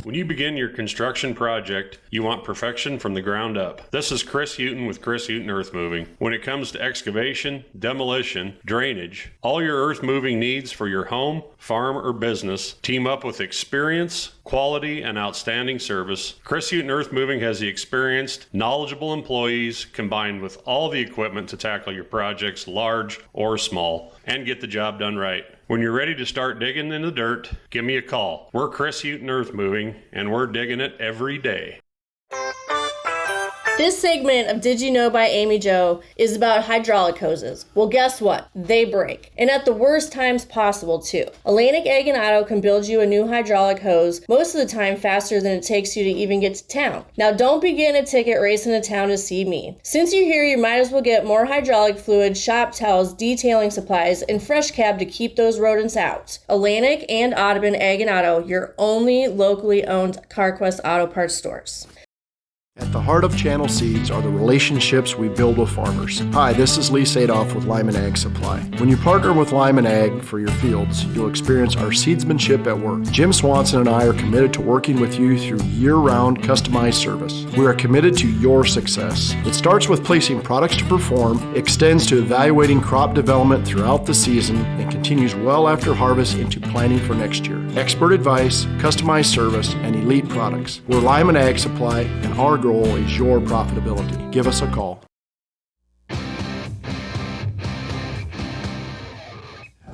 When you begin your construction project, you want perfection from the ground up. This is Chris Houghton with Chris Houghton Earth Moving. When it comes to excavation, demolition, drainage, all your earth moving needs for your home, farm, or business, team up with experience, quality, and outstanding service. Chris Houghton Earth Moving has the experienced, knowledgeable employees combined with all the equipment to tackle your projects, large or small, and get the job done right. When you're ready to start digging in the dirt, give me a call. We're Chris Houghton Earth Moving, and we're digging it every day.
This segment of Did You Know by Amy Jo is about hydraulic hoses. Well, guess what? They break. And at the worst times possible, too. Atlantic Egg and Auto can build you a new hydraulic hose most of the time faster than it takes you to even get to town. Now, don't be getting a ticket racing to town to see me. Since you're here, you might as well get more hydraulic fluid, shop towels, detailing supplies, and fresh cab to keep those rodents out. Atlantic and Audubon Egg and Auto, your only locally owned CarQuest Auto Parts stores.
At the heart of Channel Seeds are the relationships we build with farmers. Hi, this is Lee Sadoff with Lyman Ag Supply. When you partner with Lyman Ag for your fields, you'll experience our seedsmanship at work. Jim Swanson and I are committed to working with you through year-round customized service. We are committed to your success. It starts with placing products to perform, extends to evaluating crop development throughout the season, and continues well after harvest into planning for next year. Expert advice, customized service, and elite products. We're Lyman Ag Supply, and our goal is your profitability. Give us a call.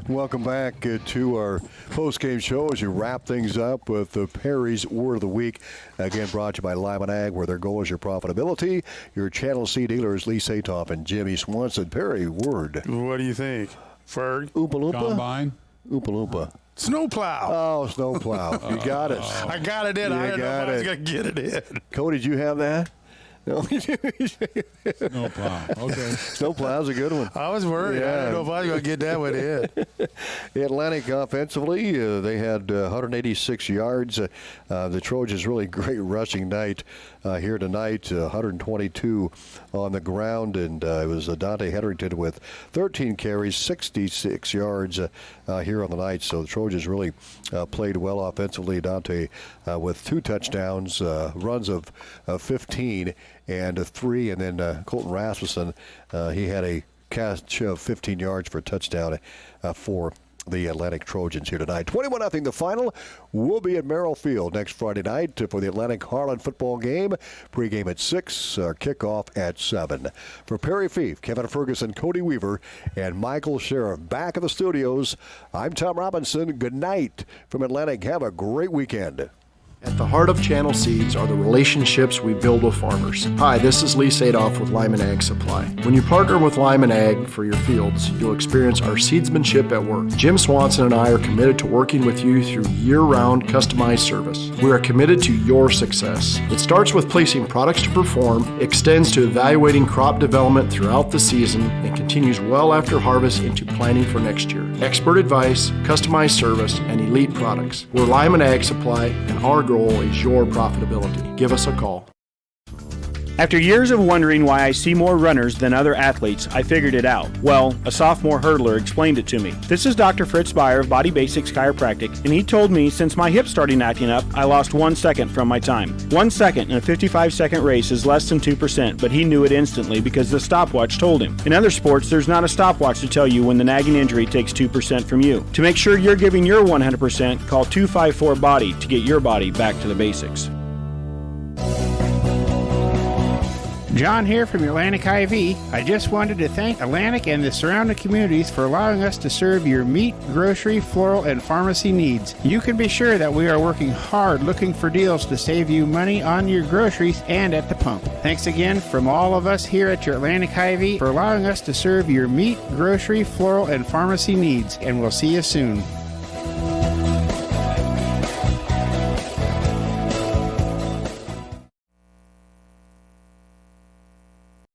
Welcome back to our post-game show as you wrap things up with Perry's Word of the Week. Again, brought to you by Lyman Ag, where their goal is your profitability. Your Channel C dealers, Lee Satoff and Jimmy Swanson. Perry, word.
What do you think, Ferg?
Oompa Loompa?
Combine?
Oompa Loompa.
Snowplow.
Oh, snowplow. You got it.
I got it in. I didn't know if I was going to get it in.
Cody, did you have that? No.
Snowplow. Okay.
Snowplow's a good one.
I was worried.
Yeah.
I didn't know if I was going to get that one in.
Atlantic offensively, they had 186 yards. The Trojans really great rushing night here tonight. 122 on the ground, and it was Dante Hetherington with 13 carries, 66 yards here on the night. So the Trojans really played well offensively. Dante with 2 touchdowns, runs of 15 and 3, and then Colton Rasmussen, he had a catch of 15 yards for a touchdown for the Atlantic Trojans here tonight. 21-0 the final. We'll be at Merrill Field next Friday night for the Atlantic Harlan football game. Pre-game at 6, kickoff at 7. For Perry Fief, Kevin Ferguson, Cody Weaver, and Michael Sheriff back in the studios, I'm Tom Robinson. Good night from Atlantic. Have a great weekend.
At the heart of Channel Seeds are the relationships we build with farmers. Hi, this is Lee Sadoff with Lyman Ag Supply. When you partner with Lyman Ag for your fields, you'll experience our seedsmanship at work. Jim Swanson and I are committed to working with you through year-round customized service. We are committed to your success. It starts with placing products to perform, extends to evaluating crop development throughout the season, and continues well after harvest into planning for next year. Expert advice, customized service, and elite products. We're Lyman Ag Supply, and our goal is your profitability. Give us a call.
After years of wondering why I see more runners than other athletes, I figured it out. Well, a sophomore hurdler explained it to me. This is Dr. Fritz Beyer of Body Basics Chiropractic, and he told me since my hip started acting up, I lost 1 second from my time. 1 second in a 55-second race is less than 2%, but he knew it instantly because the stopwatch told him. In other sports, there's not a stopwatch to tell you when the nagging injury takes 2% from you. To make sure you're giving your 100%, call 254-BODY to get your body back to the basics.
John here from Atlantic IV. I just wanted to thank Atlantic and the surrounding communities for allowing us to serve your meat, grocery, floral, and pharmacy needs. You can be sure that we are working hard looking for deals to save you money on your groceries and at the pump. Thanks again from all of us here at your Atlantic IV for allowing us to serve your meat, grocery, floral, and pharmacy needs, and we'll see you soon.